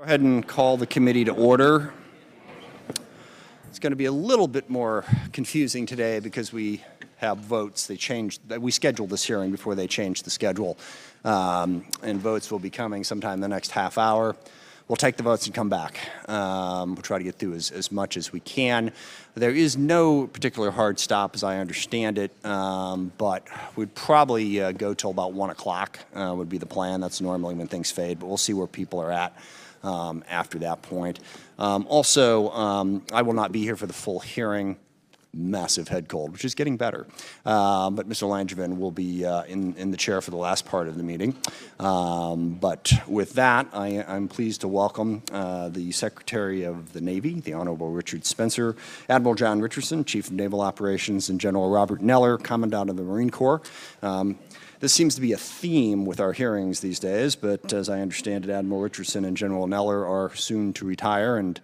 Ahead and call the committee to order. It's going to be a little bit more confusing today because we have votes. We scheduled this hearing before they changed the schedule, and votes will be coming sometime in the next half hour. We'll take the votes and come back. We'll try to get through as much as we can. There is no particular hard stop, as I understand it, but we'd probably go till about 1 o'clock would be the plan. That's normally when things fade, but we'll see where people are at after that point. Also, I will not be here for the full hearing. Massive head cold, which is getting better. But Mr. Langevin will be in the chair for the last part of the meeting. But with that, I'm pleased to welcome the Secretary of the Navy, the Honorable Richard Spencer, Admiral John Richardson, Chief of Naval Operations, and General Robert Neller, Commandant of the Marine Corps. This seems to be a theme with our hearings these days, but as I understand it, Admiral Richardson and General Neller are soon to retire and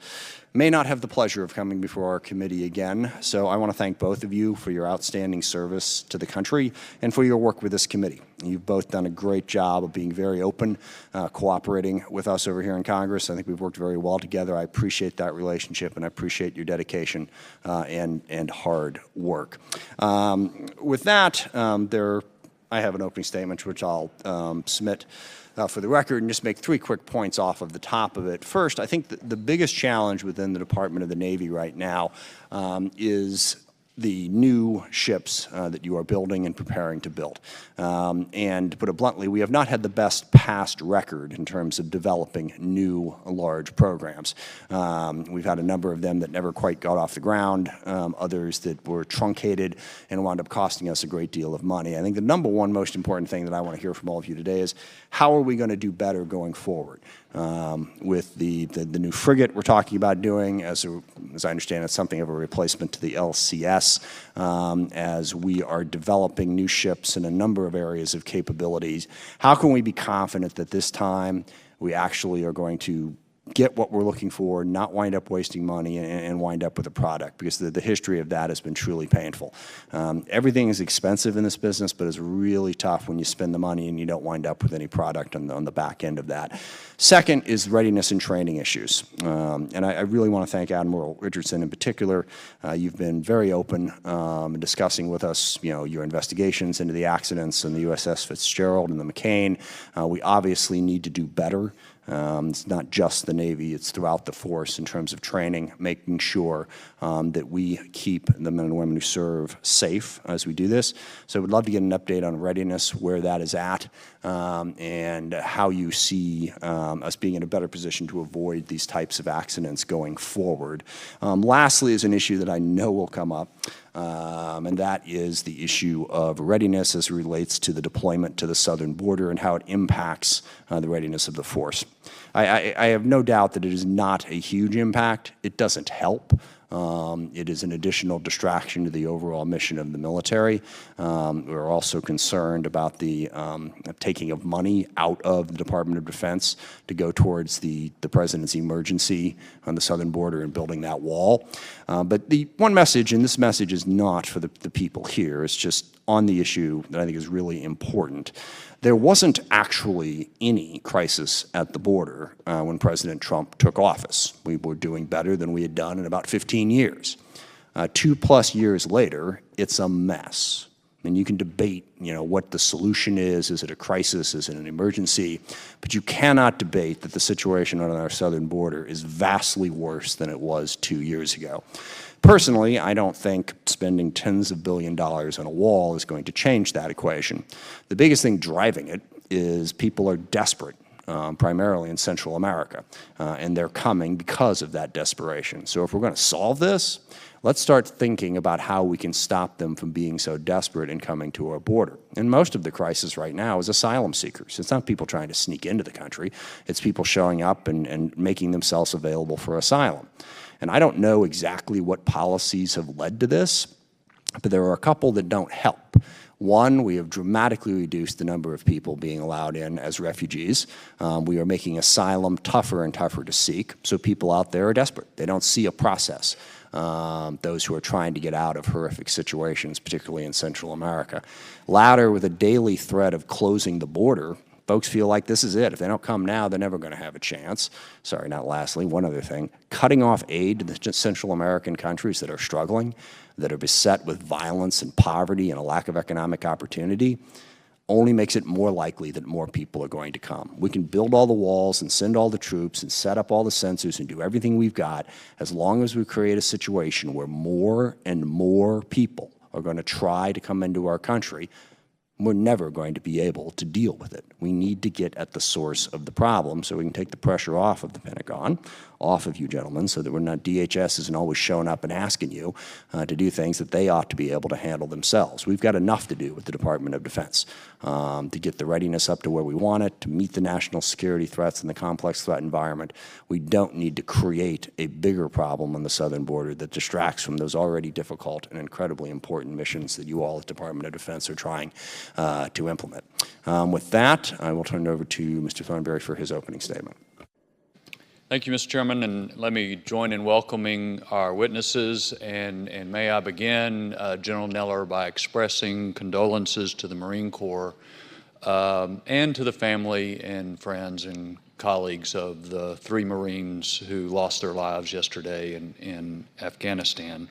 may not have the pleasure of coming before our committee again. So I want to thank both of you for your outstanding service to the country and for your work with this committee. You've both done a great job of being very open, cooperating with us over here in Congress. I think we've worked very well together. I appreciate that relationship, and I appreciate your dedication and hard work. With that, I have an opening statement which I'll submit for the record and just make 3 quick points off of the top of it. First, I think the biggest challenge within the Department of the Navy right now is the new ships that you are building and preparing to build. And to put it bluntly, we have not had the best past record in terms of developing new large programs. We've had a number of them that never quite got off the ground, others that were truncated and wound up costing us a great deal of money. I think the number one most important thing that I want to hear from all of you today is how are we going to do better going forward? With the new frigate we're talking about doing, as I understand it's something of a replacement to the LCS, as we are developing new ships in a number of areas of capabilities. How can we be confident that this time we actually are going to get what we're looking for, not wind up wasting money, and wind up with a product? Because the history of that has been truly painful. Everything is expensive in this business, but it's really tough when you spend the money and you don't wind up with any product on the back end of that. Second is readiness and training issues. And I really want to thank Admiral Richardson in particular. You've been very open in discussing with us, your investigations into the accidents in the USS Fitzgerald and the McCain. We obviously need to do better. It's not just the Navy, it's throughout the force in terms of training, making sure that we keep the men and women who serve safe as we do this. So we'd love to get an update on readiness, where that is at, and how you see us being in a better position to avoid these types of accidents going forward. Lastly is an issue that I know will come up, and that is the issue of readiness as it relates to the deployment to the southern border and how it impacts the readiness of the force. I have no doubt that it is not a huge impact. It doesn't help. It is an additional distraction to the overall mission of the military. We're also concerned about the taking of money out of the Department of Defense to go towards the President's emergency on the southern border and building that wall. But the one message, and this message is not for the people here, it's just on the issue that I think is really important. There wasn't actually any crisis at the border when President Trump took office. We were doing better than we had done in about 15 years. 2+ years later, it's a mess. And you can debate, what the solution is. Is it a crisis? Is it an emergency? But you cannot debate that the situation on our southern border is vastly worse than it was 2 years ago. Personally, I don't think spending tens of billions of dollars on a wall is going to change that equation. The biggest thing driving it is people are desperate, primarily in Central America, and they're coming because of that desperation. So if we're going to solve this, let's start thinking about how we can stop them from being so desperate and coming to our border. And most of the crisis right now is asylum seekers. It's not people trying to sneak into the country. It's people showing up and making themselves available for asylum. And I don't know exactly what policies have led to this, but there are a couple that don't help. One, we have dramatically reduced the number of people being allowed in as refugees. We are making asylum tougher and tougher to seek, so people out there are desperate. They don't see a process. Those who are trying to get out of horrific situations, particularly in Central America. Latter, with a daily threat of closing the border, folks feel like this is it. If they don't come now, they're never going to have a chance. Sorry, not lastly, one other thing. Cutting off aid to the Central American countries that are struggling, that are beset with violence and poverty and a lack of economic opportunity, only makes it more likely that more people are going to come. We can build all the walls and send all the troops and set up all the sensors and do everything we've got as long as we create a situation where more and more people are going to try to come into our country. We're never going to be able to deal with it. We need to get at the source of the problem so we can take the pressure off of the Pentagon, off of you gentlemen, so that we're not, DHS isn't always showing up and asking you to do things that they ought to be able to handle themselves. We've got enough to do with the Department of Defense to get the readiness up to where we want it, to meet the national security threats in the complex threat environment. We don't need to create a bigger problem on the southern border that distracts from those already difficult and incredibly important missions that you all at the Department of Defense are trying to implement. With that, I will turn it over to Mr. Thornberry for his opening statement. Thank you, Mr. Chairman, and let me join in welcoming our witnesses, and may I begin, General Neller, by expressing condolences to the Marine Corps and to the family and friends and colleagues of the 3 Marines who lost their lives yesterday in Afghanistan.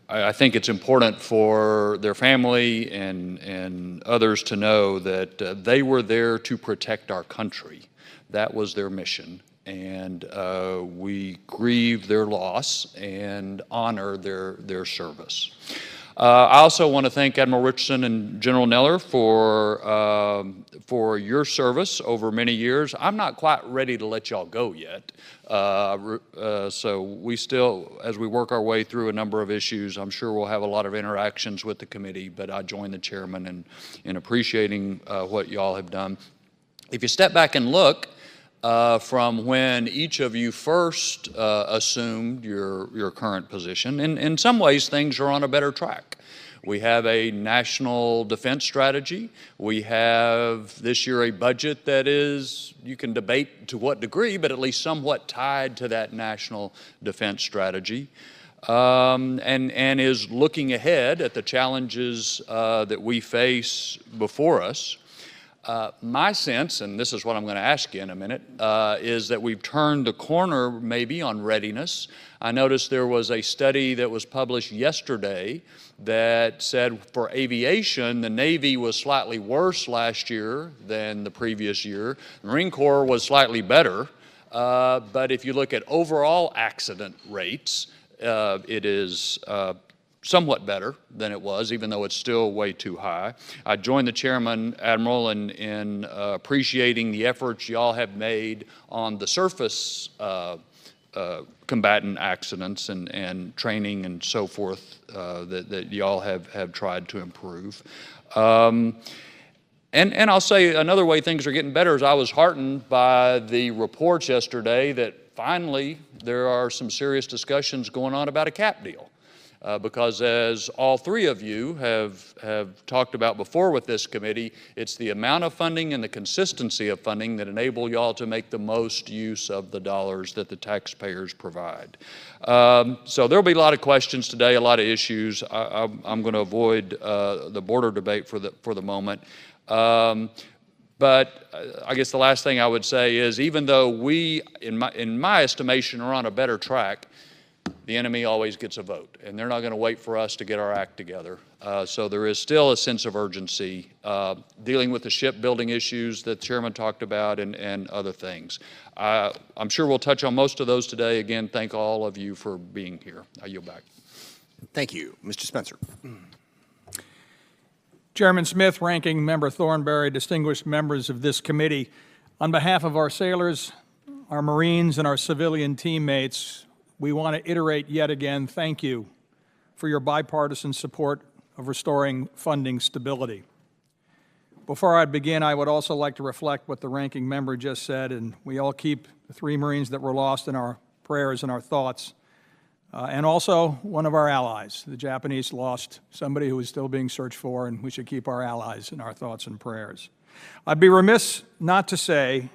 I think it's important for their family and others to know that they were there to protect our country. That was their mission, and we grieve their loss and honor their service. I also want to thank Admiral Richardson and General Neller for your service over many years. I'm not quite ready to let y'all go yet. So we still, as we work our way through a number of issues, I'm sure we'll have a lot of interactions with the committee, but I join the chairman in appreciating what y'all have done. If you step back and look, from when each of you first assumed your current position, in some ways things are on a better track. We have a national defense strategy. We have this year a budget that is, you can debate to what degree, but at least somewhat tied to that national defense strategy. And is looking ahead at the challenges that we face before us. My sense, and this is what I'm going to ask you in a minute, is that we've turned the corner maybe on readiness. I noticed there was a study that was published yesterday that said for aviation, the Navy was slightly worse last year than the previous year. The Marine Corps was slightly better, but if you look at overall accident rates, it is somewhat better than it was, even though it's still way too high. I join the chairman, Admiral, in appreciating the efforts y'all have made on the surface combatant accidents and training and so forth that y'all have tried to improve. And I'll say another way things are getting better is I was heartened by the reports yesterday that finally there are some serious discussions going on about a cap deal. Because as all 3 of you have talked about before with this committee, it's the amount of funding and the consistency of funding that enable y'all to make the most use of the dollars that the taxpayers provide. So there'll be a lot of questions today, a lot of issues. I'm going to avoid the border debate for the moment. But I guess the last thing I would say is even though we, in my estimation, are on a better track, the enemy always gets a vote, and they're not going to wait for us to get our act together. So there is still a sense of urgency dealing with the shipbuilding issues that the chairman talked about and other things. I'm sure we'll touch on most of those today. Again, thank all of you for being here. I yield back. Thank you. Mr. Spencer. Chairman Smith, Ranking Member Thornberry, distinguished members of this committee, on behalf of our sailors, our Marines, and our civilian teammates, we want to iterate yet again, thank you for your bipartisan support of restoring funding stability. Before I begin, I would also like to reflect what the ranking member just said, and we all keep the 3 Marines that were lost in our prayers and our thoughts, and also one of our allies. The Japanese lost somebody who is still being searched for, and we should keep our allies in our thoughts and prayers. I'd be remiss not to say,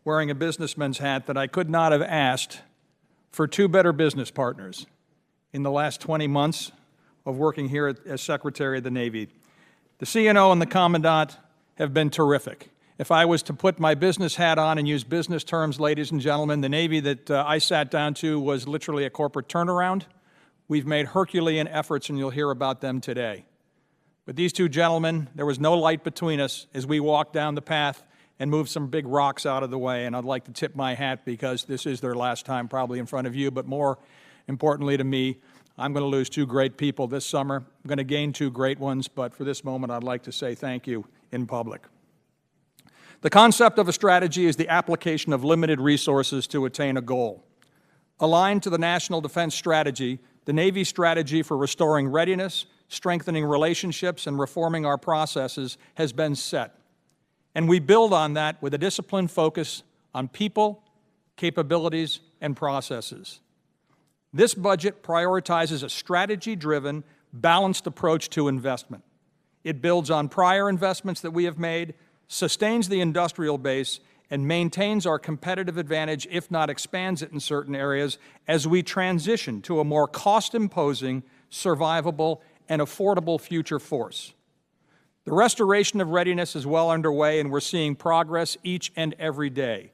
wearing a businessman's hat, that I could not have asked for 2 better business partners in the last 20 months of working here as Secretary of the Navy. The CNO and the Commandant have been terrific. If I was to put my business hat on and use business terms, ladies and gentlemen, the Navy that I sat down to was literally a corporate turnaround. We've made Herculean efforts, and you'll hear about them today. But these two gentlemen, there was no light between us as we walked down the path and moved some big rocks out of the way, and I'd like to tip my hat because this is their last time probably in front of you, but more importantly to me, I'm going to lose two great people this summer. I'm going to gain two great ones, but for this moment, I'd like to say thank you in public. The concept of a strategy is the application of limited resources to attain a goal. Aligned to the National Defense Strategy, the Navy's strategy for restoring readiness, strengthening relationships, and reforming our processes has been set. And we build on that with a disciplined focus on people, capabilities, and processes. This budget prioritizes a strategy-driven, balanced approach to investment. It builds on prior investments that we have made, sustains the industrial base, and maintains our competitive advantage, if not expands it in certain areas, as we transition to a more cost-imposing, survivable, and affordable future force. The restoration of readiness is well underway, and we're seeing progress each and every day.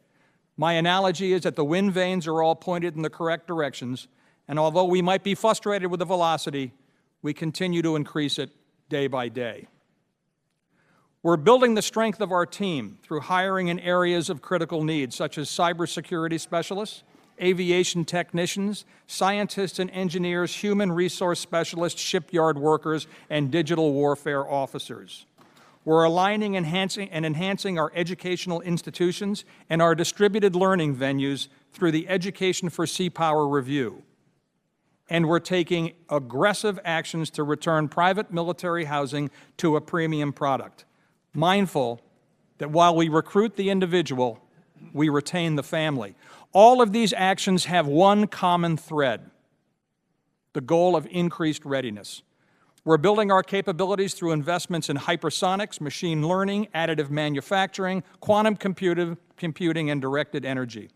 My analogy is that the wind vanes are all pointed in the correct directions, and although we might be frustrated with the velocity, we continue to increase it day by day. We're building the strength of our team through hiring in areas of critical need, such as cybersecurity specialists, aviation technicians, scientists and engineers, human resource specialists, shipyard workers, and digital warfare officers. We're aligning and enhancing our educational institutions and our distributed learning venues through the Education for Sea Power Review. And we're taking aggressive actions to return private military housing to a premium product, mindful that while we recruit the individual, we retain the family. All of these actions have one common thread: the goal of increased readiness. We're building our capabilities through investments in hypersonics, machine learning, additive manufacturing, quantum computing, and directed energy.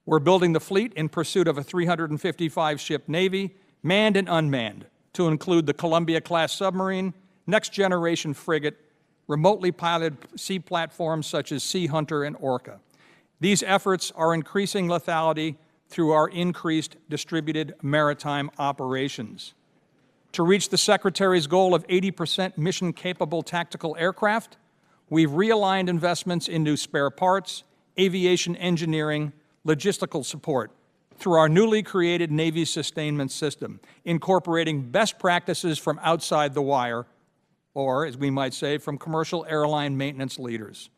We're building the fleet in pursuit of a 355-ship Navy, manned and unmanned, to include the Columbia-class submarine, next-generation frigate, remotely piloted sea platforms such as Sea Hunter and Orca. These efforts are increasing lethality through our increased distributed maritime operations. To reach the Secretary's goal of 80% mission-capable tactical aircraft, we've realigned investments into spare parts, aviation engineering, logistical support through our newly created Navy sustainment system, incorporating best practices from outside the wire, or, as we might say, from commercial airline maintenance leaders.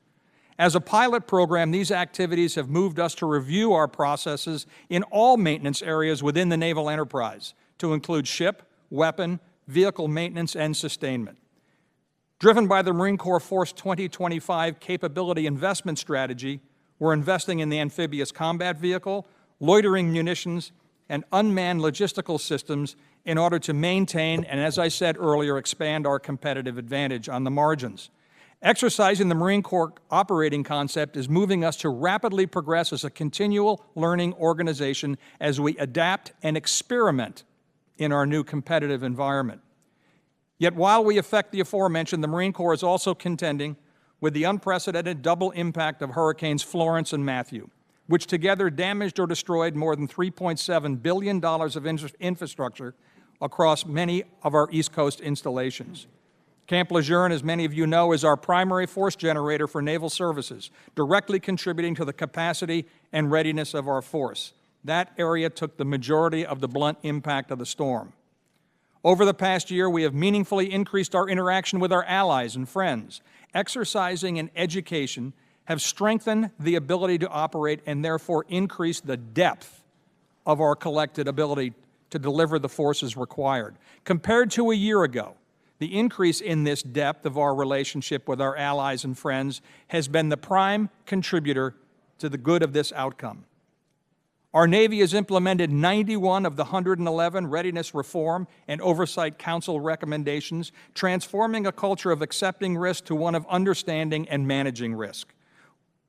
As a pilot program, these activities have moved us to review our processes in all maintenance areas within the naval enterprise, to include ship, weapon, vehicle maintenance, and sustainment. Driven by the Marine Corps Force 2025 capability investment strategy, we're investing in the amphibious combat vehicle, loitering munitions, and unmanned logistical systems in order to maintain and, as I said earlier, expand our competitive advantage on the margins. Exercising the Marine Corps operating concept is moving us to rapidly progress as a continual learning organization as we adapt and experiment in our new competitive environment. Yet while we effect the aforementioned, the Marine Corps is also contending with the unprecedented double impact of Hurricanes Florence and Matthew, which together damaged or destroyed more than $3.7 billion of infrastructure across many of our East Coast installations. Camp Lejeune, as many of you know, is our primary force generator for naval services, directly contributing to the capacity and readiness of our force. That area took the majority of the blunt impact of the storm. Over the past year, we have meaningfully increased our interaction with our allies and friends. Exercising and education have strengthened the ability to operate and therefore increased the depth of our collected ability to deliver the forces required. Compared to a year ago, the increase in this depth of our relationship with our allies and friends has been the prime contributor to the good of this outcome. Our Navy has implemented 91 of the 111 Readiness Reform and Oversight Council recommendations, transforming a culture of accepting risk to one of understanding and managing risk.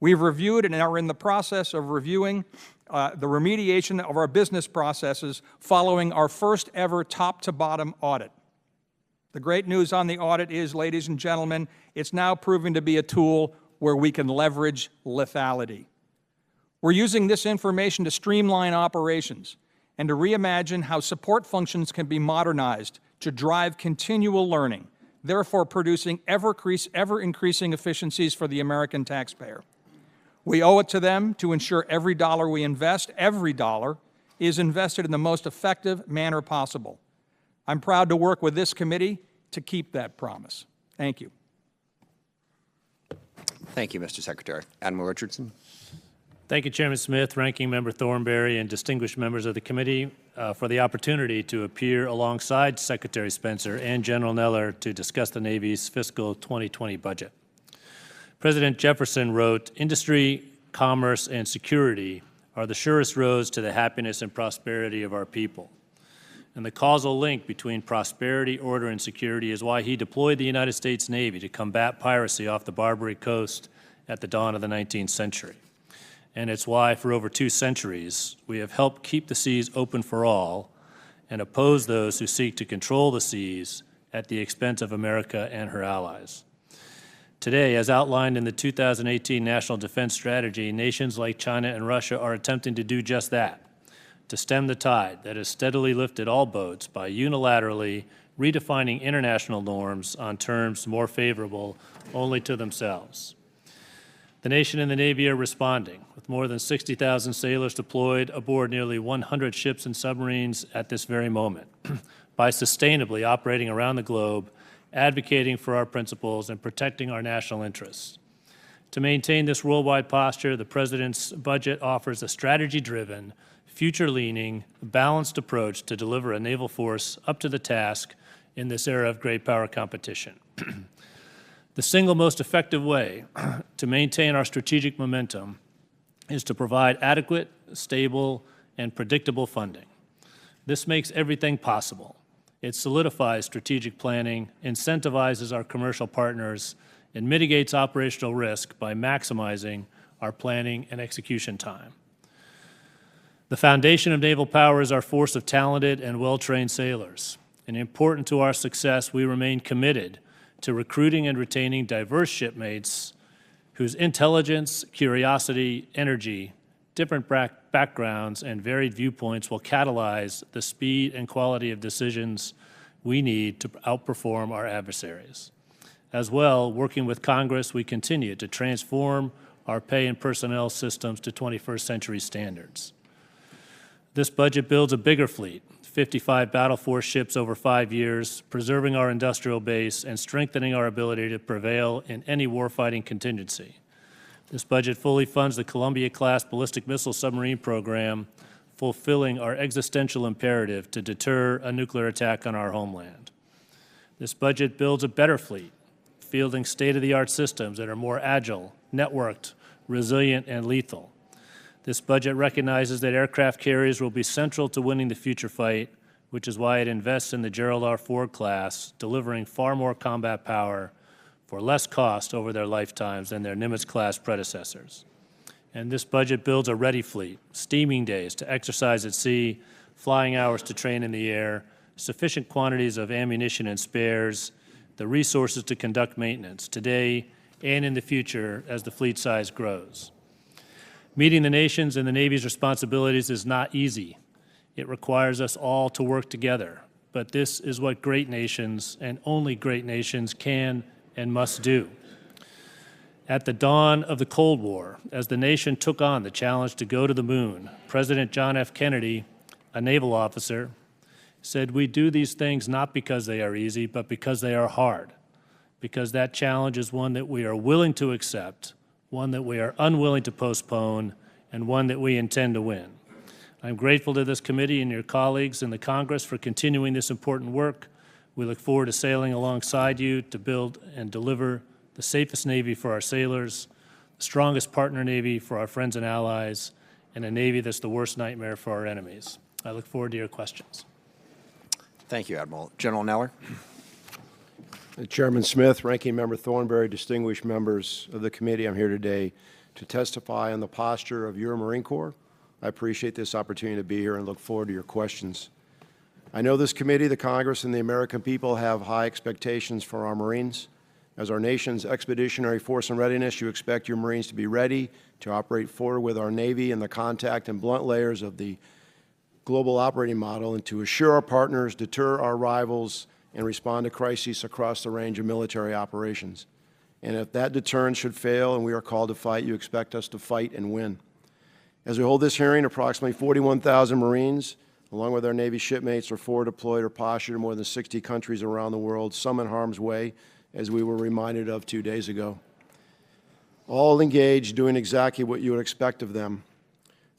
We've reviewed and are in the process of reviewing the remediation of our business processes following our first ever top-to-bottom audit. The great news on the audit is, ladies and gentlemen, it's now proving to be a tool where we can leverage lethality. We're using this information to streamline operations and to reimagine how support functions can be modernized to drive continual learning, therefore producing ever-increasing efficiencies for the American taxpayer. We owe it to them to ensure every dollar we invest, every dollar, is invested in the most effective manner possible. I'm proud to work with this committee to keep that promise. Thank you. Thank you, Mr. Secretary. Admiral Richardson. Thank you, Chairman Smith, Ranking Member Thornberry, and distinguished members of the committee for the opportunity to appear alongside Secretary Spencer and General Neller to discuss the Navy's fiscal 2020 budget. President Jefferson wrote, "Industry, commerce, and security are the surest roads to the happiness and prosperity of our people." And the causal link between prosperity, order, and security is why he deployed the United States Navy to combat piracy off the Barbary Coast at the dawn of the 19th century. And it's why, for over 2 centuries, we have helped keep the seas open for all and oppose those who seek to control the seas at the expense of America and her allies. Today, as outlined in the 2018 National Defense Strategy, nations like China and Russia are attempting to do just that, to stem the tide that has steadily lifted all boats by unilaterally redefining international norms on terms more favorable only to themselves. The nation and the Navy are responding, with more than 60,000 sailors deployed aboard nearly 100 ships and submarines at this very moment, by sustainably operating around the globe, advocating for our principles, and protecting our national interests. To maintain this worldwide posture, the President's budget offers a strategy-driven, future-leaning, balanced approach to deliver a naval force up to the task in this era of great power competition. The single most effective way to maintain our strategic momentum is to provide adequate, stable, and predictable funding. This makes everything possible. It solidifies strategic planning, incentivizes our commercial partners, and mitigates operational risk by maximizing our planning and execution time. The foundation of naval power is our force of talented and well-trained sailors. And important to our success, we remain committed to recruiting and retaining diverse shipmates whose intelligence, curiosity, energy, different backgrounds, and varied viewpoints will catalyze the speed and quality of decisions we need to outperform our adversaries. As well, working with Congress, we continue to transform our pay and personnel systems to 21st century standards. This budget builds a bigger fleet, 55 battle force ships over 5 years, preserving our industrial base and strengthening our ability to prevail in any warfighting contingency. This budget fully funds the Columbia-class ballistic missile submarine program, fulfilling our existential imperative to deter a nuclear attack on our homeland. This budget builds a better fleet, fielding state-of-the-art systems that are more agile, networked, resilient, and lethal. This budget recognizes that aircraft carriers will be central to winning the future fight, which is why it invests in the Gerald R. Ford class, delivering far more combat power for less cost over their lifetimes than their Nimitz-class predecessors. And this budget builds a ready fleet, steaming days to exercise at sea, flying hours to train in the air, sufficient quantities of ammunition and spares, the resources to conduct maintenance today and in the future as the fleet size grows. Meeting the nation's and the Navy's responsibilities is not easy. It requires us all to work together, but this is what great nations and only great nations can and must do. At the dawn of the Cold War, as the nation took on the challenge to go to the moon, President John F. Kennedy, a naval officer, said, "We do these things not because they are easy, but because they are hard, because that challenge is one that we are willing to accept, one that we are unwilling to postpone, and one that we intend to win." I'm grateful to this committee and your colleagues in the Congress for continuing this important work. We look forward to sailing alongside you to build and deliver the safest Navy for our sailors, the strongest partner Navy for our friends and allies, and a Navy that's the worst nightmare for our enemies. I look forward to your questions. Thank you, Admiral. General Neller. Chairman Smith, Ranking Member Thornberry, distinguished members of the committee, I'm here today to testify on the posture of your Marine Corps. I appreciate this opportunity to be here and look forward to your questions. I know this committee, the Congress, and the American people have high expectations for our Marines. As our nation's expeditionary force and readiness, you expect your Marines to be ready to operate forward with our Navy in the contact and blunt layers of the global operating model and to assure our partners, deter our rivals, and respond to crises across the range of military operations. And if that deterrence should fail and we are called to fight, you expect us to fight and win. As we hold this hearing, approximately 41,000 Marines, along with our Navy shipmates, are forward deployed or postured in more than 60 countries around the world, some in harm's way, as we were reminded of 2 days ago. All engaged, doing exactly what you would expect of them.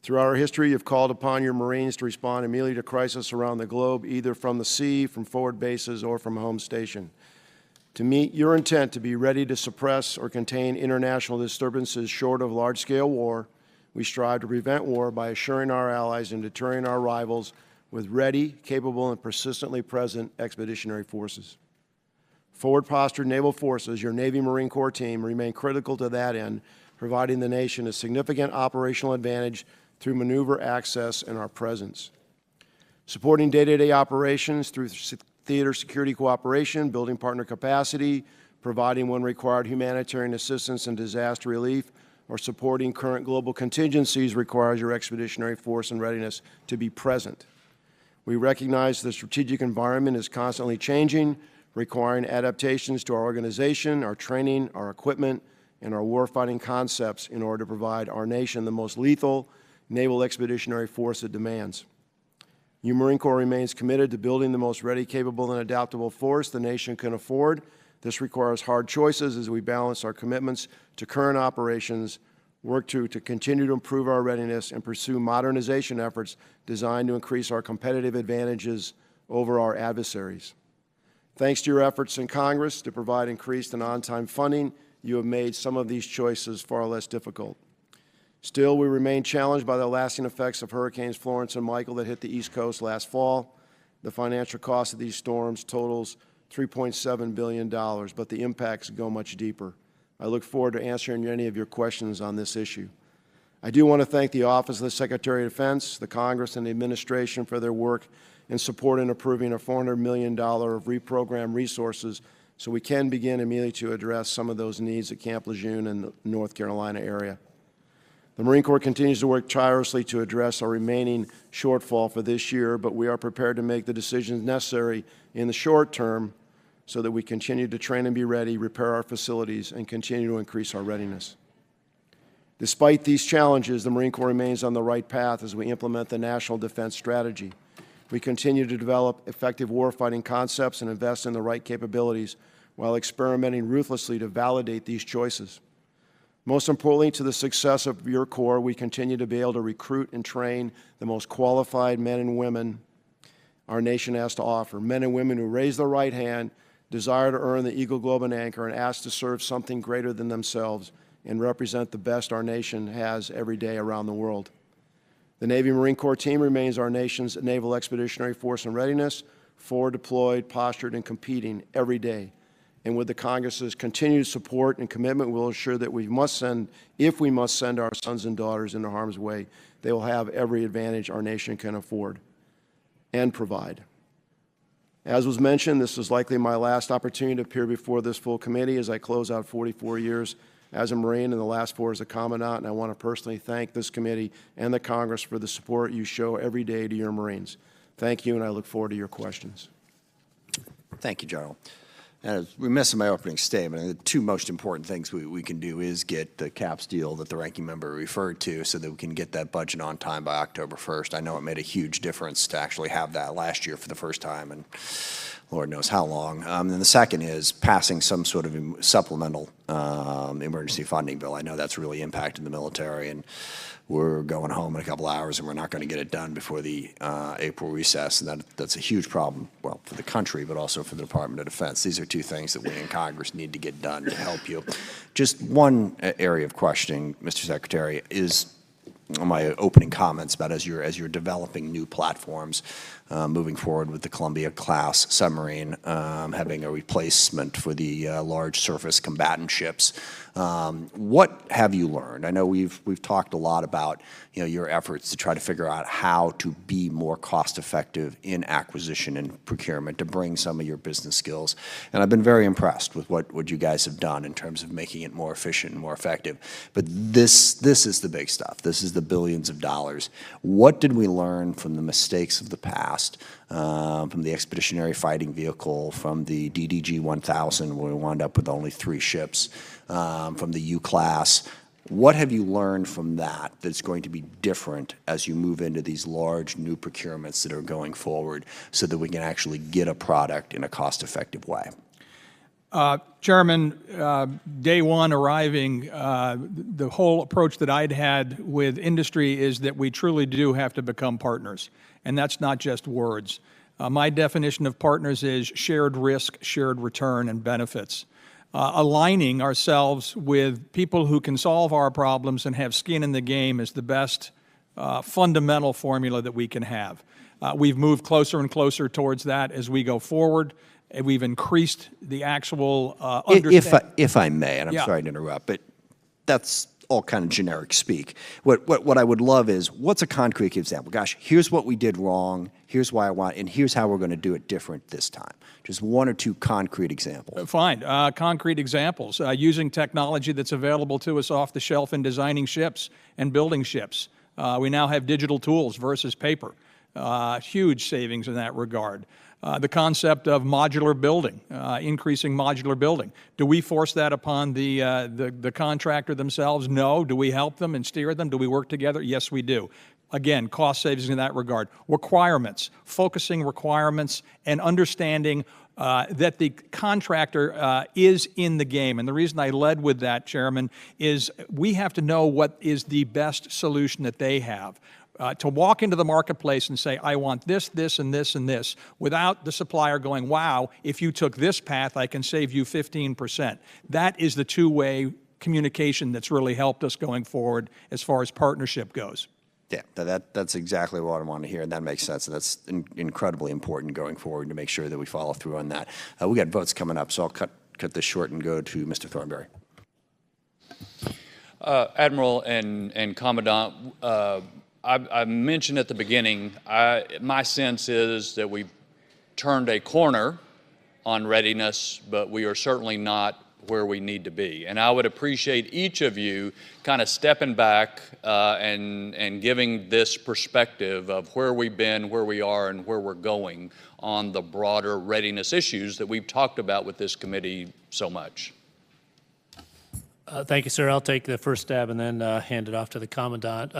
Throughout our history, you've called upon your Marines to respond immediately to crisis around the globe, either from the sea, from forward bases, or from home station. To meet your intent to be ready to suppress or contain international disturbances short of large-scale war, we strive to prevent war by assuring our allies and deterring our rivals with ready, capable, and persistently present expeditionary forces. Forward-postured naval forces, your Navy Marine Corps team, remain critical to that end, providing the nation a significant operational advantage through maneuver access and our presence. Supporting day-to-day operations through theater security cooperation, building partner capacity, providing when required humanitarian assistance and disaster relief, or supporting current global contingencies requires your expeditionary force and readiness to be present. We recognize the strategic environment is constantly changing, requiring adaptations to our organization, our training, our equipment, and our warfighting concepts in order to provide our nation the most lethal naval expeditionary force it demands. Your Marine Corps remains committed to building the most ready, capable, and adaptable force the nation can afford. This requires hard choices as we balance our commitments to current operations, work to continue to improve our readiness, and pursue modernization efforts designed to increase our competitive advantages over our adversaries. Thanks to your efforts in Congress to provide increased and on-time funding, you have made some of these choices far less difficult. Still, we remain challenged by the lasting effects of Hurricanes Florence and Michael that hit the East Coast last fall. The financial cost of these storms totals $3.7 billion, but the impacts go much deeper. I look forward to answering any of your questions on this issue. I do want to thank the Office of the Secretary of Defense, the Congress, and the administration for their work in support and approving a $400 million of reprogrammed resources so we can begin immediately to address some of those needs at Camp Lejeune and the North Carolina area. The Marine Corps continues to work tirelessly to address our remaining shortfall for this year, but we are prepared to make the decisions necessary in the short term so that we continue to train and be ready, repair our facilities, and continue to increase our readiness. Despite these challenges, the Marine Corps remains on the right path as we implement the National Defense Strategy. We continue to develop effective warfighting concepts and invest in the right capabilities while experimenting ruthlessly to validate these choices. Most importantly, to the success of your Corps, we continue to be able to recruit and train the most qualified men and women our nation has to offer, men and women who raise their right hand, desire to earn the Eagle, Globe, and Anchor, and ask to serve something greater than themselves and represent the best our nation has every day around the world. The Navy Marine Corps team remains our nation's naval expeditionary force in readiness, forward deployed, postured, and competing every day. And with the Congress's continued support and commitment, we'll ensure that if we must send our sons and daughters into harm's way, they will have every advantage our nation can afford and provide. As was mentioned, this is likely my last opportunity to appear before this full committee as I close out 44 years as a Marine and the last 4 as a Commandant, and I want to personally thank this committee and the Congress for the support you show every day to your Marines. Thank you, and I look forward to your questions. Thank you, General. And as we mentioned in my opening statement, the 2 most important things we can do is get the CAPS deal that the ranking member referred to so that we can get that budget on time by October 1st. I know it made a huge difference to actually have that last year for the first time, and Lord knows how long. And the second is passing some sort of supplemental emergency funding bill. I know that's really impacted the military, and we're going home in a couple hours, and we're not going to get it done before the April recess, and that's a huge problem, well, for the country, but also for the Department of Defense. These are 2 things that we in Congress need to get done to help you. Just one area of questioning, Mr. Secretary, is my opening comments about as you're developing new platforms, moving forward with the Columbia-class submarine, having a replacement for the large surface combatant ships. What have you learned? I know we've talked a lot about your efforts to try to figure out how to be more cost-effective in acquisition and procurement to bring some of your business skills, and I've been very impressed with what you guys have done in terms of making it more efficient and more effective. But this is the big stuff. This is the billions of dollars. What did we learn from the mistakes of the past, from the expeditionary fighting vehicle, from the DDG 1000, where we wound up with only 3 ships, from the U-class? What have you learned from that that's going to be different as you move into these large new procurements that are going forward so that we can actually get a product in a cost-effective way? Chairman, day one arriving, the whole approach that I'd had with industry is that we truly do have to become partners, and that's not just words. My definition of partners is shared risk, shared return, and benefits. Aligning ourselves with people who can solve our problems and have skin in the game is the best fundamental formula that we can have. We've moved closer and closer towards that as we go forward. We've increased the actual understanding. If I may, and I'm sorry to interrupt, but that's all kind of generic speak. What I would love is, what's a concrete example? Gosh, here's what we did wrong, here's why I want, and here's how we're going to do it different this time. Just 1 or 2 concrete examples. Fine. Concrete examples. Using technology that's available to us off the shelf in designing ships and building ships. We now have digital tools versus paper. Huge savings in that regard. The concept of modular building, increasing modular building. Do we force that upon the contractor themselves? No. Do we help them and steer them? Do we work together? Yes, we do. Again, cost savings in that regard. Requirements, focusing requirements and understanding that the contractor is in the game. And the reason I led with that, Chairman, is we have to know what is the best solution that they have. To walk into the marketplace and say, I want this, this, and this, and this, without the supplier going, wow, if you took this path, I can save you 15%. That is the two-way communication that's really helped us going forward as far as partnership goes. Yeah, that's exactly what I want to hear, and that makes sense, and that's incredibly important going forward to make sure that we follow through on that. We got votes coming up, so I'll cut this short and go to Mr. Thornberry. Admiral and Commandant, I mentioned at the beginning, my sense is that we've turned a corner on readiness, but we are certainly not where we need to be. And I would appreciate each of you kind of stepping back and giving this perspective of where we've been, where we are, and where we're going on the broader readiness issues that we've talked about with this committee so much. Thank you, sir. I'll take the first stab and then hand it off to the Commandant.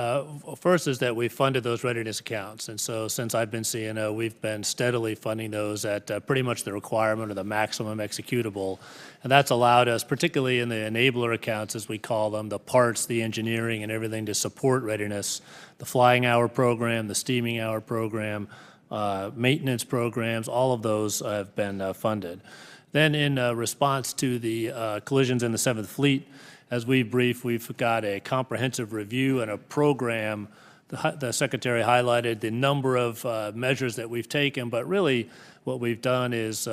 First is that we funded those readiness accounts. And so since I've been CNO, we've been steadily funding those at pretty much the requirement or the maximum executable. And that's allowed us, particularly in the enabler accounts, as we call them, the parts, the engineering, and everything to support readiness, the flying hour program, the steaming hour program, maintenance programs, all of those have been funded. Then in response to the collisions in the 7th Fleet, as we briefed, we've got a comprehensive review and a program. The Secretary highlighted the number of measures that we've taken, but really what we've done is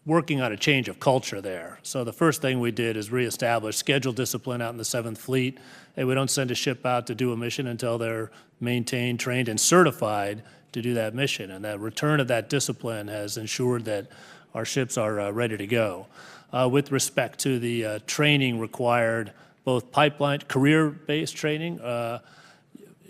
working on a change of culture there. So the first thing we did is reestablish schedule discipline out in the 7th Fleet. And we don't send a ship out to do a mission until they're maintained, trained, and certified to do that mission. And that return of that discipline has ensured that our ships are ready to go. With respect to the training required, both pipeline, career-based training,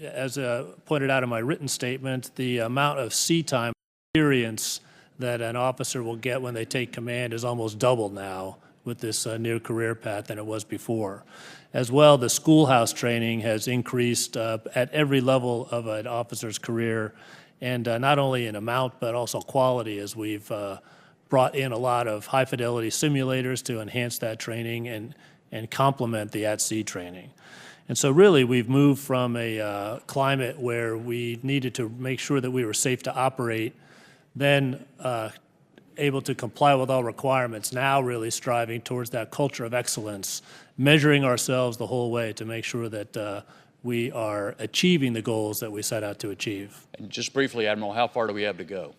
as pointed out in my written statement, the amount of sea time experience that an officer will get when they take command is almost double now with this near career path than it was before. As well, the schoolhouse training has increased at every level of an officer's career, and not only in amount but also quality, as we've brought in a lot of high-fidelity simulators to enhance that training and complement the at-sea training. And so really we've moved from a climate where we needed to make sure that we were safe to operate, then able to comply with all requirements, now really striving towards that culture of excellence, measuring ourselves the whole way to make sure that we are achieving the goals that we set out to achieve. And just briefly, Admiral, how far do we have to go?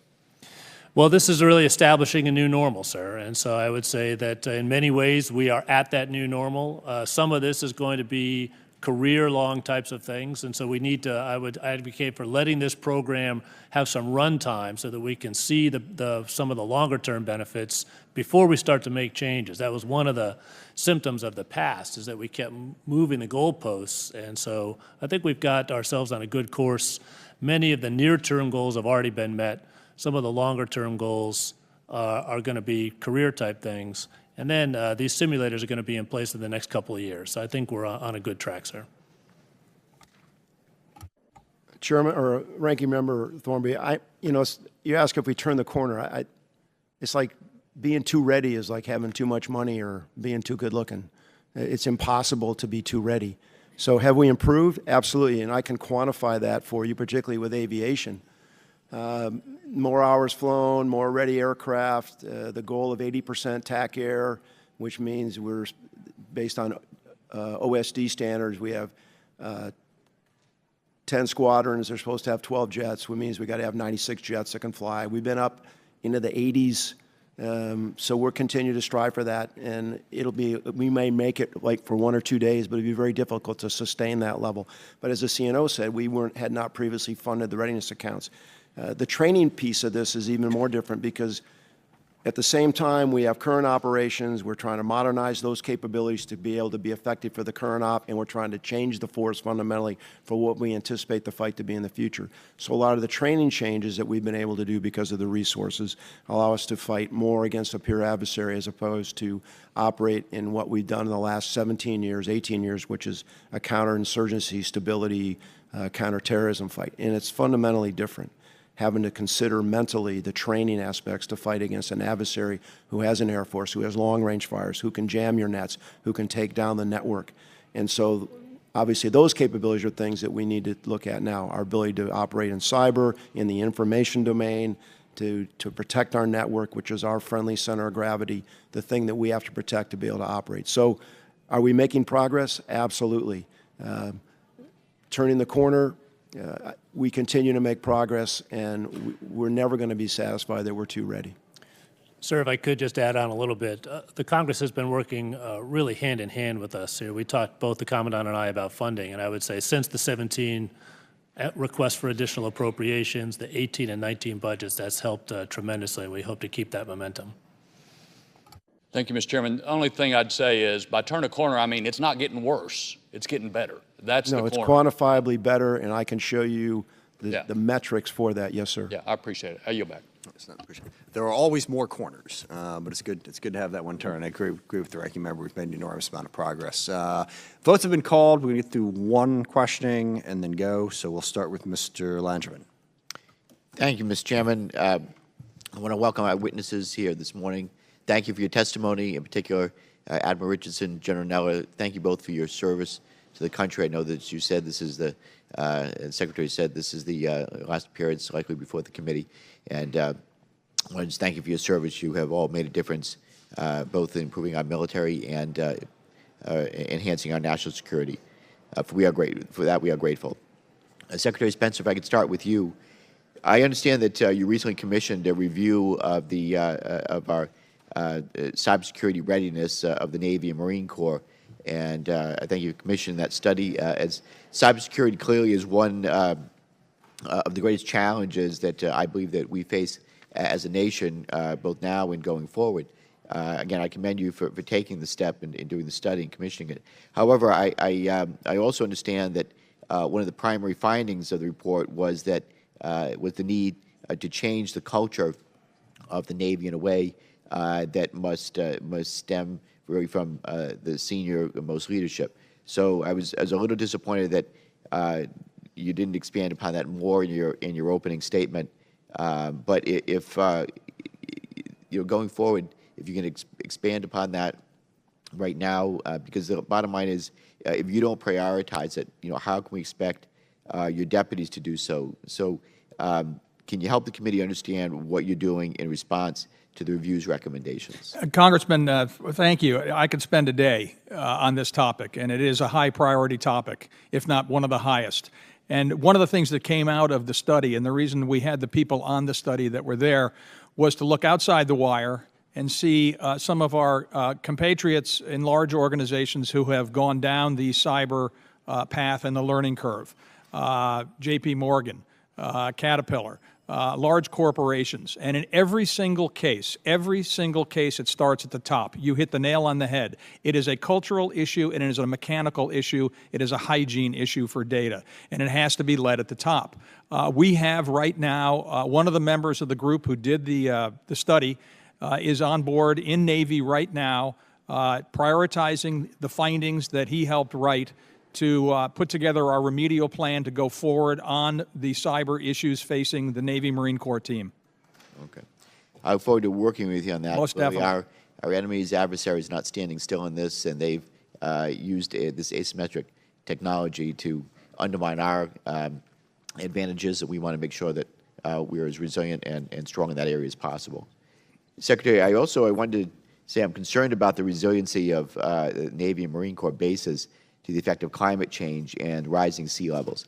Well, this is really establishing a new normal, sir. And so I would say that in many ways we are at that new normal. Some of this is going to be career-long types of things. And so we need to, I would advocate for letting this program have some run time so that we can see some of the longer-term benefits before we start to make changes. That was one of the symptoms of the past, is that we kept moving the goalposts. And so I think we've got ourselves on a good course. Many of the near-term goals have already been met. Some of the longer-term goals are going to be career-type things. And then these simulators are going to be in place in the next couple of years. So I think we're on a good track, sir. Chairman or Ranking Member Thornberry, you ask if we turn the corner. It's like being too ready is like having too much money or being too good looking. It's impossible to be too ready. So have we improved? Absolutely, and I can quantify that for you, particularly with aviation. More hours flown, more ready aircraft, the goal of 80% TAC air, which means we're, based on OSD standards, we have 10 squadrons. They're supposed to have 12 jets, which means we got to have 96 jets that can fly. We've been up into the 80s, so we're continuing to strive for that, and we may make it like for 1 or 2 days, but it'd be very difficult to sustain that level. But as the CNO said, we had not previously funded the readiness accounts. The training piece of this is even more different because at the same time we have current operations, we're trying to modernize those capabilities to be able to be effective for the current op, and we're trying to change the force fundamentally for what we anticipate the fight to be in the future. So a lot of the training changes that we've been able to do because of the resources allow us to fight more against a peer adversary as opposed to operate in what we've done in the last 17 years, 18 years, which is a counterinsurgency, stability, counterterrorism fight. And it's fundamentally different, having to consider mentally the training aspects to fight against an adversary who has an Air Force, who has long-range fires, who can jam your nets, who can take down the network. And so obviously those capabilities are things that we need to look at now, our ability to operate in cyber, in the information domain, to protect our network, which is our friendly center of gravity, the thing that we have to protect to be able to operate. So are we making progress? Absolutely. Turning the corner, we continue to make progress, and we're never going to be satisfied that we're too ready. Sir, if I could just add on a little bit, the Congress has been working really hand in hand with us here. We talked, both the Commandant and I, about funding, and I would say since the 17 requests for additional appropriations, the 18 and 19 budgets, that's helped tremendously. We hope to keep that momentum. Thank you, Mr. Chairman. The only thing I'd say is by turn a corner, I mean, it's not getting worse. It's getting better. That's the corner. No, it's quantifiably better, and I can show you the metrics for that. Yes, sir. Yeah, I appreciate it. I yield back. There are always more corners, but it's good to have that one turn. I agree with the ranking member. We've made an enormous amount of progress. Votes have been called. We're going to get through one questioning and then go. So we'll start with Mr. Langerman. Thank you, Mr. Chairman. I want to welcome our witnesses here this morning. Thank you for your testimony, in particular, Admiral Richardson, General Neller. Thank you both for your service to the country. I know that, as you said, this is the Secretary said this is the last appearance likely before the committee. And I want to just thank you for your service. You have all made a difference, both in improving our military and enhancing our national security. For that, we are grateful. Secretary Spencer, if I could start with you. I understand that you recently commissioned a review of the of our cybersecurity readiness of the Navy and Marine Corps, and I think you commissioned that study. As cybersecurity clearly is one of the greatest challenges that I believe that we face as a nation, both now and going forward. Again, I commend you for taking the step and doing the study and commissioning it. However, I also understand that one of the primary findings of the report was that was the need to change the culture of the Navy in a way that must stem really from the senior most leadership. So I was a little disappointed that you didn't expand upon that more in your opening statement. But if going forward, if you can expand upon that right now, because the bottom line is, if you don't prioritize it, how can we expect your deputies to do so? So can you help the committee understand what you're doing in response to the review's recommendations. Congressman, thank you. I could spend a day on this topic, and it is a high priority topic, if not one of the highest. And one of the things that came out of the study, and the reason we had the people on the study that were there, was to look outside the wire and see some of our compatriots in large organizations who have gone down the cyber path and the learning curve. J.P. Morgan, Caterpillar, large corporations. And in every single case, it starts at the top. You hit the nail on the head. It is a cultural issue, and it is a mechanical issue. It is a hygiene issue for data, and it has to be led at the top. We have right now, one of the members of the group who did the study is on board in Navy right now, prioritizing the findings that he helped write to put together our remedial plan to go forward on the cyber issues facing the Navy Marine Corps team. Okay. I look forward to working with you on that. Most Clearly, definitely. Our enemy's adversary is not standing still in this, and they've used this asymmetric technology to undermine our advantages, and we want to make sure that we're as resilient and strong in that area as possible. Secretary, I wanted to say I'm concerned about the resiliency of the Navy and Marine Corps bases to the effect of climate change and rising sea levels.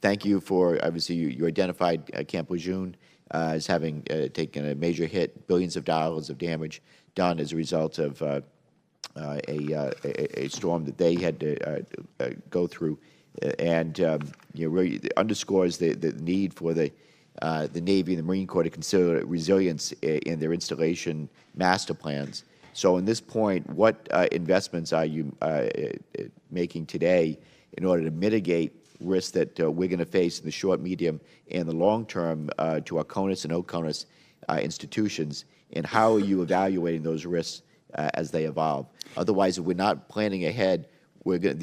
Thank you for, obviously, you identified Camp Lejeune as having taken a major hit, billions of dollars of damage done as a result of a storm that they had to go through. And really underscores the need for the Navy and the Marine Corps to consider resilience in their installation master plans. So in this point, what investments are you making today in order to mitigate risks that we're going to face in the short, medium, and the long term to our CONUS and OCONUS institutions, and how are you evaluating those risks as they evolve? Otherwise, if we're not planning ahead, we're going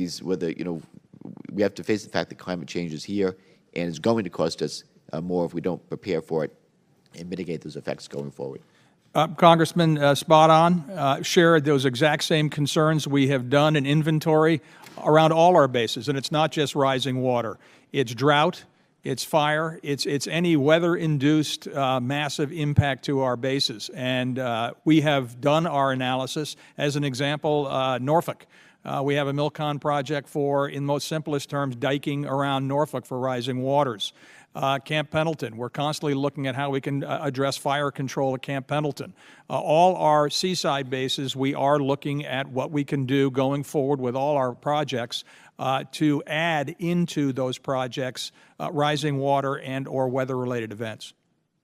we have to face the fact that climate change is here and is going to cost us more if we don't prepare for it and mitigate those effects going forward. Congressman, spot on. Shared those exact same concerns. We have done an inventory around all our bases, and it's not just rising water. It's drought, it's fire, it's any weather-induced massive impact to our bases. And we have done our analysis. As an example, Norfolk. We have a MILCON project for, in most simplest terms, diking around Norfolk for rising waters. Camp Pendleton, we're constantly looking at how we can address fire control at Camp Pendleton. All our seaside bases, we are looking at what we can do going forward with all our projects to add into those projects rising water and or weather-related events.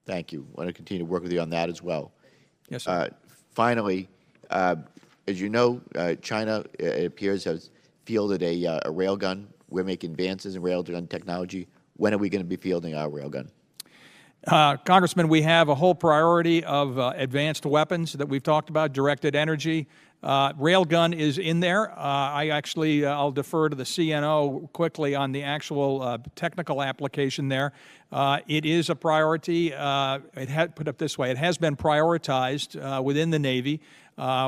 Thank you. I want to continue to work with you on that as well. Yes, sir. Finally, as you know, China, it appears, has fielded a railgun. We're making advances in railgun technology. When are we going to be fielding our railgun? Congressman, we have a whole priority of advanced weapons that we've talked about, directed energy. Railgun is in there. I'll defer to the CNO quickly on the actual technical application there. It is a priority. Put it this way, it has been prioritized within the Navy.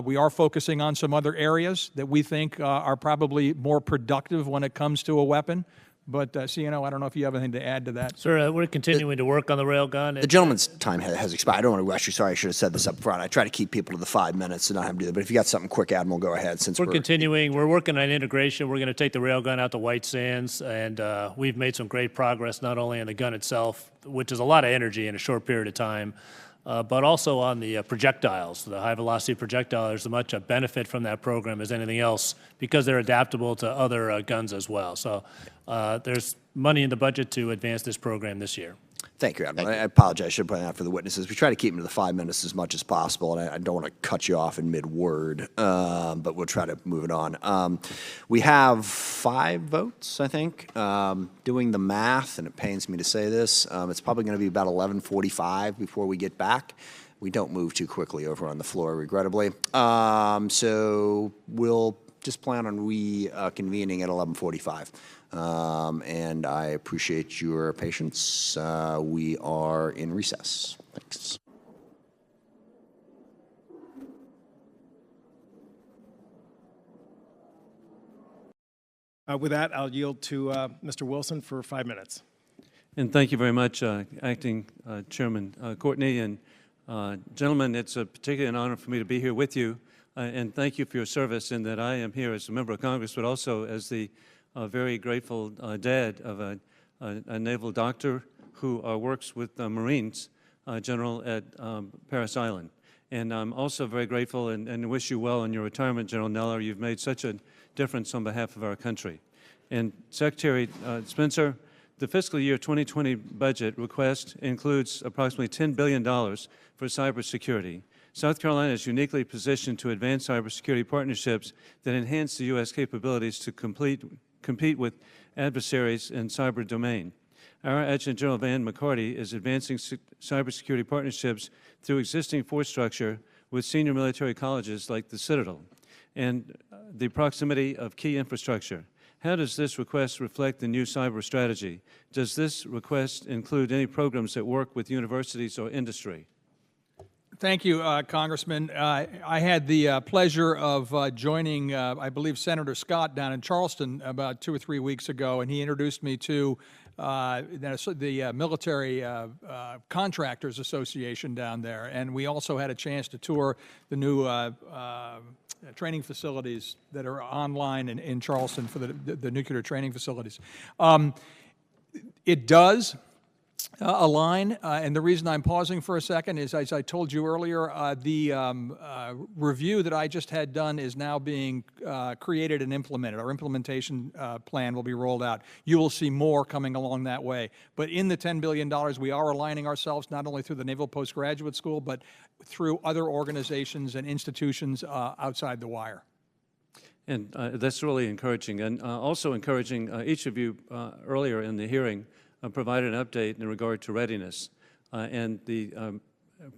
We are focusing on some other areas that we think are probably more productive when it comes to a weapon. But, CNO, I don't know if you have anything to add to that. Sir, we're continuing to work on the railgun. The gentleman's time has expired. I don't want to rush you. Sorry, I should have said this up front. I try to keep people to the 5 minutes and not have to do that. But if you got something quick, Admiral, go ahead. Since we're continuing. We're working on integration. We're going to take the railgun out to White Sands, and we've made some great progress, not only on the gun itself, which is a lot of energy in a short period of time, but also on the projectiles, the high-velocity projectile. There's as much a benefit from that program as anything else because they're adaptable to other guns as well. So there's money in the budget to advance this program this year. Thank you, Admiral. I apologize. I should point out for the witnesses. We try to keep them to the 5 minutes as much as possible, and I don't want to cut you off in mid-word, but we'll try to move it on. We have 5 votes, I think. Doing the math, and it pains me to say this, it's probably going to be about 11:45 before we get back. We don't move too quickly over on the floor, regrettably. So we'll just plan on reconvening at 11:45. And I appreciate your patience. We are in recess. Thanks. With that, I'll yield to Mr. Wilson for 5 minutes. And thank you very much, Acting Chairman Courtney, and Gentlemen, it's particularly an honor for me to be here with you, and thank you for your service in that I am here as a member of Congress, but also as the very grateful dad of a naval doctor who works with the Marines General at Parris Island. And I'm also very grateful and wish you well in your retirement, General Neller. You've made such a difference on behalf of our country. And Secretary Spencer, the fiscal year 2020 budget request includes approximately $10 billion for cybersecurity. South Carolina is uniquely positioned to advance cybersecurity partnerships that enhance the U.S. capabilities to compete with adversaries in cyber domain. Our Adjutant General Van McCarty is advancing cybersecurity partnerships through existing force structure with senior military colleges like the Citadel and the proximity of key infrastructure. How does this request reflect the new cyber strategy? Does this request include any programs that work with universities or industry? Thank you, Congressman. I had the pleasure of joining, I believe, Senator Scott down in Charleston about 2 or 3 weeks ago, and he introduced me to the Military Contractors Association down there. And we also had a chance to tour the new training facilities that are online in Charleston for the nuclear training facilities. It does align, and the reason I'm pausing for a second is, as I told you earlier, the review that I just had done is now being created and implemented. Our implementation plan will be rolled out. You will see more coming along that way. But in the $10 billion, we are aligning ourselves not only through the Naval Postgraduate School, but through other organizations and institutions outside the wire. And that's really encouraging. And also encouraging, each of you earlier in the hearing provided an update in regard to readiness and the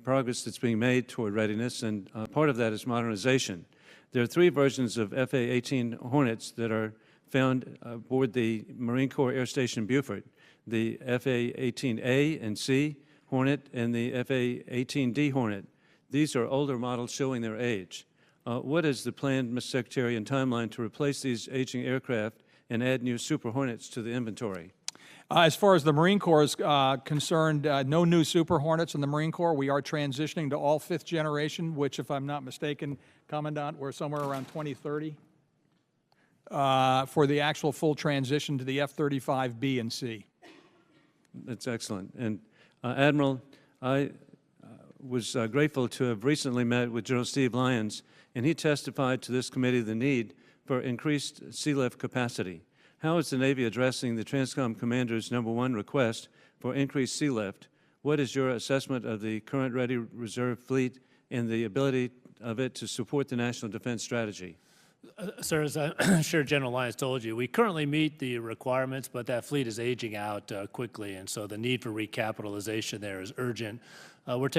progress that's being made toward readiness, and part of that is modernization. There are 3 versions of FA-18 Hornets that are found aboard the Marine Corps Air Station Beaufort, the FA-18A and C Hornet and the FA-18D Hornet. These are older models showing their age. What is the plan, Mr. Secretary, and timeline to replace these aging aircraft and add new Super Hornets to the inventory? As far as the Marine Corps is concerned, no new Super Hornets in the Marine Corps. We are transitioning to all 5th generation, which, if I'm not mistaken, Commandant, we're somewhere around 2030 for the actual full transition to the F-35B and C. That's excellent. And Admiral, I was grateful to have recently met with General Steve Lyons, and he testified to this committee the need for increased sea lift capacity. How is the Navy addressing the TRANSCOM Commander's #1 request for increased sea lift? What is your assessment of the current ready reserve fleet and the ability of it to support the national defense strategy? Sir, as I'm sure General Lyons told you, we currently meet the requirements, but that fleet is aging out quickly, and so the need for recapitalization there is urgent. We're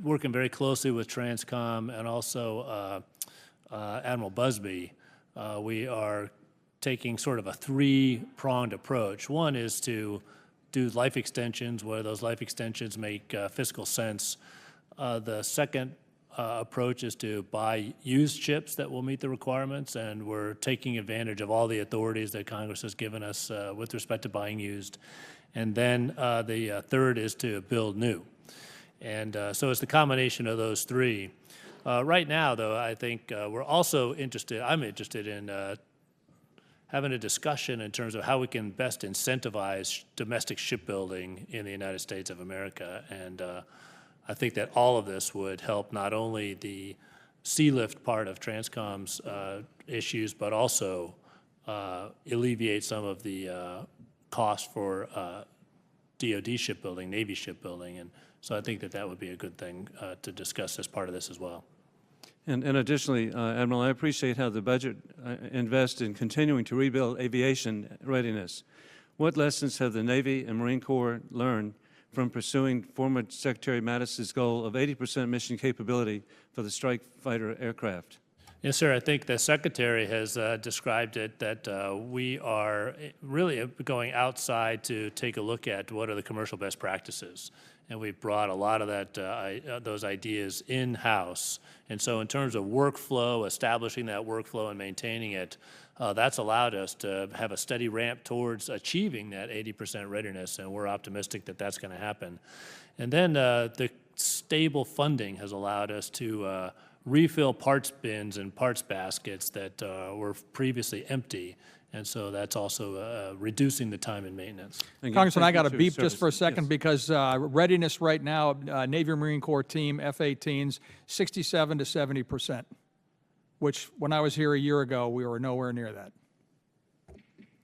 working very closely with TRANSCOM and also Admiral Busby. We are taking sort of a 3-pronged approach. One is to do life extensions where those life extensions make fiscal sense. The second approach is to buy used ships that will meet the requirements, and we're taking advantage of all the authorities that Congress has given us with respect to buying used. And then the third is to build new. And so it's the combination of those 3. Right now, though, I think we're also I'm interested in having a discussion in terms of how we can best incentivize domestic shipbuilding in the United States of America. And I think that all of this would help not only the sea lift part of TRANSCOM's issues, but also alleviate some of the cost for DoD shipbuilding, Navy shipbuilding. And so I think that that would be a good thing to discuss as part of this as well. And additionally, Admiral, I appreciate how the budget invests in continuing to rebuild aviation readiness. What lessons have the Navy and Marine Corps learned from pursuing former Secretary Mattis's goal of 80% mission capability for the strike fighter aircraft? Yes, sir. I think the Secretary has described it that we are really going outside to take a look at what are the commercial best practices. And we've brought a lot of those ideas in-house. And so in terms of workflow, establishing that workflow and maintaining it, that's allowed us to have a steady ramp towards achieving that 80% readiness, and we're optimistic that that's going to happen. And then the stable funding has allowed us to refill parts bins and parts baskets that were previously empty. And so that's also reducing the time in maintenance. Again, Congressman, I thank you got to for your beep just service. for a second Yes. because readiness right now, Navy Marine Corps team, F-18s, 67 to 70%, which when I was here a year ago, we were nowhere near that.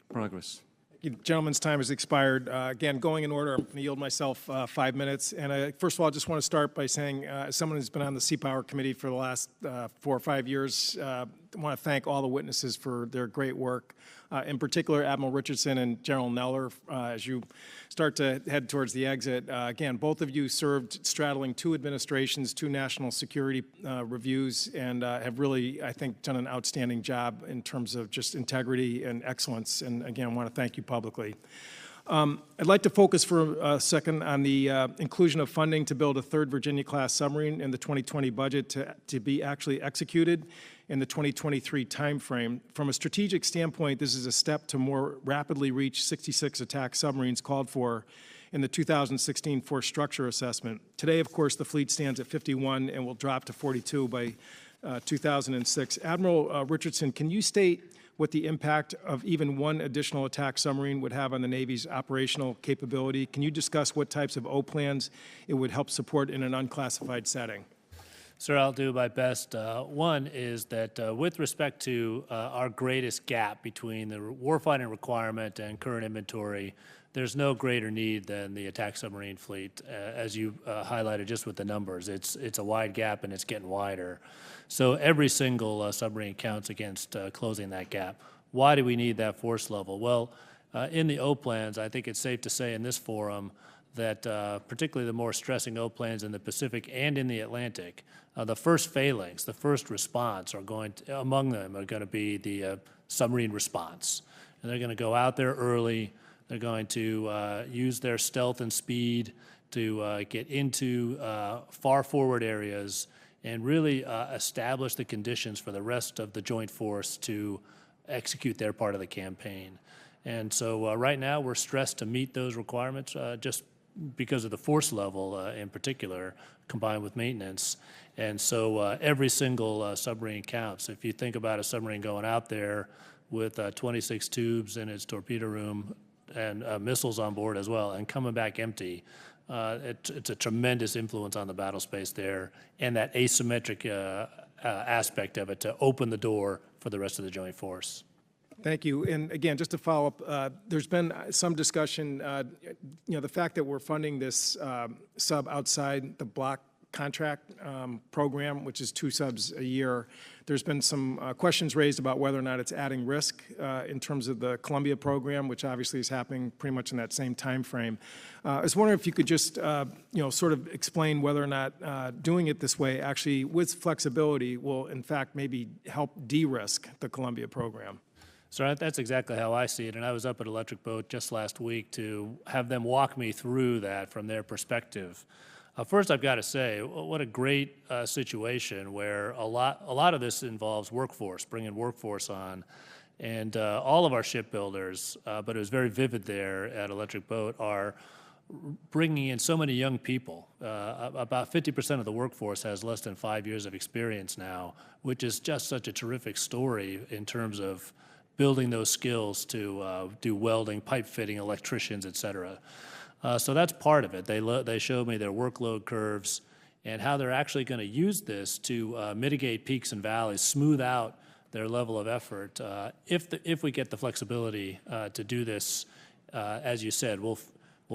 Progress. Gentleman's time has expired. Again, going in order, I'm going to yield myself 5 minutes. And first of all, I just want to start by saying, as someone who's been on the Sea Power Committee for the last 4 or 5 years, I want to thank all the witnesses for their great work. In particular, Admiral Richardson and General Neller, as you start to head towards the exit. Again, both of you served straddling 2 administrations, 2 national security reviews, and have really, I think, done an outstanding job in terms of just integrity and excellence. And again, I want to thank you publicly. I'd like to focus for a second on the inclusion of funding to build a 3rd Virginia-class submarine in the 2020 budget to be actually executed in the 2023 timeframe. From a strategic standpoint, this is a step to more rapidly reach 66 attack submarines called for in the 2016 Force Structure Assessment. Today, of course, the fleet stands at 51 and will drop to 42 by 2006. Admiral Richardson, can you state what the impact of even 1 additional attack submarine would have on the Navy's operational capability? Can you discuss what types of O-plans it would help support in an unclassified setting? Sir, I'll do my best. One is that with respect to our greatest gap between the warfighting requirement and current inventory, there's no greater need than the attack submarine fleet, as you highlighted just with the numbers. It's a wide gap and it's getting wider. So every single submarine counts against closing that gap. Why do we need that force level? Well, in the O-plans, I think it's safe to say in this forum that particularly the more stressing O-plans in the Pacific and in the Atlantic, the first failings, the first response among them are going to be the submarine response. And they're going to go out there early. They're going to use their stealth and speed to get into far forward areas and really establish the conditions for the rest of the joint force to execute their part of the campaign. And so right now we're stressed to meet those requirements just because of the force level in particular, combined with maintenance. And so every single submarine counts. If you think about a submarine going out there with 26 tubes in its torpedo room and missiles on board as well, and coming back empty, it's a tremendous influence on the battle space there, and that asymmetric aspect of it to open the door for the rest of the joint force. Thank you. And again, just to follow up, there's been some discussion, the fact that we're funding this sub outside the block contract program, which is 2 subs a year. There's been some questions raised about whether or not it's adding risk in terms of the Columbia program, which obviously is happening pretty much in that same time frame. I was wondering if you could just, sort of explain whether or not doing it this way actually, with flexibility, will in fact maybe help de-risk the Columbia program. So that's exactly how I see it, and I was up at Electric Boat just last week to have them walk me through that from their perspective. First, I've got to say, what a great situation where a lot of this involves workforce, bringing workforce on, and all of our shipbuilders, but it was very vivid there at Electric Boat, are bringing in so many young people. About 50% of the workforce has less than 5 years of experience now, which is just such a terrific story in terms of building those skills to do welding, pipe fitting, electricians, et cetera. So that's part of it. They showed me their workload curves and how they're actually going to use this to mitigate peaks and valleys, smooth out their level of effort. If we get the flexibility to do this, as you said, we'll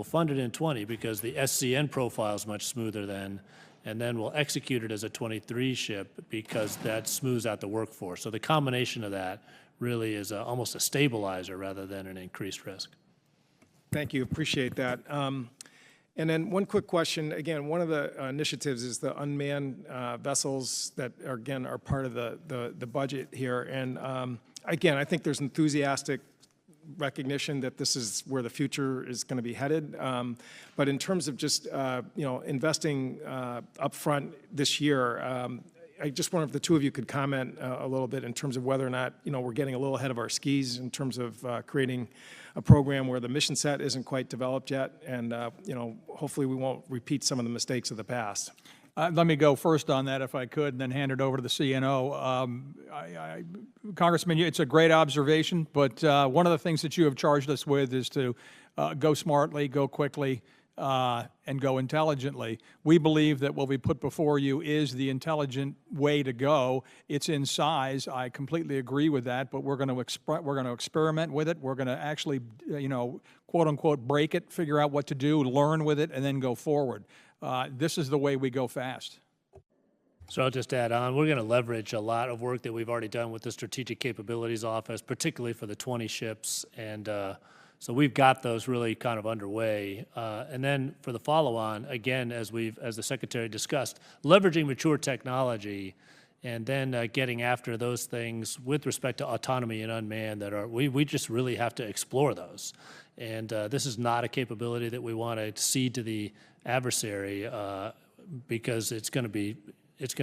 fund it in 20 because the SCN profile is much smoother then, and then we'll execute it as a 23 ship because that smooths out the workforce. So the combination of that really is almost a stabilizer rather than an increased risk. Thank you, appreciate that. And then one quick question. Again, one of the initiatives is the unmanned vessels that are part of the budget here. And again, I think there's enthusiastic recognition that this is where the future is going to be headed. But in terms of just investing upfront this year, I just wonder if the two of you could comment a little bit in terms of whether or not, we're getting a little ahead of our skis in terms of creating a program where the mission set isn't quite developed yet, and, hopefully we won't repeat some of the mistakes of the past. Let me go first on that, if I could, and then hand it over to the CNO. Congressman, it's a great observation, but one of the things that you have charged us with is to go smartly, go quickly, and go intelligently. We believe that what we put before you is the intelligent way to go. It's in size. I completely agree with that, but we're going to experiment with it. We're going to actually, quote unquote, break it, figure out what to do, learn with it, and then go forward. This is the way we go fast. So I'll just add on, we're going to leverage a lot of work that we've already done with the Strategic Capabilities Office, particularly for the 20 ships. And so we've got those really kind of underway. And then for the follow-on, again, as the Secretary discussed, leveraging mature technology and then getting after those things with respect to autonomy and unmanned we just really have to explore those. And this is not a capability that we want to cede to the adversary because it's going to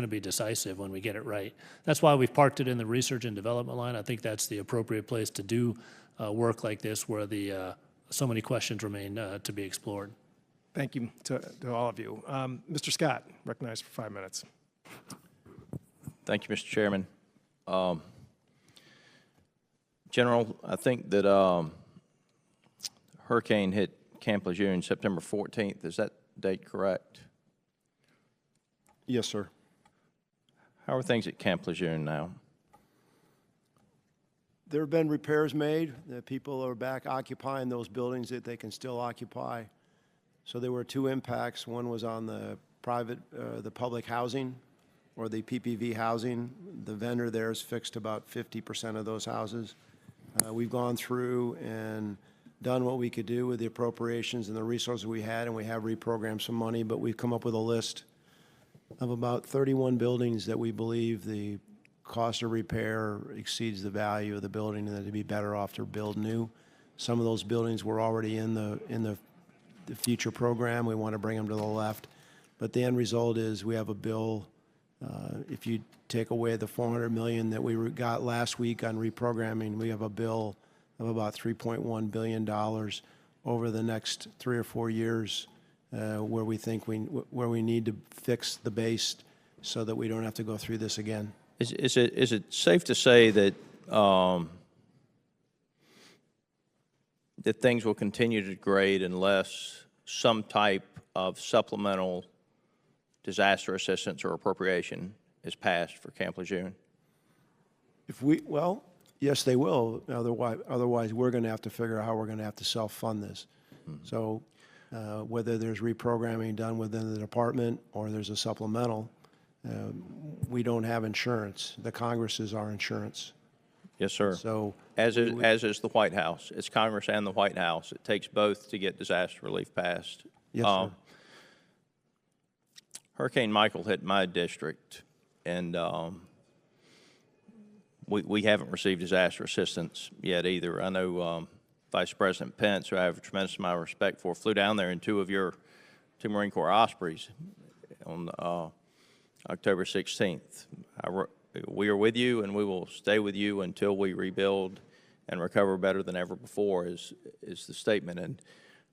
be decisive when we get it right. That's why we've parked it in the research and development line. I think that's the appropriate place to do work like this, where so many questions remain to be explored. Thank you to all of you. Mr. Scott, recognized for 5 minutes. Thank you, Mr. Chairman. General, I think that hurricane hit Camp Lejeune September 14th. Is that date correct? Yes, sir. How are things at Camp Lejeune now? There have been repairs made. The people are back occupying those buildings that they can still occupy. So there were two impacts. One was on the public housing, or the PPV housing. The vendor there has fixed about 50% of those houses. We've gone through and done what we could do with the appropriations and the resources we had, and we have reprogrammed some money, but we've come up with a list of about 31 buildings that we believe the cost of repair exceeds the value of the building, and that it'd be better off to build new. Some of those buildings were already in the future program. We want to bring them to the left, but the end result is we have a bill. If you take away the $400 million that we got last week on reprogramming, we have a bill of about $3.1 billion over the next 3 or 4 years, where we think where we need to fix the base so that we don't have to go through this again. Is it safe to say that that things will continue to degrade unless some type of supplemental disaster assistance or appropriation is passed for Camp Lejeune? Well, yes, they will. Otherwise, we're going to have to figure out how we're going to have to self-fund this. So whether there's reprogramming done within the department or there's a supplemental, we don't have insurance. The Congress is our insurance. Yes, sir. So as is the White House. It's Congress and the White House. It takes both to get disaster relief passed. Yes, sir. Hurricane Michael hit my district, and we haven't received disaster assistance yet either. I know Vice President Pence, who I have a tremendous amount of respect for, flew down there in two Marine Corps Ospreys on October 16th. We are with you, and we will stay with you until we rebuild and recover better than ever before, is the statement.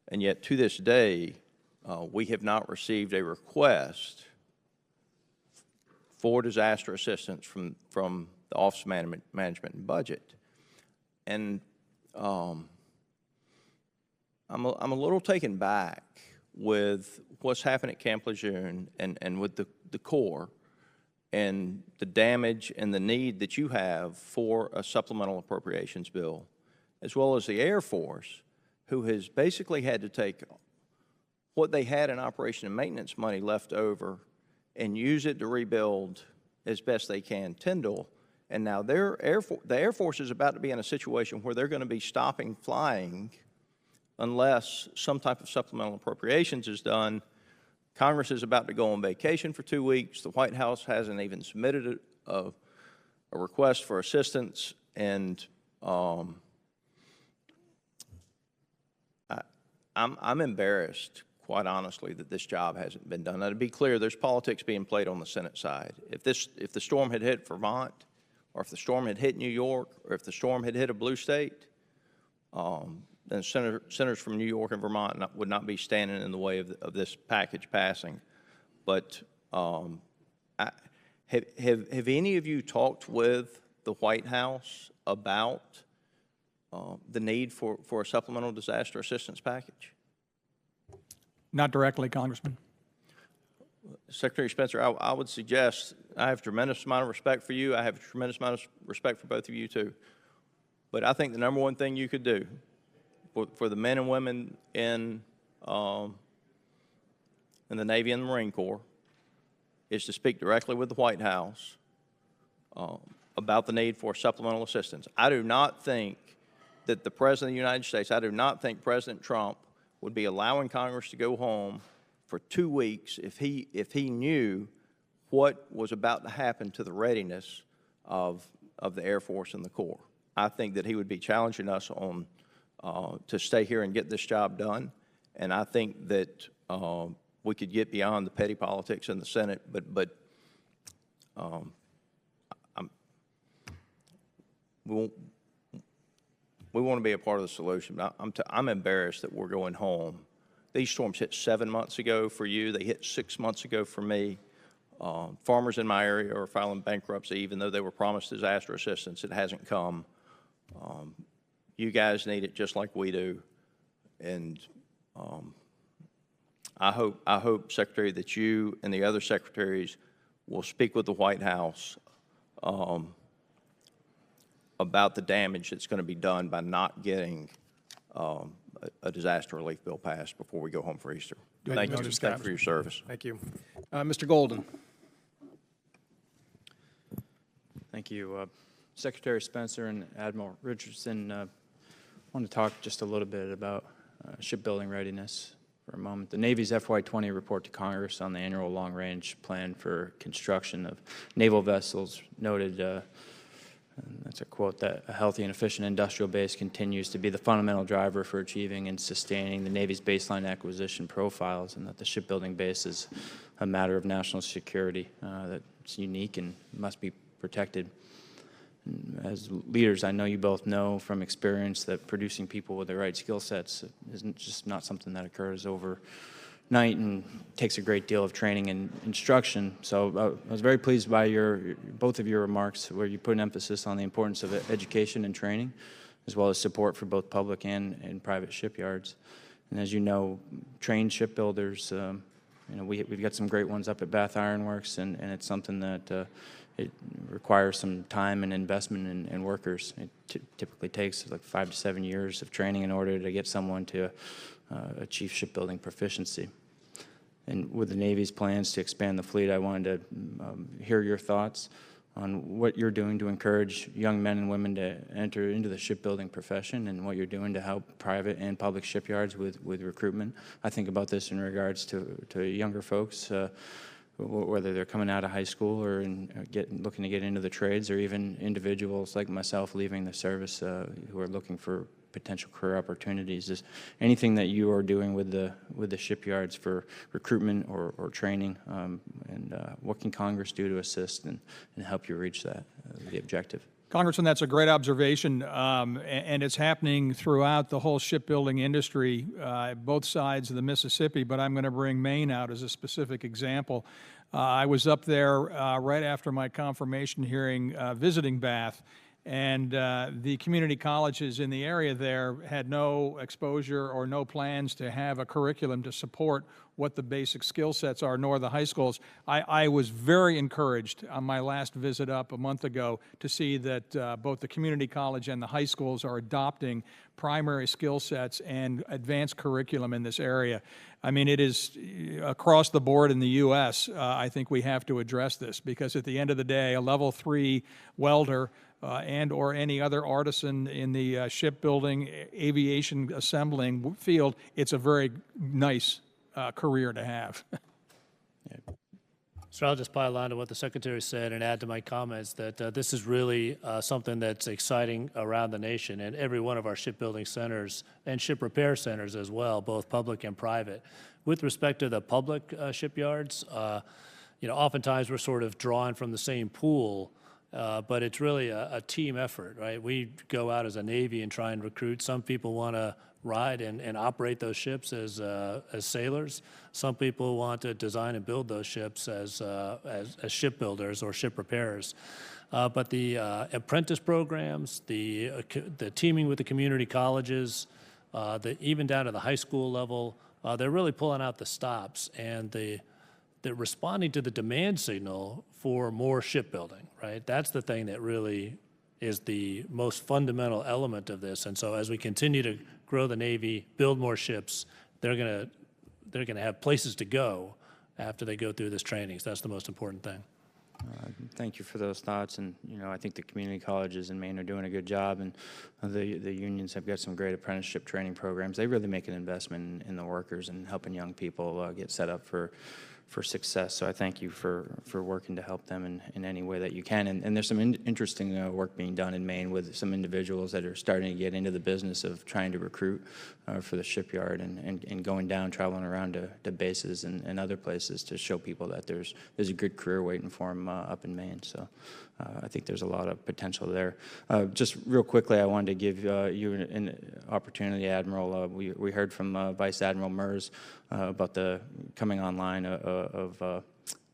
And yet, to this day, we have not received a request for disaster assistance from the Office of Management and Budget. And I'm a little taken back with what's happened at Camp Lejeune and with the Corps and the damage and the need that you have for a supplemental appropriations bill, as well as the Air Force, who has basically had to take what they had in operation and maintenance money left over and use it to rebuild as best they can Tyndall. And now the Air Force is about to be in a situation where they're going to be stopping flying unless some type of supplemental appropriations is done. Congress is about to go on vacation for 2 weeks. The White House hasn't even submitted a request for assistance, and I'm embarrassed, quite honestly, that this job hasn't been done. Now, to be clear, there's politics being played on the Senate side. If the storm had hit Vermont, or if the storm had hit New York, or if the storm had hit a blue state, then senators from New York and Vermont would not be standing in the way of this package passing. But have any of you talked with the White House about the need for a supplemental disaster assistance package? Not directly, Congressman. Secretary Spencer, I would suggest, I have a tremendous amount of respect for you. I have a tremendous amount of respect for both of you, too. But I think the number one thing you could do for the men and women in the Navy and the Marine Corps is to speak directly with the White House about the need for supplemental assistance. I do not think that the President of the United States, I do not think President Trump would be allowing Congress to go home for 2 weeks if he knew what was about to happen to the readiness of the Air Force and the Corps. I think that he would be challenging us on to stay here and get this job done, and I think that we could get beyond the petty politics in the Senate, but we want to be a part of the solution. I'm embarrassed that we're going home. These storms hit 7 months ago for you. They hit 6 months ago for me. Farmers in my area are filing bankruptcy, even though they were promised disaster assistance. It hasn't come. You guys need it just like we do. And I hope, Secretary, that you and the other secretaries will speak with the White House about the damage that's going to be done by not getting a disaster relief bill passed before we go home for Easter. Thank you. Thank you for your service. Thank you. Mr. Golden. Thank you. Secretary Spencer and Admiral Richardson, I want to talk just a little bit about shipbuilding readiness for a moment. The Navy's FY20 report to Congress on the annual long-range plan for construction of naval vessels noted, and that's a quote, that a healthy and efficient industrial base continues to be the fundamental driver for achieving and sustaining the Navy's baseline acquisition profiles, and that the shipbuilding base is a matter of national security that's unique and must be protected. As leaders, I know you both know from experience that producing people with the right skill sets isn't just not something that occurs overnight and takes a great deal of training and instruction. So I was very pleased by both of your remarks where you put an emphasis on the importance of education and training, as well as support for both public and private shipyards. And as you know, trained shipbuilders, we've got some great ones up at Bath Iron Works, and it's something that it requires some time and investment in workers. It typically takes like 5 to 7 years of training in order to get someone to achieve shipbuilding proficiency. And with the Navy's plans to expand the fleet, I wanted to hear your thoughts on what you're doing to encourage young men and women to enter into the shipbuilding profession, and what you're doing to help private and public shipyards with recruitment. I think about this in regards to younger folks, whether they're coming out of high school or looking to get into the trades, or even individuals like myself leaving the service who are looking for potential career opportunities. Is anything that you are doing with the shipyards for recruitment or training, and what can Congress do to assist and help you reach the objective? Congressman, that's a great observation, and it's happening throughout the whole shipbuilding industry, both sides of the Mississippi, but I'm going to bring Maine out as a specific example. I was up there right after my confirmation hearing visiting Bath, and the community colleges in the area there had no exposure or no plans to have a curriculum to support what the basic skill sets are, nor the high schools. I was very encouraged on my last visit up a month ago to see that both the community college and the high schools are adopting primary skill sets and advanced curriculum in this area. I mean, it is across the board in the U.S., I think we have to address this, because at the end of the day, a level 3 welder and or any other artisan in the shipbuilding, aviation assembling field, it's a very nice career to have. So I'll just pile on to what the Secretary said and add to my comments that this is really something that's exciting around the nation, and every one of our shipbuilding centers and ship repair centers as well, both public and private. With respect to the public shipyards, oftentimes we're sort of drawing from the same pool, but it's really a team effort, right? We go out as a Navy and try and recruit. Some people want to ride and operate those ships as sailors. Some people want to design and build those ships as shipbuilders or ship repairers. But the apprentice programs, the teaming with the community colleges, even down to the high school level, they're really pulling out the stops, and they're responding to the demand signal for more shipbuilding, right? That's the thing that really is the most fundamental element of this. And so as we continue to grow the Navy, build more ships, they're gonna have places to go after they go through this training. So that's the most important thing. Thank you for those thoughts, and I think the community colleges in Maine are doing a good job, and the unions have got some great apprenticeship training programs. They really make an investment in the workers and helping young people get set up for success. So I thank you for working to help them in any way that you can. And there's some interesting work being done in Maine with some individuals that are starting to get into the business of trying to recruit for the shipyard and going down, traveling around to bases and other places to show people that there's a good career waiting for them up in Maine. So I think there's a lot of potential there. Just real quickly, I wanted to give you an opportunity, Admiral. We heard from Vice Admiral Mers about the coming online of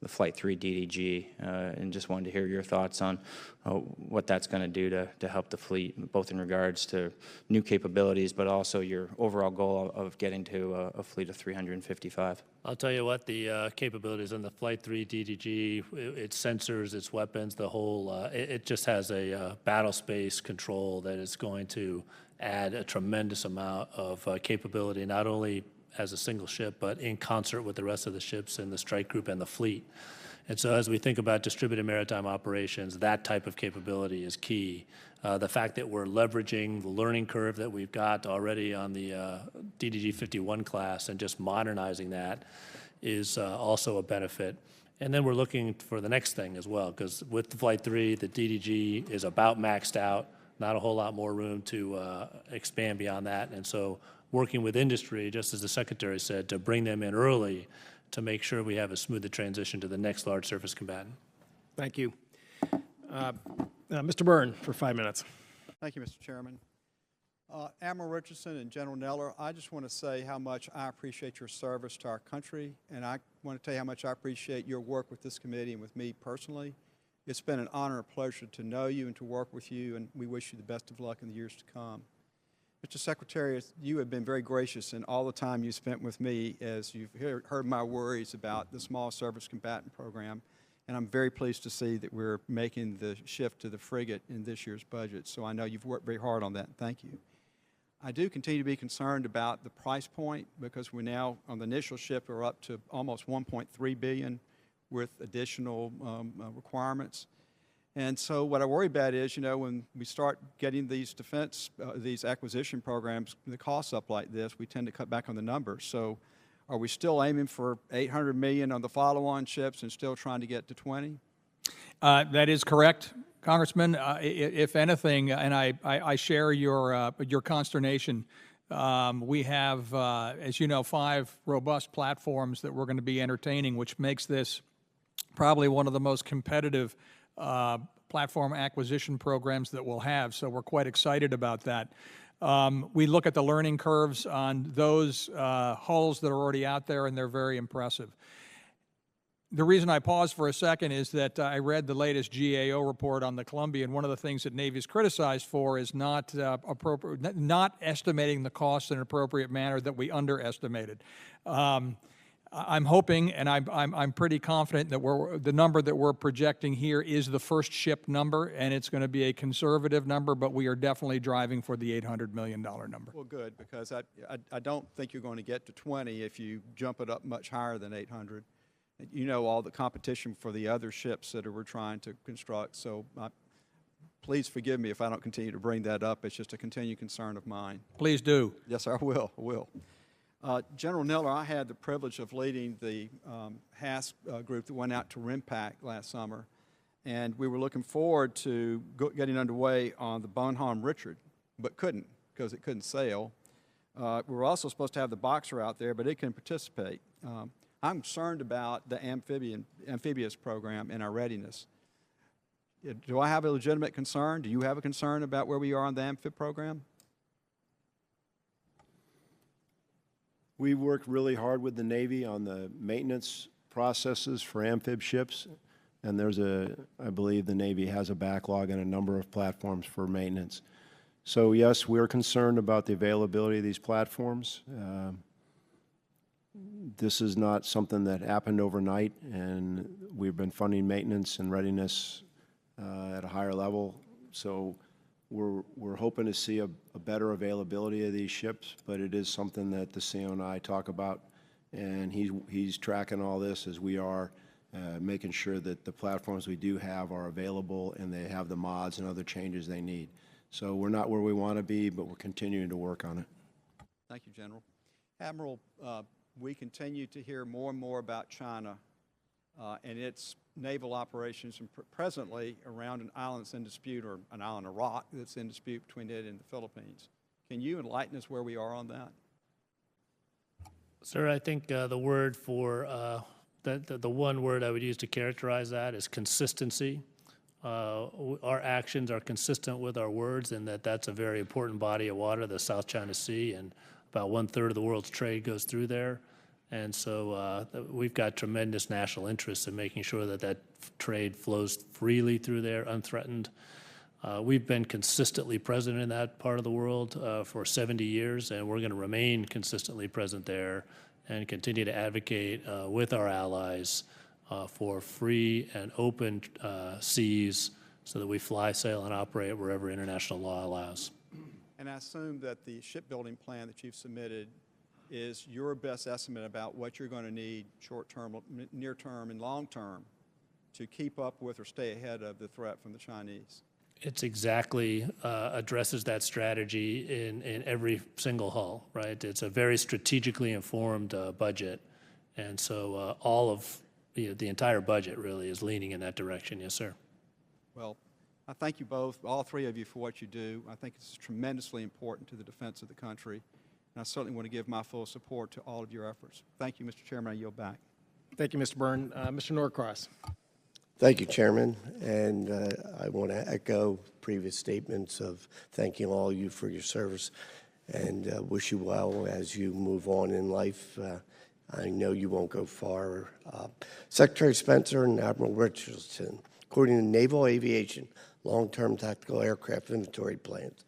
the Flight 3 DDG, and just wanted to hear your thoughts on what that's going to do to help the fleet, both in regards to new capabilities, but also your overall goal of getting to a fleet of 355. I'll tell you what, the capabilities on the Flight 3 DDG, its sensors, its weapons, the whole, it just has a battle space control that is going to add a tremendous amount of capability, not only as a single ship, but in concert with the rest of the ships in the strike group and the fleet. And so as we think about distributed maritime operations, that type of capability is key. The fact that we're leveraging the learning curve that we've got already on the DDG 51 class and just modernizing that is also a benefit. And then we're looking for the next thing as well, because with the Flight 3, the DDG is about maxed out, not a whole lot more room to expand beyond that. And so working with industry, just as the Secretary said, to bring them in early to make sure we have a smoother transition to the next large surface combatant. Thank you. Mr. Byrne for 5 minutes. Thank you, Mr. Chairman. Admiral Richardson and General Neller, I just want to say how much I appreciate your service to our country, and I want to tell you how much I appreciate your work with this committee and with me personally. It's been an honor and a pleasure to know you and to work with you, and we wish you the best of luck in the years to come. Mr. Secretary, you have been very gracious in all the time you spent with me as you've heard my worries about the small service combatant program, and I'm very pleased to see that we're making the shift to the frigate in this year's budget. So I know you've worked very hard on that, and thank you. I do continue to be concerned about the price point, because we're now, on the initial ship, we're up to almost $1.3 billion with additional requirements. And so what I worry about is, when we start getting these these acquisition programs, the costs up like this, we tend to cut back on the numbers. So are we still aiming for $800 million on the follow-on ships and still trying to get to 20? That is correct, Congressman. If anything, and I share your consternation, we have, as you know, 5 robust platforms that we're going to be entertaining, which makes this probably one of the most competitive platform acquisition programs that we'll have, so we're quite excited about that. We look at the learning curves on those hulls that are already out there, and they're very impressive. The reason I pause for a second is that I read the latest GAO report on the Columbia, and one of the things that Navy is criticized for is not estimating the costs in an appropriate manner, that we underestimated. I'm hoping, and I'm pretty confident that the number that we're projecting here is the first ship number, and it's going to be a conservative number, but we are definitely driving for the $800 million number. Well, good, because I don't think you're going to get to 20 if you jump it up much higher than 800. You know all the competition for the other ships that we're trying to construct, so please forgive me if I don't continue to bring that up. It's just a continued concern of mine. Please do. Yes, sir, I will. General Neller, I had the privilege of leading the HASC group that went out to RIMPAC last summer, and we were looking forward to getting underway on the Bonhomme Richard, but couldn't because it couldn't sail. We were also supposed to have the Boxer out there, but it couldn't participate. I'm concerned about the amphibious program and our readiness. Do I have a legitimate concern? Do you have a concern about where we are on the amphib program? We worked really hard with the Navy on the maintenance processes for amphib ships, and I believe the Navy has a backlog and a number of platforms for maintenance. So yes, we're concerned about the availability of these platforms. This is not something that happened overnight, and we've been funding maintenance and readiness at a higher level. So we're hoping to see a better availability of these ships, but it is something that the CO and I talk about, and he's tracking all this as we are, making sure that the platforms we do have are available and they have the mods and other changes they need. So we're not where we want to be, but we're continuing to work on it. Thank you, General. Admiral, we continue to hear more and more about China and its naval operations, and presently around an island that's in dispute, or an island of rock that's in dispute between it and the Philippines. Can you enlighten us where we are on that? Sir, I think the word for, the one word I would use to characterize that is consistency. Our actions are consistent with our words, and that's a very important body of water, the South China Sea, and about 1/3 of the world's trade goes through there. And so we've got tremendous national interest in making sure that trade flows freely through there, unthreatened. We've been consistently present in that part of the world for 70 years, and we're going to remain consistently present there and continue to advocate with our allies for free and open seas so that we fly, sail, and operate wherever international law allows. And I assume that the shipbuilding plan that you've submitted is your best estimate about what you're going to need short-term, near-term, and long-term to keep up with or stay ahead of the threat from the Chinese. It's exactly addresses that strategy in every single hull, right? It's a very strategically informed budget, and so all of the entire budget really is leaning in that direction. Yes, sir. Well, I thank you both, all three of you, for what you do. I think it's tremendously important to the defense of the country. And I certainly want to give my full support to all of your efforts. Thank you, Mr. Chairman. I yield back. Thank you, Mr. Byrne. Mr. Norcross. Thank you, Chairman. And I want to echo previous statements of thanking all of you for your service and wish you well as you move on in life. I know you won't go far. Secretary Spencer and Admiral Richardson, according to Naval Aviation long-term tactical aircraft inventory plans,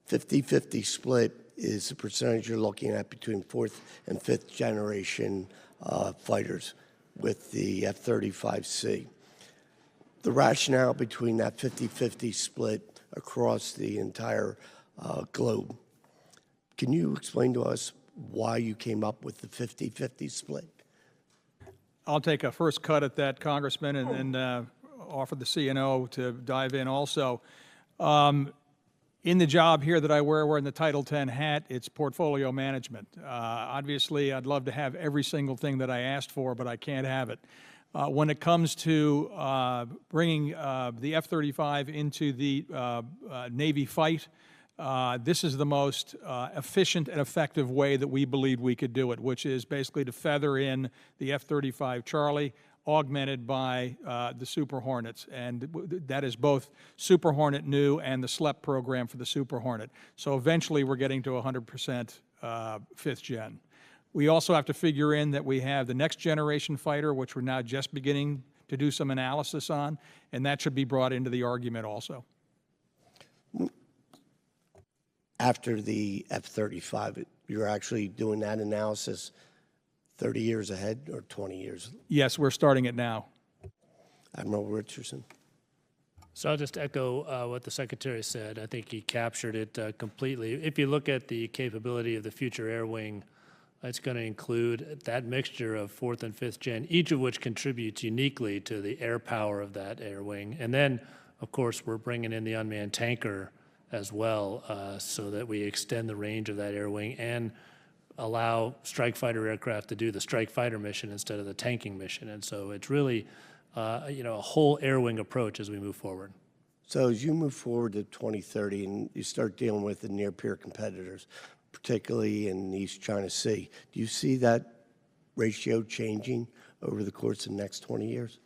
50-50 split is the percentage you're looking at between 4th and 5th generation fighters with the F-35C. The rationale between that 50-50 split across the entire globe, can you explain to us why you came up with the 50-50 split? I'll take a first cut at that, Congressman, and then offer the CNO to dive in also. In the job here that I wear, wearing the Title X hat, it's portfolio management. Obviously, I'd love to have every single thing that I asked for, but I can't have it. When it comes to bringing the F-35 into the Navy fight, this is the most efficient and effective way that we believe we could do it, which is basically to feather in the F-35 Charlie, augmented by the Super Hornets, and that is both Super Hornet new and the SLEP program for the Super Hornet. So eventually we're getting to 100% 5th gen. We also have to figure in that we have the next generation fighter, which we're now just beginning to do some analysis on, and that should be brought into the argument also. After the F-35, you're actually doing that analysis 30 years ahead or 20 years? Yes, we're starting it now. Admiral Richardson. So I'll just echo what the Secretary said. I think he captured it completely. If you look at the capability of the future air wing, it's going to include that mixture of 4th and 5th gen, each of which contributes uniquely to the air power of that air wing. And then, of course, we're bringing in the unmanned tanker as well so that we extend the range of that air wing and allow strike fighter aircraft to do the strike fighter mission instead of the tanking mission. And so it's really, a whole air wing approach as we move forward. So as you move forward to 2030 and you start dealing with the near-peer competitors, particularly in the East China Sea, do you see that ratio changing over the course of the next 20 years?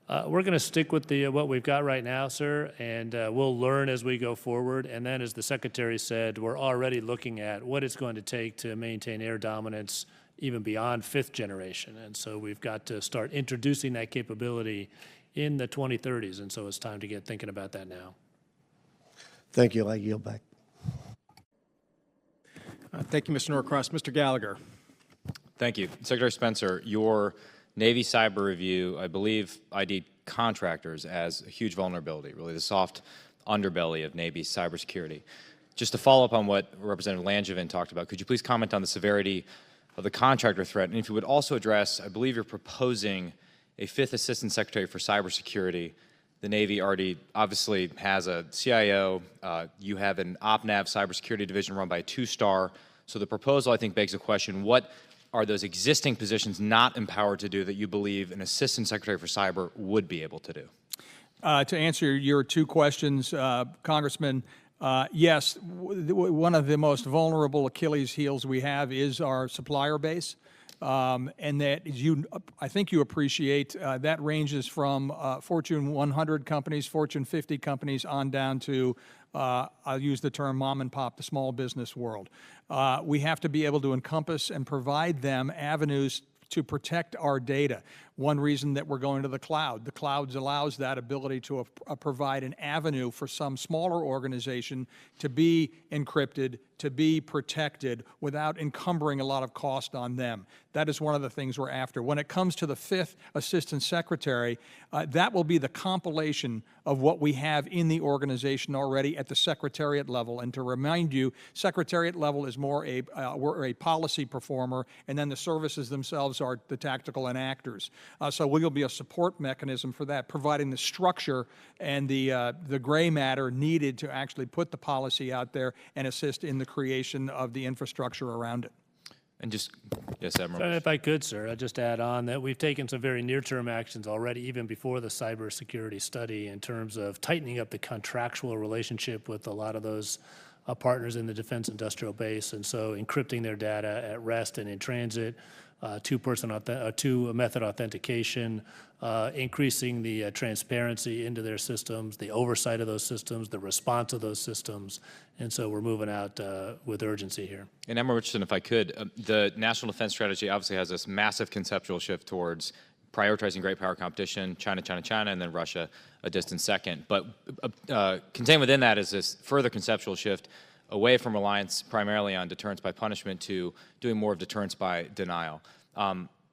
We're going to stick with what we've got right now, sir, and we'll learn as we go forward. And then, as the Secretary said, we're already looking at what it's going to take to maintain air dominance even beyond fifth generation. And so we've got to start introducing that capability in the 2030s, and so it's time to get thinking about that now. Thank you. I yield back. Thank you, Mr. Norcross. Mr. Gallagher. Thank you. Secretary Spencer, your Navy cyber review, I believe, ID'd contractors as a huge vulnerability, really the soft underbelly of Navy cybersecurity. Just to follow up on what Representative Langevin talked about, could you please comment on the severity of the contractor threat? And if you would also address, I believe you're proposing a fifth Assistant Secretary for Cybersecurity. The Navy already obviously has a CIO. You have an OPNAV cybersecurity division run by a two-star. So the proposal, I think, begs the question, what are those existing positions not empowered to do that you believe an Assistant Secretary for Cyber would be able to do? To answer your two questions, Congressman, yes, one of the most vulnerable Achilles heels we have is our supplier base. And that, I think you appreciate, that ranges from Fortune 100 companies, Fortune 50 companies, on down to, I'll use the term mom and pop, the small business world. We have to be able to encompass and provide them avenues to protect our data. One reason that we're going to the cloud allows that ability to provide an avenue for some smaller organization to be encrypted, to be protected without encumbering a lot of cost on them. That is one of the things we're after. When it comes to the fifth Assistant Secretary, that will be the compilation of what we have in the organization already at the Secretariat level. And to remind you, Secretariat level is more we're a policy performer, and then the services themselves are the tactical enactors. So we'll be a support mechanism for that, providing the structure and the gray matter needed to actually put the policy out there and assist in the creation of the infrastructure around it. And just, yes, Admiral. If I could, sir, I'd just add on that we've taken some very near-term actions already, even before the cybersecurity study, in terms of tightening up the contractual relationship with a lot of those partners in the defense industrial base, and so encrypting their data at rest and in transit, two-method authentication, increasing the transparency into their systems, the oversight of those systems, the response of those systems, and so we're moving out with urgency here. And Admiral Richardson, if I could, the National Defense Strategy obviously has this massive conceptual shift towards prioritizing great power competition, China, China, China, and then Russia a distant second. But contained within that is this further conceptual shift away from reliance primarily on deterrence by punishment to doing more of deterrence by denial.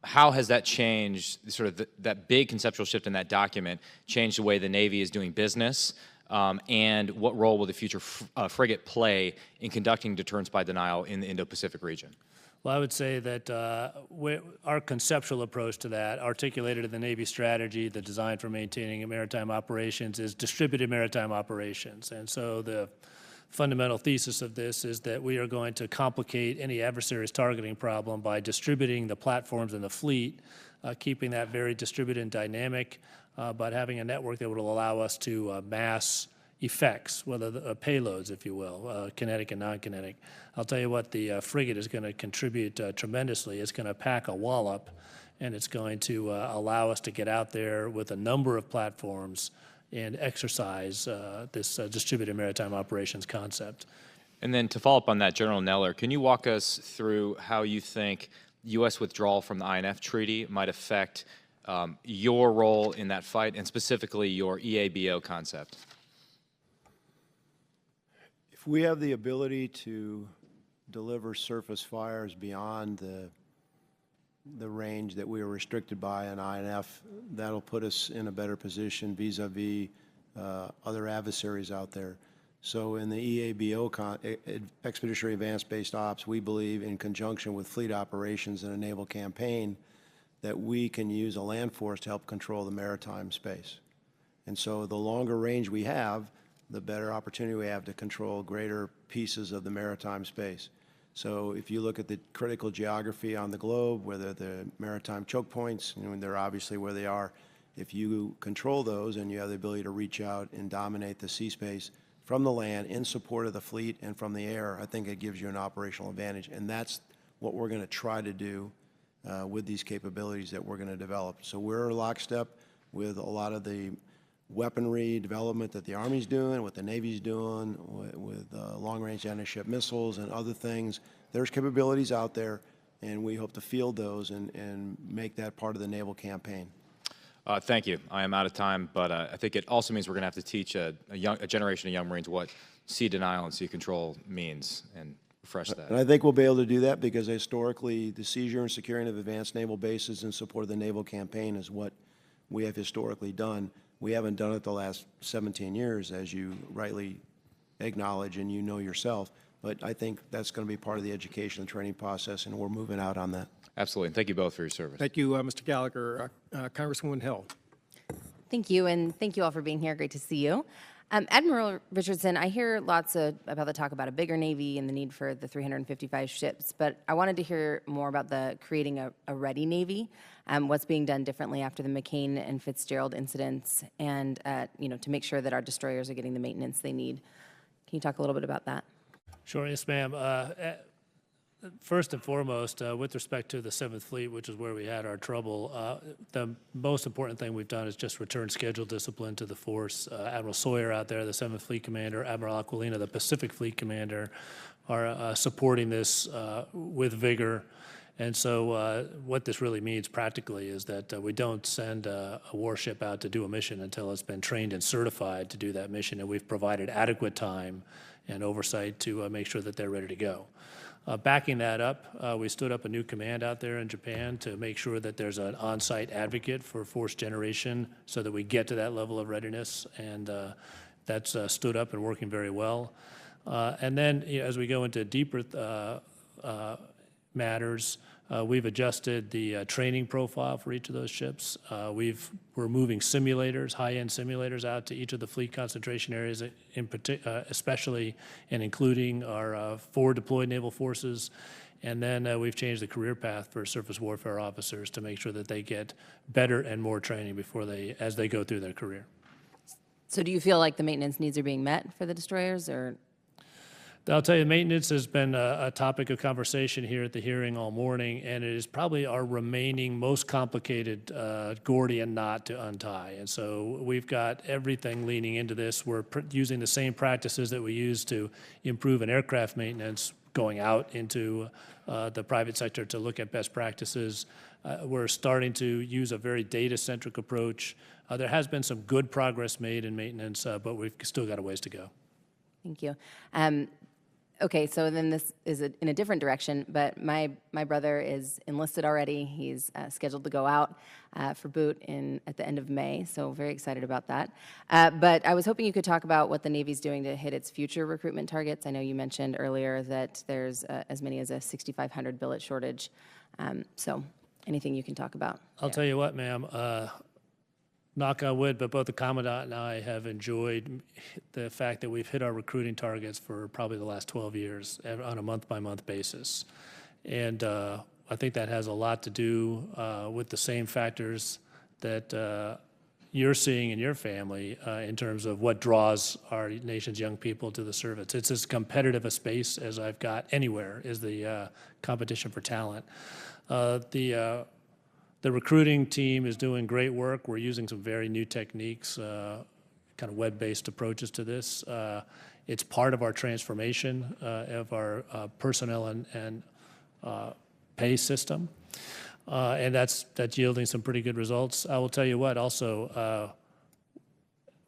How has that changed, sort of that big conceptual shift in that document, changed the way the Navy is doing business, and what role will the future frigate play in conducting deterrence by denial in the Indo-Pacific region? Well, I would say that our conceptual approach to that, articulated in the Navy strategy, the design for maintaining maritime operations, is distributed maritime operations. And so the fundamental thesis of this is that we are going to complicate any adversary's targeting problem by distributing the platforms in the fleet, keeping that very distributed and dynamic, but having a network that will allow us to mass effects, whether the payloads, if you will, kinetic and non-kinetic. I'll tell you what, the frigate is going to contribute tremendously. It's going to pack a wallop, and it's going to allow us to get out there with a number of platforms and exercise this distributed maritime operations concept. And then to follow up on that, General Neller, can you walk us through how you think U.S. withdrawal from the INF Treaty might affect your role in that fight, and specifically your EABO concept? If we have the ability to deliver surface fires beyond the range that we are restricted by in INF, that'll put us in a better position vis-a-vis other adversaries out there. So in the EABO, Expeditionary Advanced Based Ops, we believe in conjunction with fleet operations and a naval campaign that we can use a land force to help control the maritime space. And so the longer range we have, the better opportunity we have to control greater pieces of the maritime space. So if you look at the critical geography on the globe, whether the maritime choke points, they're obviously where they are. If you control those and you have the ability to reach out and dominate the sea space from the land in support of the fleet and from the air, I think it gives you an operational advantage. And that's what we're going to try to do with these capabilities that we're going to develop. So we're lockstep with a lot of the weaponry development that the Army's doing, what the Navy's doing, with long-range anti-ship missiles and other things. There's capabilities out there, and we hope to field those and make that part of the naval campaign. Thank you. I am out of time, but I think it also means we're going to have to teach a generation of young Marines what sea denial and sea control means and refresh that. And I think we'll be able to do that because historically the seizure and securing of advanced naval bases in support of the naval campaign is what we have historically done. We haven't done it the last 17 years, as you rightly acknowledge and you know yourself. But I think that's going to be part of the education and training process, and we're moving out on that. Absolutely. And thank you both for your service. Thank you, Mr. Gallagher. Congresswoman Hill. Thank you, and thank you all for being here. Great to see you. Admiral Richardson, I hear lots about the talk about a bigger Navy and the need for the 355 ships, but I wanted to hear more about the creating a ready Navy, what's being done differently after the McCain and Fitzgerald incidents, and to make sure that our destroyers are getting the maintenance they need. Can you talk a little bit about that? Sure, yes, ma'am. First and foremost, with respect to the 7th Fleet, which is where we had our trouble, the most important thing we've done is just return schedule discipline to the force. Admiral Sawyer out there, the 7th Fleet Commander, Admiral Aquilina, the Pacific Fleet Commander, are supporting this with vigor. And so what this really means practically is that we don't send a warship out to do a mission until it's been trained and certified to do that mission, and we've provided adequate time and oversight to make sure that they're ready to go. Backing that up, we stood up a new command out there in Japan to make sure that there's an on-site advocate for force generation so that we get to that level of readiness, and that's stood up and working very well. And then as we go into deeper matters, we've adjusted the training profile for each of those ships. We're moving simulators, high-end simulators, out to each of the fleet concentration areas, especially and including our forward deployed naval forces. And then we've changed the career path for surface warfare officers to make sure that they get better and more training as they go through their career. So do you feel like the maintenance needs are being met for the destroyers, or? I'll tell you, maintenance has been a topic of conversation here at the hearing all morning, and it is probably our remaining most complicated Gordian knot to untie. And so we've got everything leaning into this. We're using the same practices that we use to improve an aircraft maintenance, going out into the private sector to look at best practices. We're starting to use a very data-centric approach. There has been some good progress made in maintenance, but we've still got a ways to go. Thank you. Okay, so then this is in a different direction, but my brother is enlisted already. He's scheduled to go out for boot at the end of May, so very excited about that. But I was hoping you could talk about what the Navy's doing to hit its future recruitment targets. I know you mentioned earlier that there's as many as a 6,500 billet shortage, so anything you can talk about. I'll tell you what, ma'am. Knock on wood, but both the Commandant and I have enjoyed the fact that we've hit our recruiting targets for probably the last 12 years on a month-by-month basis. And I think that has a lot to do with the same factors that you're seeing in your family in terms of what draws our nation's young people to the service. It's as competitive a space as I've got anywhere, is the competition for talent. The recruiting team is doing great work. We're using some very new techniques, kind of web-based approaches to this. It's part of our transformation of our personnel and pay system, and that's yielding some pretty good results. I will tell you what, also,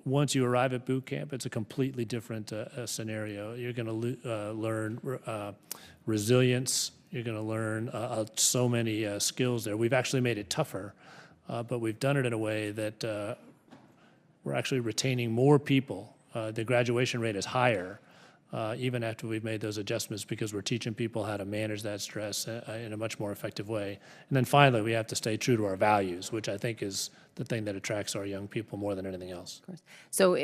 once you arrive at boot camp, it's a completely different scenario. You're going to learn resilience. You're going to learn so many skills there. We've actually made it tougher, but we've done it in a way that we're actually retaining more people. The graduation rate is higher even after we've made those adjustments, because we're teaching people how to manage that stress in a much more effective way. And then finally, we have to stay true to our values, which I think is the thing that attracts our young people more than anything else. Of course. So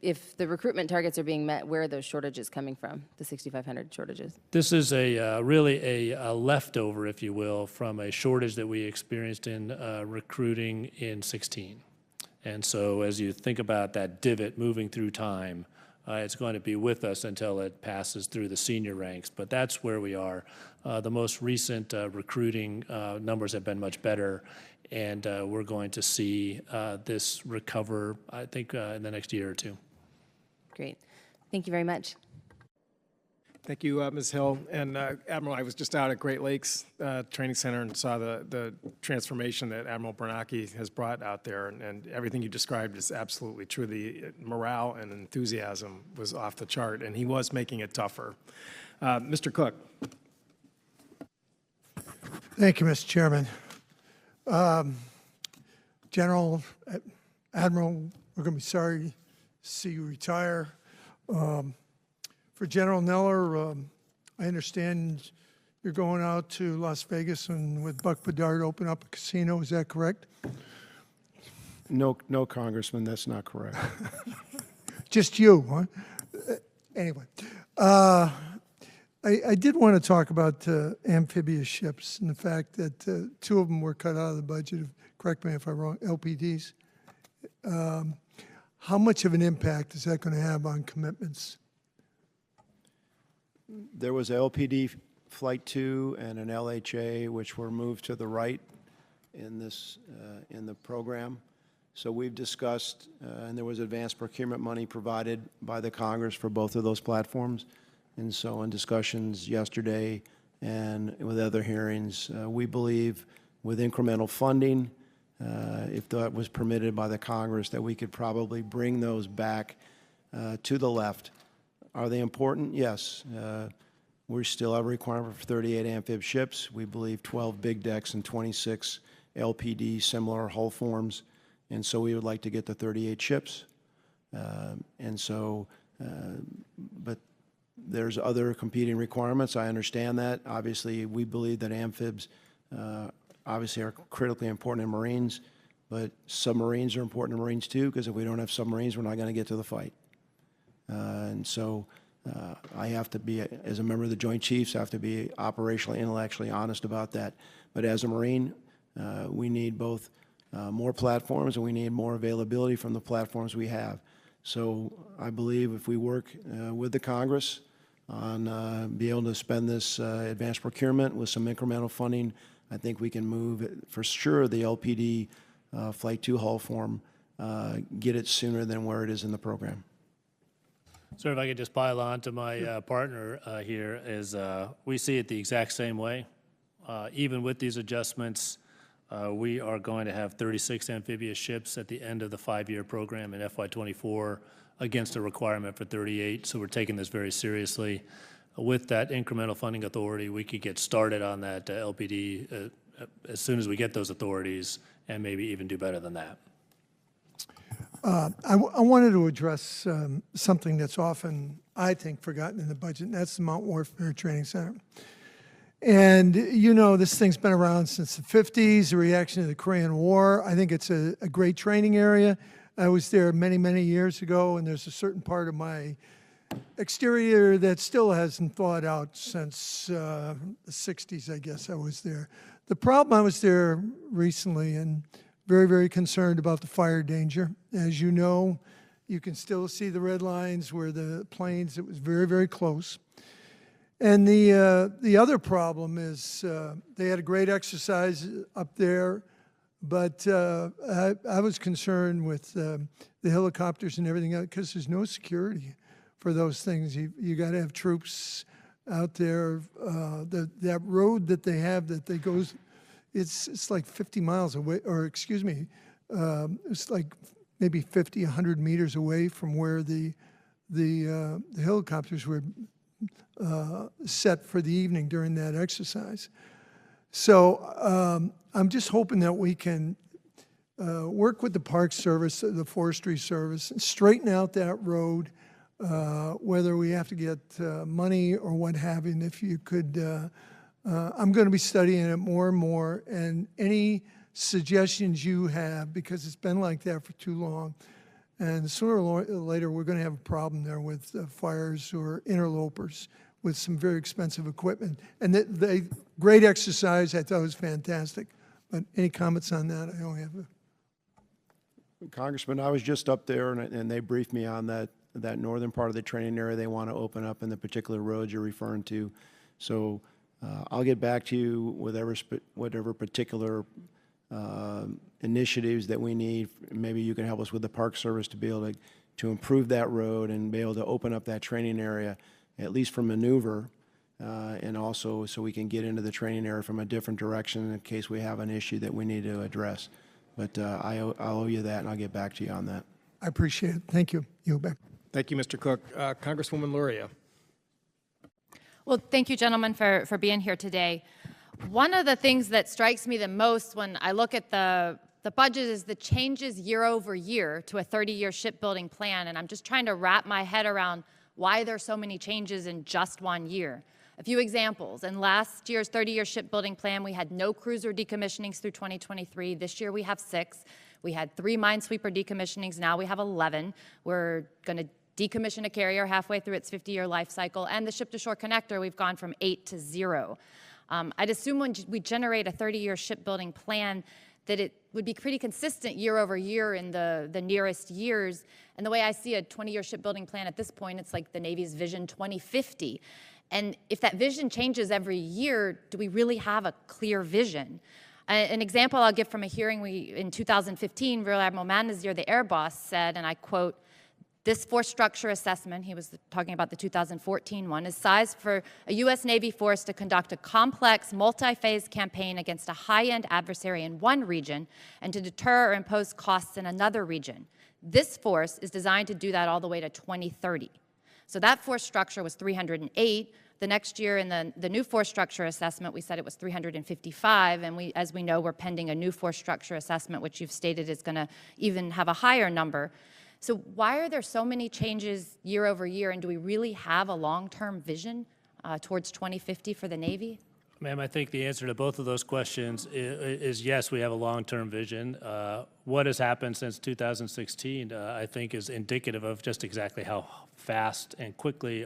if the recruitment targets are being met, where are those shortages coming from, the 6,500 shortages? This is really a leftover, if you will, from a shortage that we experienced in recruiting in 16. And so as you think about that divot moving through time, it's going to be with us until it passes through the senior ranks, but that's where we are. The most recent recruiting numbers have been much better, and we're going to see this recover, I think, in the next year or two. Great. Thank you very much. Thank you, Ms. Hill. And Admiral, I was just out at Great Lakes Training Center and saw the transformation that Admiral Bernanke has brought out there, and everything you described is absolutely true. The morale and enthusiasm was off the chart, and he was making it tougher. Mr. Cook. Thank you, Mr. Chairman. General, Admiral, we're going to be sorry to see you retire. For General Neller, I understand you're going out to Las Vegas and with Buck Bedard open up a casino. Is that correct? No, Congressman, that's not correct. Just you, huh? Anyway, I did want to talk about amphibious ships and the fact that two of them were cut out of the budget. Correct me if I'm wrong, LPDs. How much of an impact is that going to have on commitments? There was LPD Flight 2 and an LHA, which were moved to the right in this in the program. So we've discussed, and there was advanced procurement money provided by the Congress for both of those platforms. And so in discussions yesterday and with other hearings, we believe with incremental funding, if that was permitted by the Congress, that we could probably bring those back to the left. Are they important? Yes. We still have a requirement for 38 amphib ships. We believe 12 big decks and 26 LPD similar hull forms. And so we would like to get the 38 ships. But there's other competing requirements. I understand that. Obviously, we believe that amphibs obviously are critically important in Marines, but submarines are important in Marines too, because if we don't have submarines, we're not going to get to the fight. I have to be, as a member of the Joint Chiefs, I have to be operationally, intellectually honest about that. But as a Marine, we need both more platforms and we need more availability from the platforms we have. So I believe if we work with the Congress on be able to spend this advanced procurement with some incremental funding, I think we can move for sure the LPD Flight 2 hull form, get it sooner than where it is in the program. Sir, if I could just pile on to my partner here, is we see it the exact same way. Even with these adjustments, we are going to have 36 amphibious ships at the end of the 5-year program in FY24 against a requirement for 38. So we're taking this very seriously. With that incremental funding authority, we could get started on that LPD as soon as we get those authorities, and maybe even do better than that. I wanted to address something that's often, I think, forgotten in the budget, and that's the Mount Warfare Training Center. And you know, this thing's been around since the 50s, the reaction to the Korean War. I think it's a great training area. I was there many, many years ago, and there's a certain part of my exterior that still hasn't thawed out since the 60s, I guess I was there. The problem, I was there recently and very, very concerned about the fire danger. As you know, you can still see the red lines where the planes, it was very, very close. And the other problem is they had a great exercise up there, but I was concerned with the helicopters and everything else because there's no security for those things. You got to have troops out there. That road that they have that they goes, it's like 50 miles away, or excuse me, it's like maybe 50, 100 meters away from where the helicopters were set for the evening during that exercise. So I'm just hoping that we can work with the Park Service, the Forestry Service, and straighten out that road whether we have to get money or what have you. And if you could, I'm going to be studying it more and more, and any suggestions you have, because it's been like that for too long. And sooner or later, we're going to have a problem there with fires or interlopers with some very expensive equipment. And they great exercise. I thought it was fantastic. But any comments on that? I don't have a... Congressman, I was just up there, and they briefed me on that northern part of the training area they want to open up and the particular roads you're referring to. So I'll get back to you with whatever particular initiatives that we need. Maybe you can help us with the Park Service to be able to improve that road and be able to open up that training area, at least for maneuver, and also so we can get into the training area from a different direction in case we have an issue that we need to address. But I'll owe you that, and I'll get back to you on that. I appreciate it. Thank you. You back. Thank you, Mr. Cook. Congresswoman Luria. Well, thank you, gentlemen, for being here today. One of the things that strikes me the most when I look at the budget is the changes year over year to a 30-year shipbuilding plan, and I'm just trying to wrap my head around why there's so many changes in just 1 year. A few examples. In last year's 30-year shipbuilding plan, we had no cruiser decommissionings through 2023. This year we have 6. We had 3 minesweeper decommissionings. Now we have 11. We're going to decommission a carrier halfway through its 50-year life cycle. And the ship-to-shore connector, we've gone from 8 to 0. I'd assume when we generate a 30-year shipbuilding plan that it would be pretty consistent year over year in the nearest years. And the way I see a 20-year shipbuilding plan at this point, it's like the Navy's Vision 2050. And if that vision changes every year, do we really have a clear vision? An example I'll give from a hearing in 2015, Rear Admiral Manazir, the Air Boss, said, and I quote, "This force structure assessment," he was talking about the 2014 one, "is sized for a U.S. Navy force to conduct a complex, multi-phase campaign against a high-end adversary in one region and to deter or impose costs in another region. This force is designed to do that all the way to 2030. So that force structure was 308. The next year in the new force structure assessment, we said it was 355, and as we know, we're pending a new force structure assessment, which you've stated is going to even have a higher number. So why are there so many changes year over year, and do we really have a long-term vision towards 2050 for the Navy? Ma'am, I think the answer to both of those questions is yes, we have a long-term vision. What has happened since 2016, I think, is indicative of just exactly how fast and quickly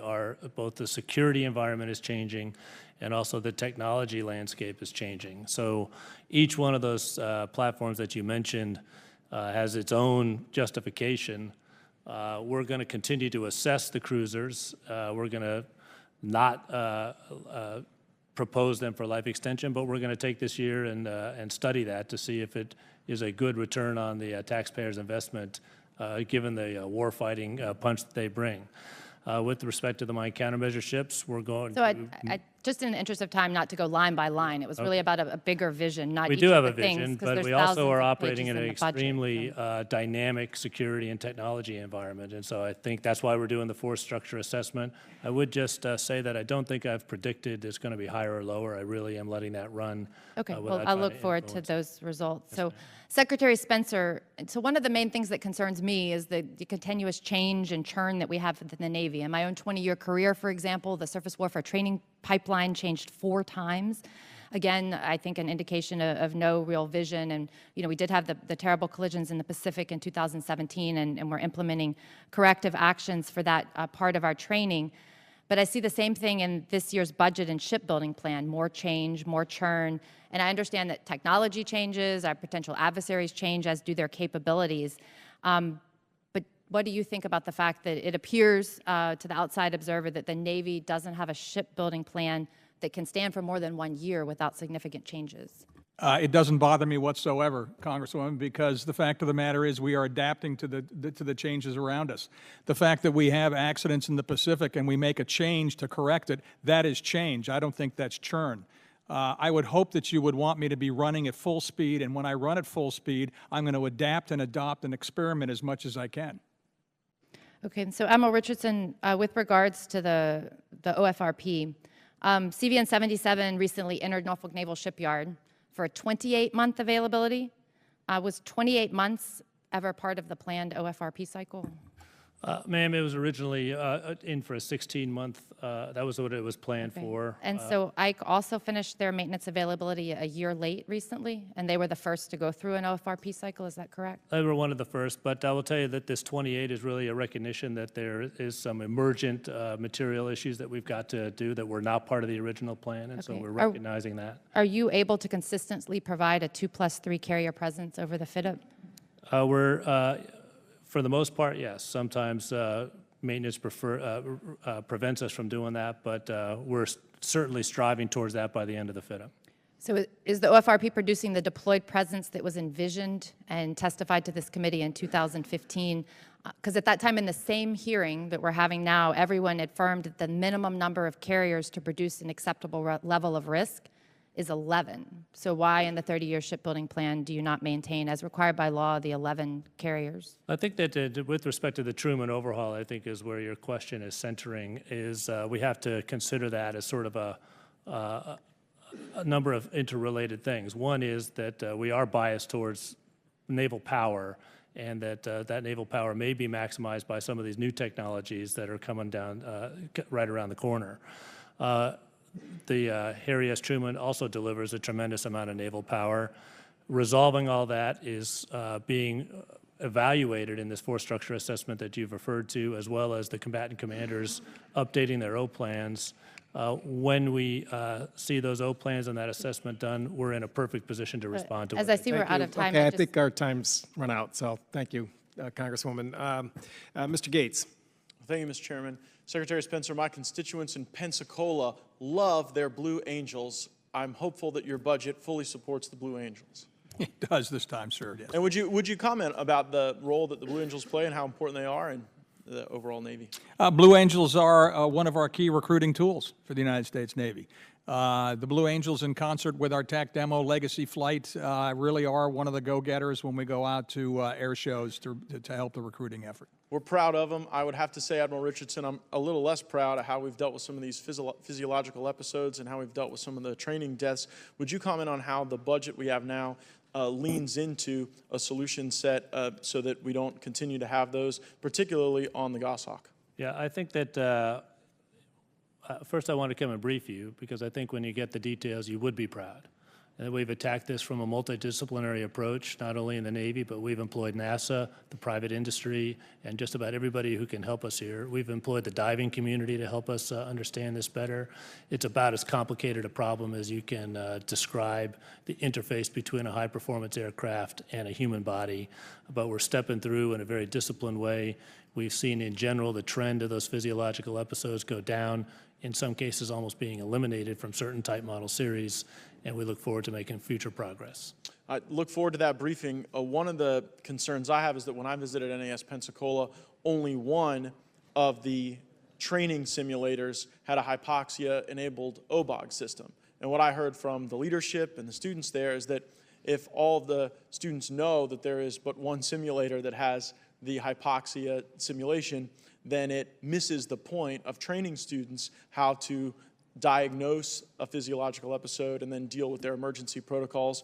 both the security environment is changing and also the technology landscape is changing. So each one of those platforms that you mentioned has its own justification. We're going to continue to assess the cruisers. We're going to not propose them for life extension, but we're going to take this year and study that to see if it is a good return on the taxpayers' investment, given the warfighting punch that they bring. With respect to the mine countermeasure ships, we're going so to... just in the interest of time, not to go line by line, it was really about a bigger vision, not we each do of have the a vision, things, but we also are operating in an extremely dynamic security and technology environment, and so I think that's why we're doing the force structure assessment. I would just say that I don't think I've predicted it's going to be higher or lower. I really am letting that run. Okay, well, I look forward to those results. Yes, so, Secretary Spencer, so one of the main things that concerns me is the continuous change and churn that we have within the Navy. In my own 20-year career, for example, the surface warfare training pipeline changed 4 times. Again, I think an indication of no real vision. And, you know, we did have the terrible collisions in the Pacific in 2017, and we're implementing corrective actions for that part of our training. But I see the same thing in this year's budget and shipbuilding plan, more change, more churn. And I understand that technology changes, our potential adversaries change, as do their capabilities. But what do you think about the fact that it appears to the outside observer that the Navy doesn't have a shipbuilding plan that can stand for more than 1 year without significant changes? It doesn't bother me whatsoever, Congresswoman, because the fact of the matter is we are adapting to the changes around us. The fact that we have accidents in the Pacific and we make a change to correct it, that is change. I don't think that's churn. I would hope that you would want me to be running at full speed, and when I run at full speed, I'm going to adapt and adopt and experiment as much as I can. Okay, so Admiral Richardson, with regards to the OFRP, CVN 77 recently entered Norfolk Naval Shipyard for a 28-month availability. Was 28 months ever part of the planned OFRP cycle? Ma'am, it was originally in for a 16-month, that was what it was planned for. And so Ike also finished their maintenance availability a year late recently, and they were the first to go through an OFRP cycle, is that correct? They were one of the first, but I will tell you that this 28 is really a recognition that there is some emergent material issues that we've got to do that were not part of the original plan, and so Okay. we're recognizing that. Are you able to consistently provide a 2+3 carrier presence over the FIDP? For the most part, yes. Sometimes maintenance prevents us from doing that, but we're certainly striving towards that by the end of the FIDP. So is the OFRP producing the deployed presence that was envisioned and testified to this committee in 2015? Because at that time, in the same hearing that we're having now, everyone affirmed that the minimum number of carriers to produce an acceptable level of risk is 11. So why in the 30-year shipbuilding plan do you not maintain, as required by law, the 11 carriers? I think that with respect to the Truman overhaul, I think is where your question is centering, is we have to consider that as sort of a number of interrelated things. One is that we are biased towards naval power, and that that naval power may be maximized by some of these new technologies that are coming down right around the corner. The Harry S. Truman also delivers a tremendous amount of naval power. Resolving all that is being evaluated in this force structure assessment that you've referred to, as well as the combatant commanders updating their O plans. When we see those O plans and that assessment done, we're in a perfect position to respond to it. As I see we're out of time. Okay, I think our time's run out, so thank you, Congresswoman. Mr. Gates. Thank you, Mr. Chairman. Secretary Spencer, my constituents in Pensacola love their Blue Angels. I'm hopeful that your budget fully supports the Blue Angels. It does this time, sir, yes. And would you comment about the role that the Blue Angels play and how important they are in the overall Navy? Blue Angels are one of our key recruiting tools for the United States Navy. The Blue Angels, in concert with our TAC Demo Legacy Flight, really are one of the go-getters when we go out to air shows to help the recruiting effort. We're proud of them. I would have to say, Admiral Richardson, I'm a little less proud of how we've dealt with some of these physiological episodes and how we've dealt with some of the training deaths. Would you comment on how the budget we have now leans into a solution set so that we don't continue to have those, particularly on the Goshawk? Yeah, I think that first I want to come and brief you, because I think when you get the details, you would be proud. And we've attacked this from a multidisciplinary approach, not only in the Navy, but we've employed NASA, the private industry, and just about everybody who can help us here. We've employed the diving community to help us understand this better. It's about as complicated a problem as you can describe, the interface between a high-performance aircraft and a human body. But we're stepping through in a very disciplined way. We've seen in general the trend of those physiological episodes go down, in some cases almost being eliminated from certain type model series, and we look forward to making future progress. I look forward to that briefing. One of the concerns I have is that when I visited NAS Pensacola, only one of the training simulators had a hypoxia-enabled OBOG system. And what I heard from the leadership and the students there is that if all of the students know that there is but one simulator that has the hypoxia simulation, then it misses the point of training students how to diagnose a physiological episode and then deal with their emergency protocols.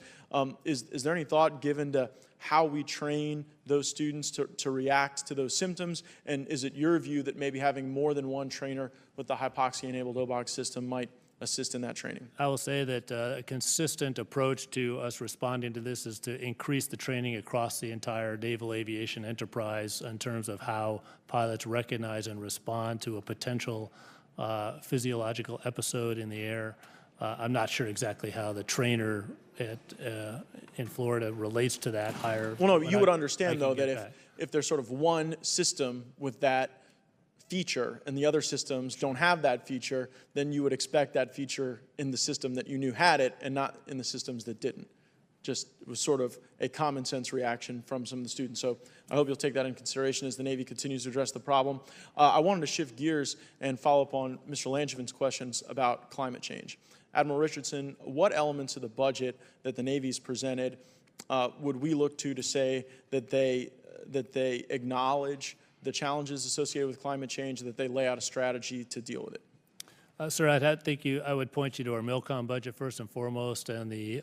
Is there any thought given to how we train those students to react to those symptoms? And is it your view that maybe having more than one trainer with the hypoxia-enabled OBOG system might assist in that training? I will say that a consistent approach to us responding to this is to increase the training across the entire naval aviation enterprise in terms of how pilots recognize and respond to a potential physiological episode in the air. I'm not sure exactly how the trainer in Florida relates to that higher. Well, no, you would understand, though, that if there's sort of one system with that feature and the other systems don't have that feature, then you would expect that feature in the system that you knew had it and not in the systems that didn't. Just it was sort of a common sense reaction from some of the students. So I hope you'll take that in consideration as the Navy continues to address the problem. I wanted to shift gears and follow up on Mr. Langevin's questions about climate change. Admiral Richardson, what elements of the budget that the Navy's presented would we look to say that they acknowledge the challenges associated with climate change, that they lay out a strategy to deal with it? Sir, I would point you to our MILCOM budget first and foremost, and the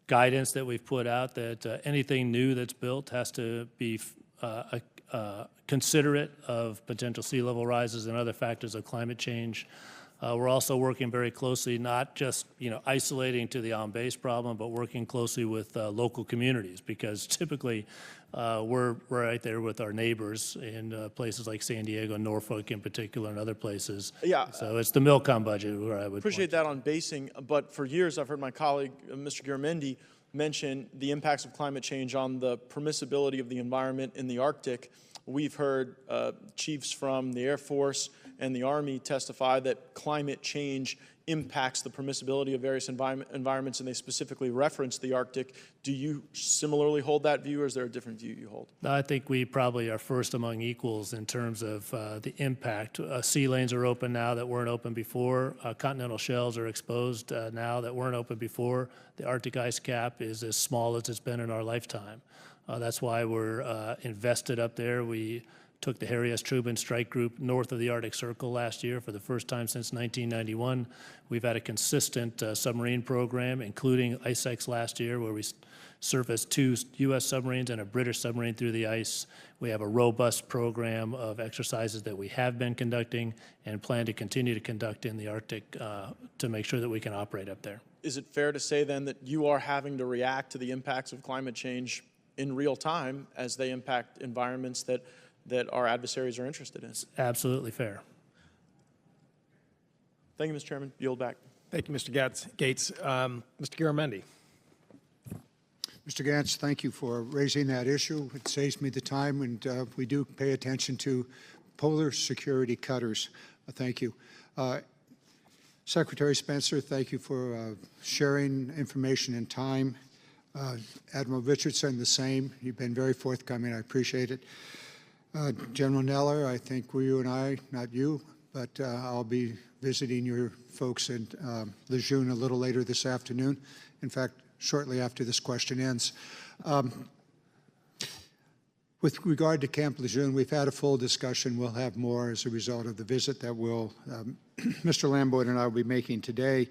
guidance that we've put out that anything new that's built has to be considerate of potential sea level rises and other factors of climate change. We're also working very closely, not just isolating to the on-base problem, but working closely with local communities, because typically we're right there with our neighbors in places like San Diego, Norfolk in particular, and other places. Yeah. So it's the MILCOM budget where I would Appreciate that on basing, but for years I've heard my colleague, Mr. Garamendi, mention the impacts of climate change on the permissibility of the environment in the Arctic. We've heard chiefs from the Air Force and the Army testify that climate change impacts the permissibility of various environments, and they specifically reference the Arctic. Do you similarly hold that view, or is there a different view you hold? I think we probably are first among equals in terms of the impact. Sea lanes are open now that weren't open before. Continental shelves are exposed now that weren't open before. The Arctic ice cap is as small as it's been in our lifetime. That's why we're invested up there. We took the Harry S. Truman Strike Group north of the Arctic Circle last year for the first time since 1991. We've had a consistent submarine program, including ICEX last year, where we surfaced 2 U.S. submarines and a British submarine through the ice. We have a robust program of exercises that we have been conducting and plan to continue to conduct in the Arctic to make sure that we can operate up there. Is it fair to say then that you are having to react to the impacts of climate change in real time as they impact environments that our adversaries are interested in? It's absolutely fair. Thank you, Mr. Chairman. Yield back. Thank you, Mr. Gates. Mr. Garamendi. Mr. Gantz, thank you for raising that issue. It saves me the time, and we do pay attention to polar security cutters. Thank you. Secretary Spencer, thank you for sharing information and time. Admiral Richardson, the same. You've been very forthcoming. I appreciate it. General Neller, I think you and I, not you, but I'll be visiting your folks in Lejeune a little later this afternoon. In fact, shortly after this question ends. With regard to Camp Lejeune, we've had a full discussion. We'll have more as a result of the visit that Mr. Lamboyd and I will be making today.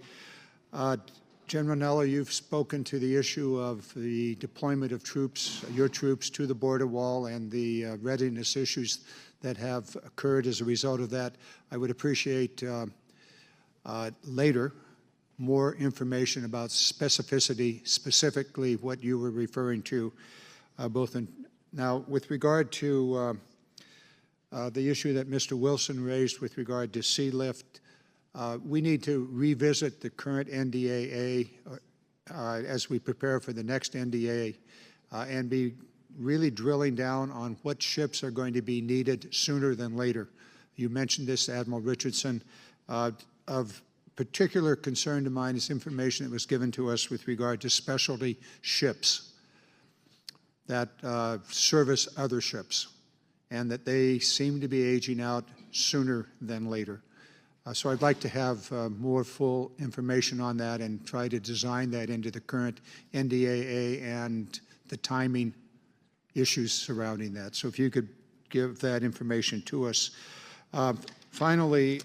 General Neller, you've spoken to the issue of the deployment of troops, your troops, to the border wall and the readiness issues that have occurred as a result of that. I would appreciate later more information about specificity, specifically what you were referring to, Now, with regard to the issue that Mr. Wilson raised with regard to sea lift, we need to revisit the current NDAA as we prepare for the next NDAA and be really drilling down on what ships are going to be needed sooner than later. You mentioned this, Admiral Richardson. Of particular concern to mine is information that was given to us with regard to specialty ships that service other ships, and that they seem to be aging out sooner than later. So I'd like to have more full information on that and try to design that into the current NDAA and the timing issues surrounding that. So if you could give that information to us. Finally,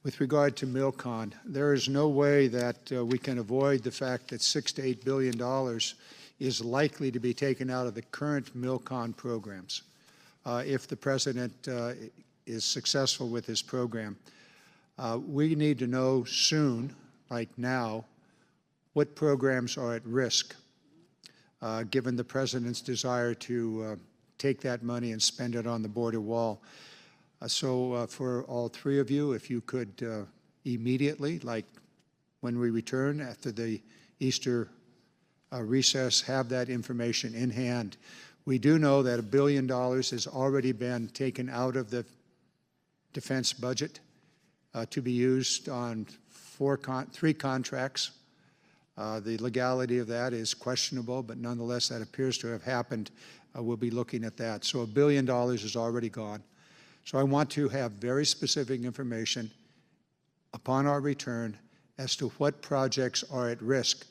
with regard to MILCON, there is no way that we can avoid the fact that $6 to $8 billion is likely to be taken out of the current MILCON programs if the President is successful with his program. We need to know soon, like now, what programs are at risk, given the President's desire to take that money and spend it on the border wall. So for all three of you, if you could immediately, like when we return after the Easter recess, have that information in hand. We do know that $1 billion has already been taken out of the defense budget to be used on three contracts. The legality of that is questionable, but nonetheless, that appears to have happened. We'll be looking at that. So $1 billion is already gone. So I want to have very specific information upon our return as to what projects are at risk.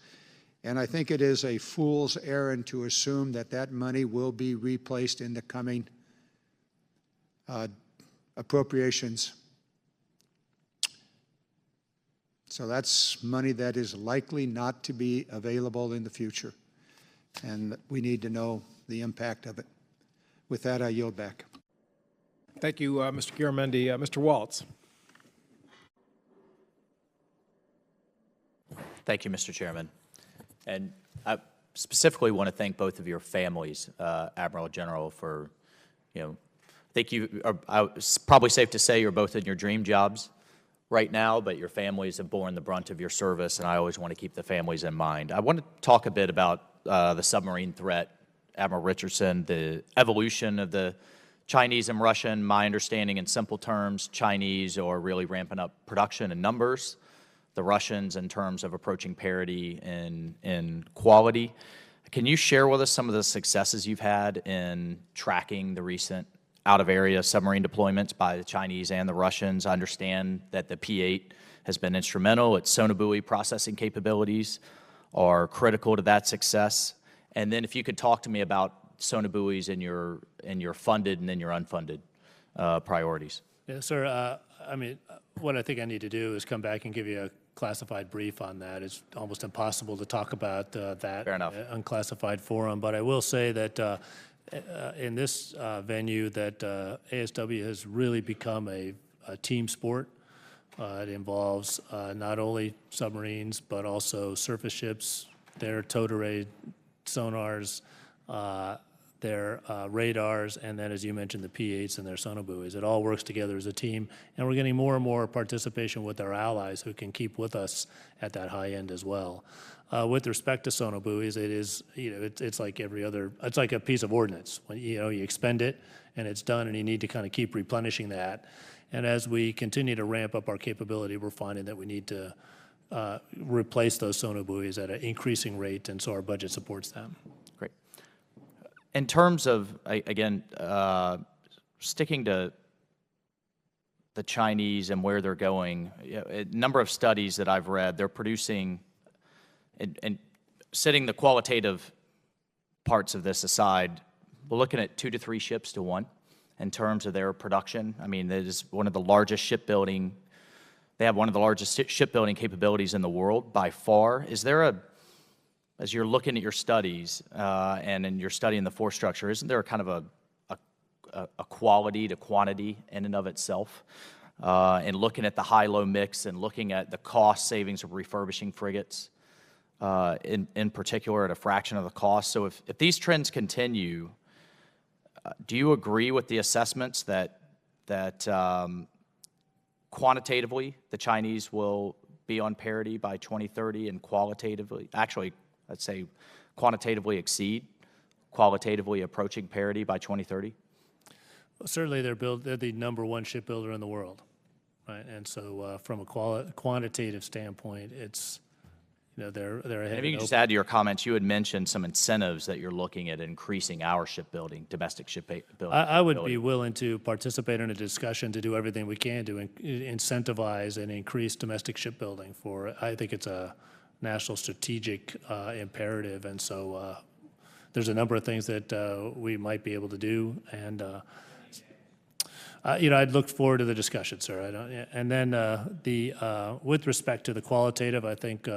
And I think it is a fool's errand to assume that that money will be replaced in the coming appropriations. So that's money that is likely not to be available in the future. And we need to know the impact of it. With that, I yield back. Thank you, Mr. Garamendi. Mr. Waltz. Thank you, Mr. Chairman. And I specifically want to thank both of your families, Admiral General, for, I think it's probably safe to say you're both in your dream jobs right now, but your families have borne the brunt of your service, and I always want to keep the families in mind. I want to talk a bit about the submarine threat, Admiral Richardson, the evolution of the Chinese and Russian. My understanding in simple terms, Chinese are really ramping up production in numbers. The Russians in terms of approaching parity in quality. Can you share with us some of the successes you've had in tracking the recent out-of-area submarine deployments by the Chinese and the Russians? I understand that the P-8 has been instrumental. Its sonobuoy processing capabilities are critical to that success. And then if you could talk to me about sonobuoys in your funded and then your unfunded priorities. Yeah, sir. I mean, what I think I need to do is come back and give you a classified brief on that. It's almost impossible to talk about that Fair enough. Unclassified forum. But I will say that in this venue that ASW has really become a team sport. It involves not only submarines, but also surface ships, their towed array sonars, their radars, and then, as you mentioned, the P-8s and their sonobuoys. It all works together as a team, and we're getting more and more participation with our allies who can keep with us at that high end as well. With respect to sonobuoys, it is, it's like every other, it's like a piece of ordnance. When, you expend it, and it's done, and you need to kind of keep replenishing that. And as we continue to ramp up our capability, we're finding that we need to replace those sonobuoys at an increasing rate, and so our budget supports them. Great. In terms of, again, sticking to the Chinese and where they're going, a number of studies that I've read, they're producing, and setting the qualitative parts of this aside, we're looking at 2 to 3 ships to 1 in terms of their production. I mean, it is one of the largest shipbuilding, they have one of the largest shipbuilding capabilities in the world by far. Is there as you're looking at your studies and in your studying the force structure, isn't there a kind of a quality to quantity in and of itself? And looking at the high-low mix and looking at the cost savings of refurbishing frigates in particular at a fraction of the cost. So if these trends continue, do you agree with the assessments that quantitatively the Chinese will be on parity by 2030 and qualitatively, actually, let's say quantitatively exceed, qualitatively approaching parity by 2030? Well, certainly they're the #1 shipbuilder in the world, right? And so from a quantitative standpoint, it's, they're ahead. Maybe you can just add to your comments, you had mentioned some incentives that you're looking at increasing our shipbuilding, domestic shipbuilding. I would be willing to participate in a discussion to do everything we can to incentivize and increase domestic shipbuilding I think it's a national strategic imperative, and so there's a number of things that we might be able to do, and I'd look forward to the discussion, sir. And then with respect to the qualitative, I think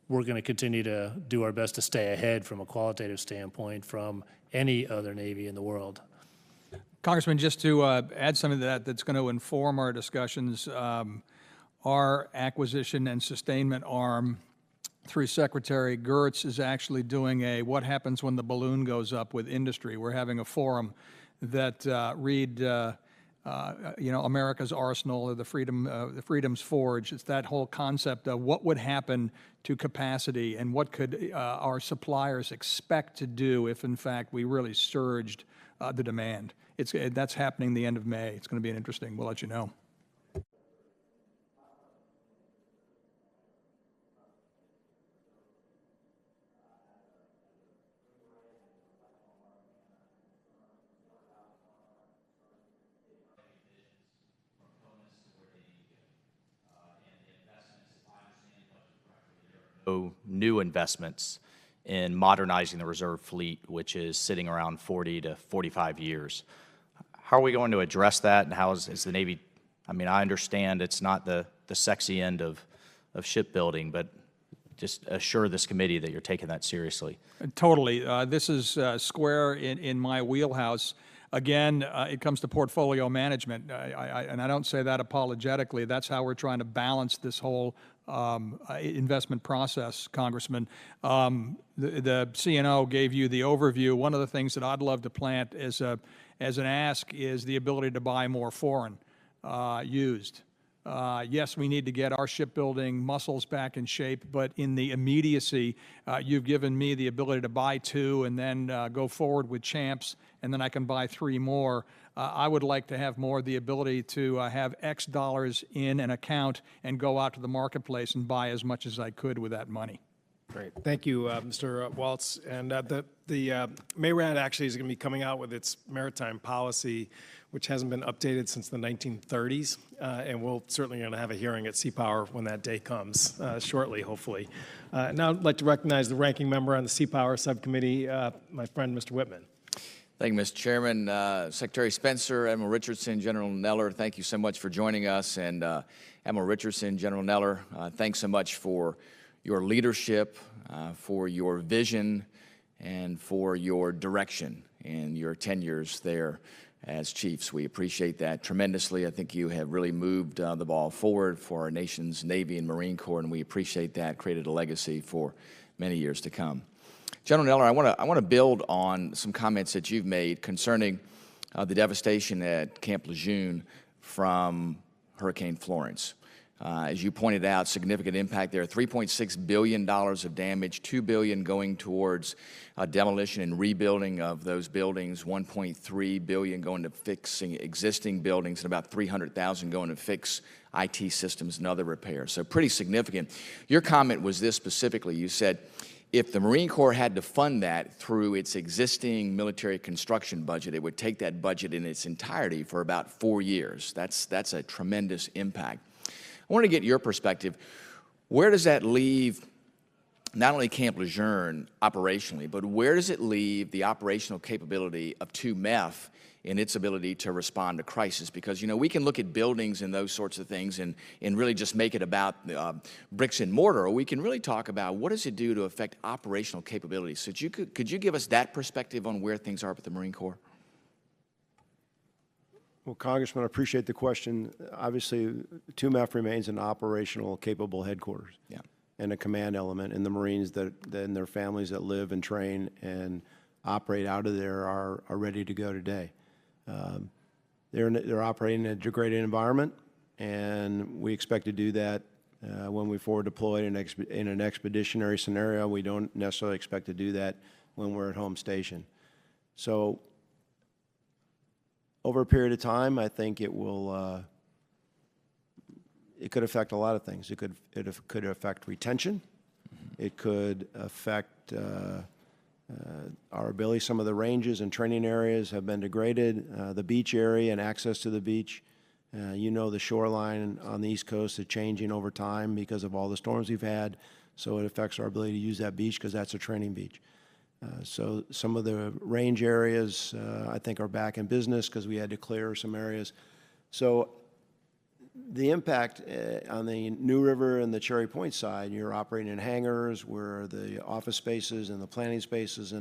we're going to continue to do our best to stay ahead from a qualitative standpoint from any other Navy in the world. Congressman, just to add something to that's going to inform our discussions, our acquisition and sustainment arm through Secretary Gertz is actually doing a what happens when the balloon goes up with industry. We're having a forum that America's Arsenal or the Freedom's Forge. It's that whole concept of what would happen to capacity and what could our suppliers expect to do if, in fact, we really surged the demand. That's happening the end of May. It's going to be interesting. We'll let you know. New investments in modernizing the reserve fleet, which is sitting around 40 to 45 years. How are we going to address that, and how is the Navy? I mean, I understand it's not the sexy end of shipbuilding, but just assure this committee that you're taking that seriously. Totally. This is square in my wheelhouse. Again, it comes to portfolio management, and I don't say that apologetically. That's how we're trying to balance this whole investment process, Congressman. The CNO gave you the overview. One of the things that I'd love to plant as an ask is the ability to buy more foreign used. Yes, we need to get our shipbuilding muscles back in shape, but in the immediacy, you've given me the ability to buy 2 and then go forward with champs, and then I can buy 3 more. I would like to have more the ability to have X dollars in an account and go out to the marketplace and buy as much as I could with that money. Great. Thank you, Mr. Waltz. And the MARAD actually is going to be coming out with its maritime policy, which hasn't been updated since the 1930s. And we'll certainly going to have a hearing at Sea-Power when that day comes, shortly, hopefully. Now I'd like to recognize the ranking member on the Sea-Power Subcommittee, my friend, Mr. Whitman. Thank you, Mr. Chairman. Secretary Spencer, Admiral Richardson, General Neller, thank you so much for joining us. And Admiral Richardson, General Neller, thanks so much for your leadership, for your vision, and for your direction in your tenures there as chiefs. We appreciate that tremendously. I think you have really moved the ball forward for our nation's Navy and Marine Corps, and we appreciate that, created a legacy for many years to come. General Neller, I want to build on some comments that you've made concerning the devastation at Camp Lejeune from Hurricane Florence. As you pointed out, significant impact there. $3.6 billion of damage, $2 billion going towards demolition and rebuilding of those buildings, $1.3 billion going to fixing existing buildings, and about $300,000 going to fix IT systems and other repairs. So pretty significant. Your comment was this specifically. You said, if the Marine Corps had to fund that through its existing military construction budget, it would take that budget in its entirety for about 4 years. That's a tremendous impact. I want to get your perspective. Where does that leave not only Camp Lejeune operationally, but where does it leave the operational capability of 2MEF in its ability to respond to crisis? Because, you know, we can look at buildings and those sorts of things and really just make it about bricks and mortar, or we can really talk about what does it do to affect operational capabilities. So could you give us that perspective on where things are with the Marine Corps? Well, Congressman, I appreciate the question. Obviously, 2MEF remains an operational capable headquarters, and a command element, and the Marines and their families that live and train and operate out of there are ready to go today. They're operating in a degraded environment, and we expect to do that when we forward deploy in an expeditionary scenario. We don't necessarily expect to do that when we're at home station. So over a period of time, I think it will. It could affect a lot of things. It could affect retention. It could affect our ability. Some of the ranges and training areas have been degraded. The beach area and access to the beach. You know, the shoreline on the East Coast is changing over time because of all the storms we've had. So it affects our ability to use that beach because that's a training beach. So some of the range areas, I think, are back in business because we had to clear some areas. So the impact on the New River and the Cherry Point side, you're operating in hangars where the office spaces and the planning spaces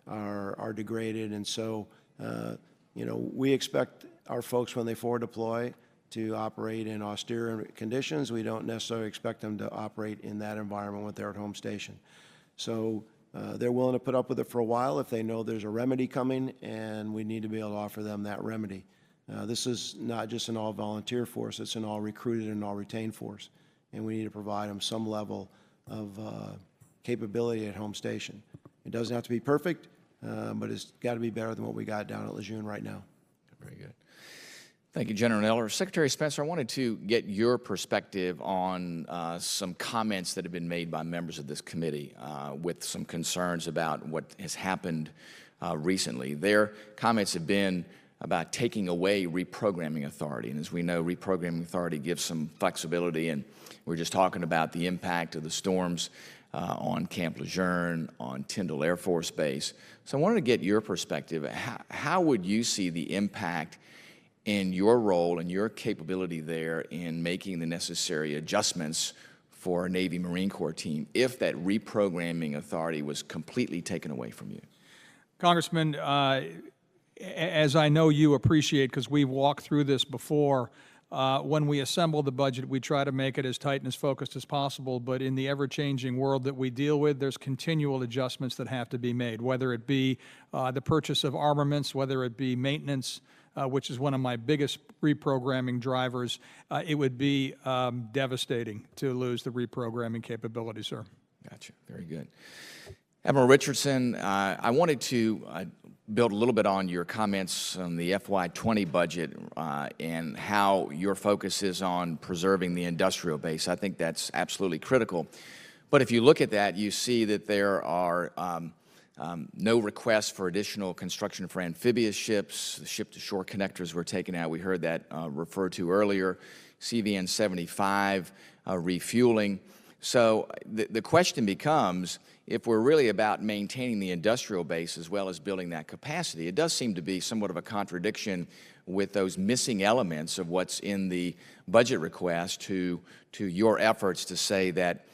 are degraded. And so, you know, we expect our folks, when they forward deploy, to operate in austere conditions. We don't necessarily expect them to operate in that environment when they're at home station. So they're willing to put up with it for a while if they know there's a remedy coming, and we need to be able to offer them that remedy. This is not just an all-volunteer force, it's an all-recruited and all-retained force, and we need to provide them some level of capability at home station. It doesn't have to be perfect, but it's got to be better than what we got down at Lejeune right now. Very good. Thank you, General Neller. Secretary Spencer, I wanted to get your perspective on some comments that have been made by members of this committee with some concerns about what has happened recently. Their comments have been about taking away reprogramming authority. And as we know, reprogramming authority gives some flexibility, and we're just talking about the impact of the storms on Camp Lejeune, on Tyndall Air Force Base. So I wanted to get your perspective. How would you see the impact in your role and your capability there in making the necessary adjustments for our Navy Marine Corps team if that reprogramming authority was completely taken away from you? Congressman, as I know you appreciate, because we've walked through this before, when we assemble the budget, we try to make it as tight and as focused as possible, but in the ever-changing world that we deal with, there's continual adjustments that have to be made, whether it be the purchase of armaments, whether it be maintenance, which is one of my biggest reprogramming drivers. It would be devastating to lose the reprogramming capability, sir. Gotcha. Very good. Admiral Richardson, I wanted to build a little bit on your comments on the FY20 budget and how your focus is on preserving the industrial base. I think that's absolutely critical. But if you look at that, you see that there are no requests for additional construction for amphibious ships. The ship-to-shore connectors were taken out. We heard that referred to earlier. CVN 75 refueling. So the question becomes, if we're really about maintaining the industrial base as well as building that capacity, it does seem to be somewhat of a contradiction with those missing elements of what's in the budget request to your efforts to say that,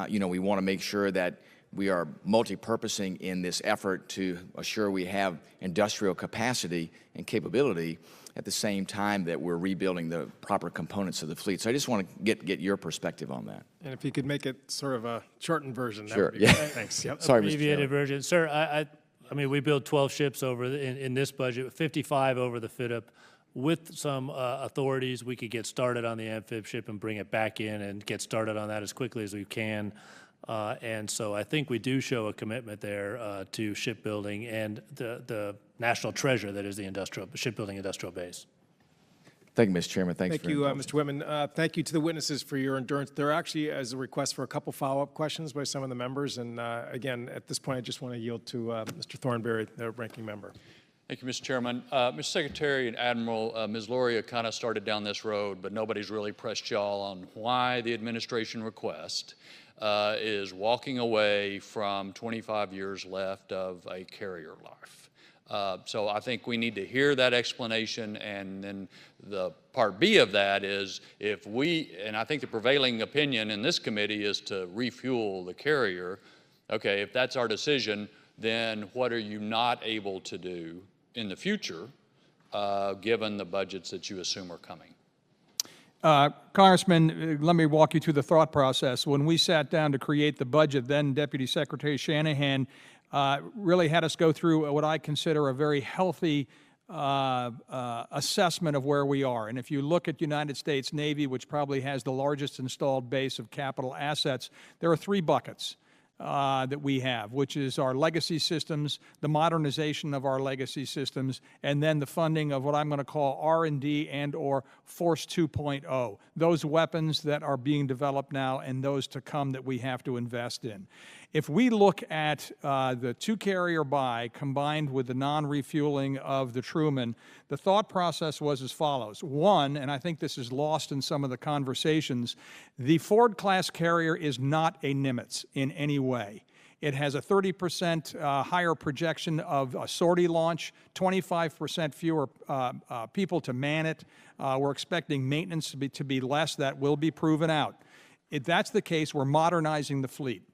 we want to make sure that we are multi-purposing in this effort to assure we have industrial capacity and capability at the same time that we're rebuilding the proper components of the fleet. So I just want to get your perspective on that. And if you could make it sort of a shortened version, sure. That would be great. Thanks. Yep. Sorry, Mr. Abbreviated Chairman. version. Sir, I mean, we built 12 ships over in this budget, 55 over the fit-up. With some authorities, we could get started on the amphib ship and bring it back in and get started on that as quickly as we can. And so I think we do show a commitment there to shipbuilding and the national treasure that is the shipbuilding industrial base. Thank you, Mr. Chairman. Thanks Thank you, Mr. Whitman. Thank you to the witnesses for your endurance. There actually is a request for a couple follow-up questions by some of the members. And again, at this point, I just want to yield to Mr. Thornberry, the ranking member. Thank you, Mr. Chairman. Mr. Secretary and Admiral, Ms. Loria kind of started down this road, but nobody's really pressed y'all on why the administration request is walking away from 25 years left of a carrier life. So I think we need to hear that explanation, and then the part B of that is if we, and I think the prevailing opinion in this committee is to refuel the carrier. Okay, if that's our decision, then what are you not able to do in the future, given the budgets that you assume are coming? Congressman, let me walk you through the thought process. When we sat down to create the budget, then Deputy Secretary Shanahan really had us go through what I consider a very healthy assessment of where we are. And if you look at United States Navy, which probably has the largest installed base of capital assets, there are three buckets that we have, which is our legacy systems, the modernization of our legacy systems, and then the funding of what I'm going to call R&D and or Force 2.0, those weapons that are being developed now and those to come that we have to invest in. If we look at the two-carrier buy combined with the non-refueling of the Truman, the thought process was as follows. One, and I think this is lost in some of the conversations, the Ford-class carrier is not a Nimitz in any way. It has a 30% higher projection of a sortie launch, 25% fewer people to man it. We're expecting maintenance to be less. That will be proven out. If that's the case, we're modernizing the fleet.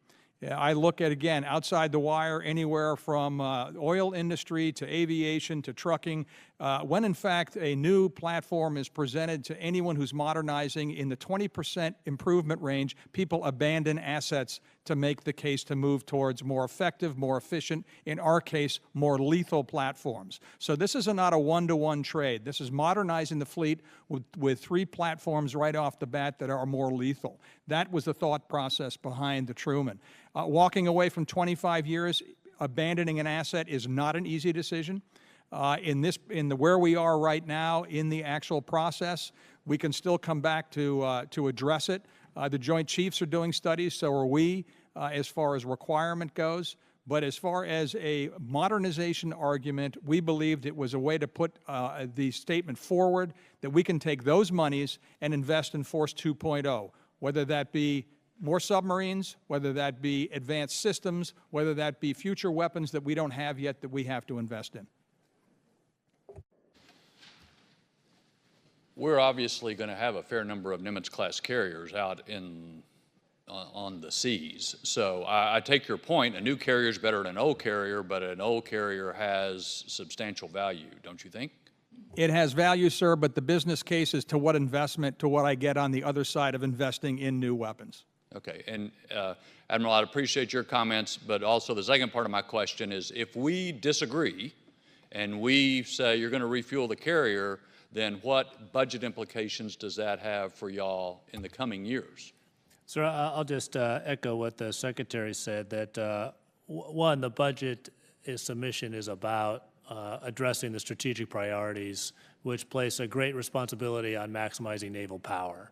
I look at, again, outside the wire, anywhere from oil industry to aviation to trucking. When, in fact, a new platform is presented to anyone who's modernizing in the 20% improvement range, people abandon assets to make the case to move towards more effective, more efficient, in our case, more lethal platforms. So this is not a one-to-one trade. This is modernizing the fleet with three platforms right off the bat that are more lethal. That was the thought process behind the Truman. Walking away from 25 years, abandoning an asset is not an easy decision. Where we are right now in the actual process, we can still come back to address it. The Joint Chiefs are doing studies, so are we, as far as requirement goes. But as far as a modernization argument, we believed it was a way to put the statement forward that we can take those monies and invest in Force 2.0, whether that be more submarines, whether that be advanced systems, whether that be future weapons that we don't have yet that we have to invest in. We're obviously going to have a fair number of Nimitz-class carriers out on the seas. So I take your point. A new carrier is better than an old carrier, but an old carrier has substantial value, don't you think? It has value, sir, but the business case is to what investment, to what I get on the other side of investing in new weapons. Okay, and Admiral, I'd appreciate your comments, but also the second part of my question is, if we disagree and we say you're going to refuel the carrier, then what budget implications does that have for y'all in the coming years? Sir, I'll just echo what the Secretary said, that one, the budget submission is about addressing the strategic priorities, which place a great responsibility on maximizing naval power.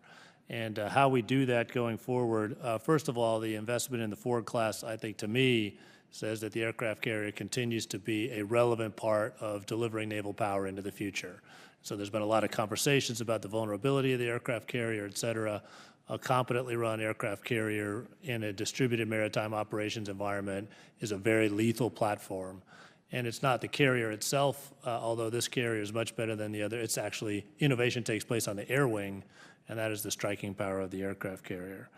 And how we do that going forward, first of all, the investment in the Ford class, I think, to me, says that the aircraft carrier continues to be a relevant part of delivering naval power into the future. So there's been a lot of conversations about the vulnerability of the aircraft carrier, et cetera. A competently run aircraft carrier in a distributed maritime operations environment is a very lethal platform. And it's not the carrier itself, although this carrier is much better than the other. It's actually, innovation takes place on the air wing, and that is the striking power of the aircraft carrier.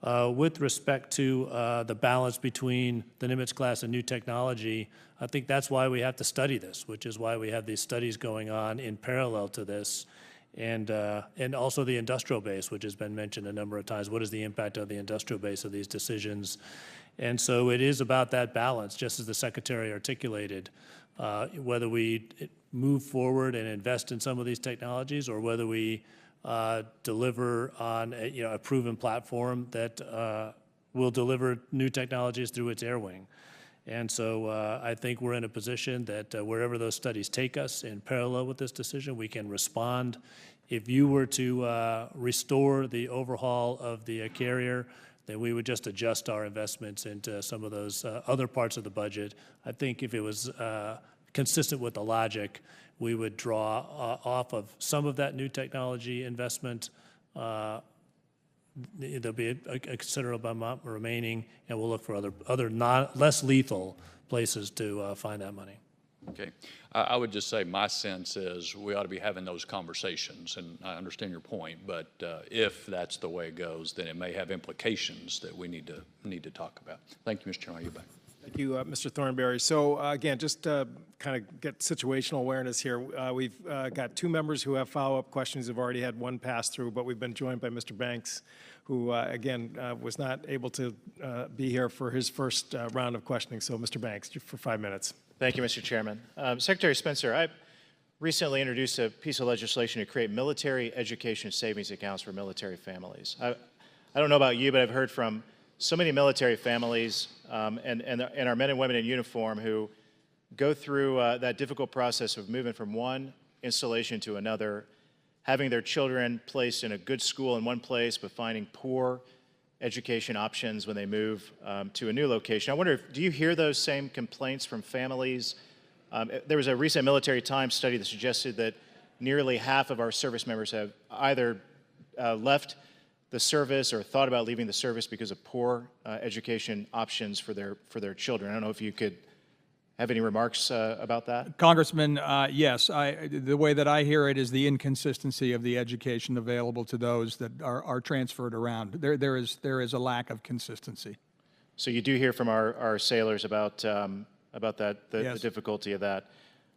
With respect to the balance between the Nimitz class and new technology, I think that's why we have to study this, which is why we have these studies going on in parallel to this, and also the industrial base, which has been mentioned a number of times. What is the impact of the industrial base of these decisions? And so it is about that balance, just as the Secretary articulated, whether we move forward and invest in some of these technologies or whether we deliver on a proven platform that will deliver new technologies through its air wing. And so I think we're in a position that wherever those studies take us in parallel with this decision, we can respond. If you were to restore the overhaul of the carrier, then we would just adjust our investments into some of those other parts of the budget. I think if it was consistent with the logic, we would draw off of some of that new technology investment. There'll be a considerable amount remaining, and we'll look for other less lethal places to find that money. Okay. I would just say my sense is we ought to be having those conversations, and I understand your point, but if that's the way it goes, then it may have implications that we need to talk about. Thank you, Mr. Chairman. You're back. Thank you, Mr. Thornberry. So again, just to kind of get situational awareness here, we've got two members who have follow-up questions. We've already had one pass through, but we've been joined by Mr. Banks, who again was not able to be here for his first round of questioning. So Mr. Banks, for 5 minutes. Thank you, Mr. Chairman. Secretary Spencer, I recently introduced a piece of legislation to create military education savings accounts for military families. I don't know about you, but I've heard from so many military families and our men and women in uniform who go through that difficult process of moving from one installation to another, having their children placed in a good school in one place, but finding poor education options when they move to a new location. I wonder, do you hear those same complaints from families? There was a recent Military Times study that suggested that nearly half of our service members have either left the service or thought about leaving the service because of poor education options for their children. I don't know if you could have any remarks about that? Congressman, yes. The way that I hear it is the inconsistency of the education available to those that are transferred around. There is a lack of consistency. So you do hear from our sailors about that, Yes. the difficulty of that.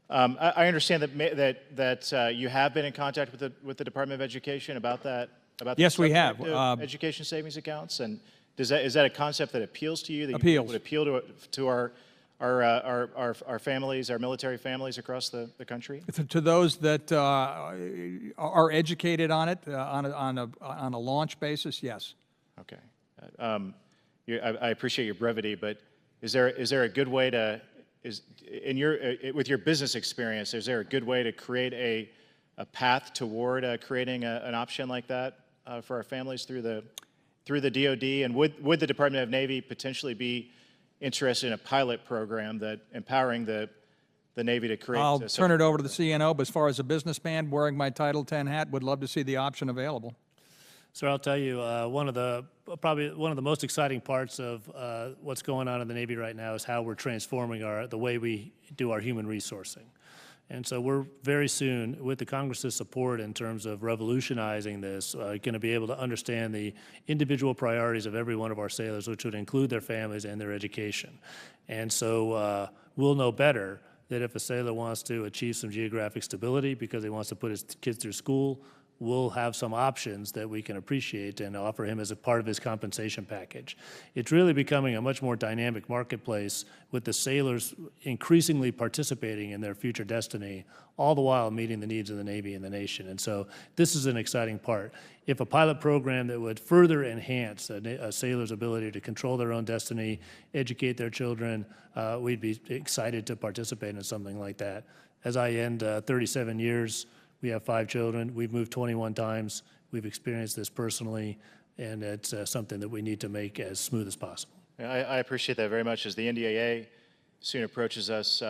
I understand that you have been in contact with the Department of Education about that. Yes, we have. Education savings accounts, and is that a concept that appeals to you? That Appeals. would appeal to our families, our military families across the country? To those that are educated on it on a launch basis, yes. Okay. I appreciate your brevity, but is there a good way to with your business experience? Is there a good way to create a path toward creating an option like that for our families through the DoD? And would the Department of Navy potentially be interested in a pilot program that empowering the Navy to create? I'll turn it over to the CNO, but as far as a businessman wearing my Title 10 hat, would love to see the option available. Sir, I'll tell you, probably one of the most exciting parts of what's going on in the Navy right now is how we're transforming the way we do our human resourcing. And so we're very soon, with the Congress's support in terms of revolutionizing this, going to be able to understand the individual priorities of every one of our sailors, which would include their families and their education. And so we'll know better that if a sailor wants to achieve some geographic stability because he wants to put his kids through school, we'll have some options that we can appreciate and offer him as a part of his compensation package. It's really becoming a much more dynamic marketplace with the sailors increasingly participating in their future destiny, all the while meeting the needs of the Navy and the nation. And so this is an exciting part. If a pilot program that would further enhance a sailor's ability to control their own destiny, educate their children, we'd be excited to participate in something like that. As I end 37 years, we have 5 children. We've moved 21 times. We've experienced this personally, and it's something that we need to make as smooth as possible. I appreciate that very much. As the NDAA soon approaches us,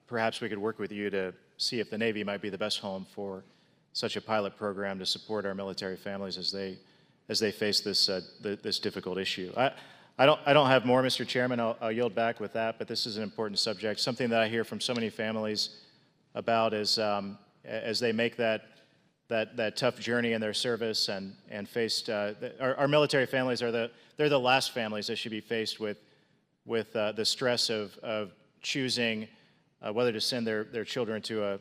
perhaps we could work with you to see if the Navy might be the best home for such a pilot program to support our military families as they face this difficult issue. I don't have more, Mr. Chairman. I'll yield back with that, but this is an important subject. Something that I hear from so many families about is as they make that tough journey in their service and faced, our military families they're the last families that should be faced with the stress of choosing whether to send their children to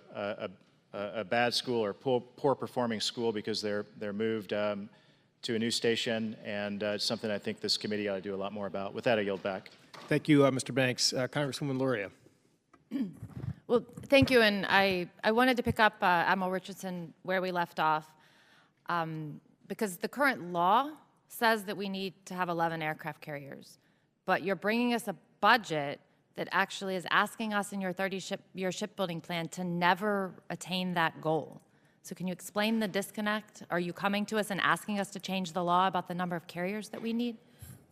a bad school or poor performing school because they're moved to a new station, and it's something I think this committee ought to do a lot more about. With that, I yield back. Thank you, Mr. Banks. Congresswoman Luria. Well, thank you, and I wanted to pick up Admiral Richardson where we left off, because the current law says that we need to have 11 aircraft carriers, but you're bringing us a budget that actually is asking us in your 30-year shipbuilding plan to never attain that goal. So can you explain the disconnect? Are you coming to us and asking us to change the law about the number of carriers that we need?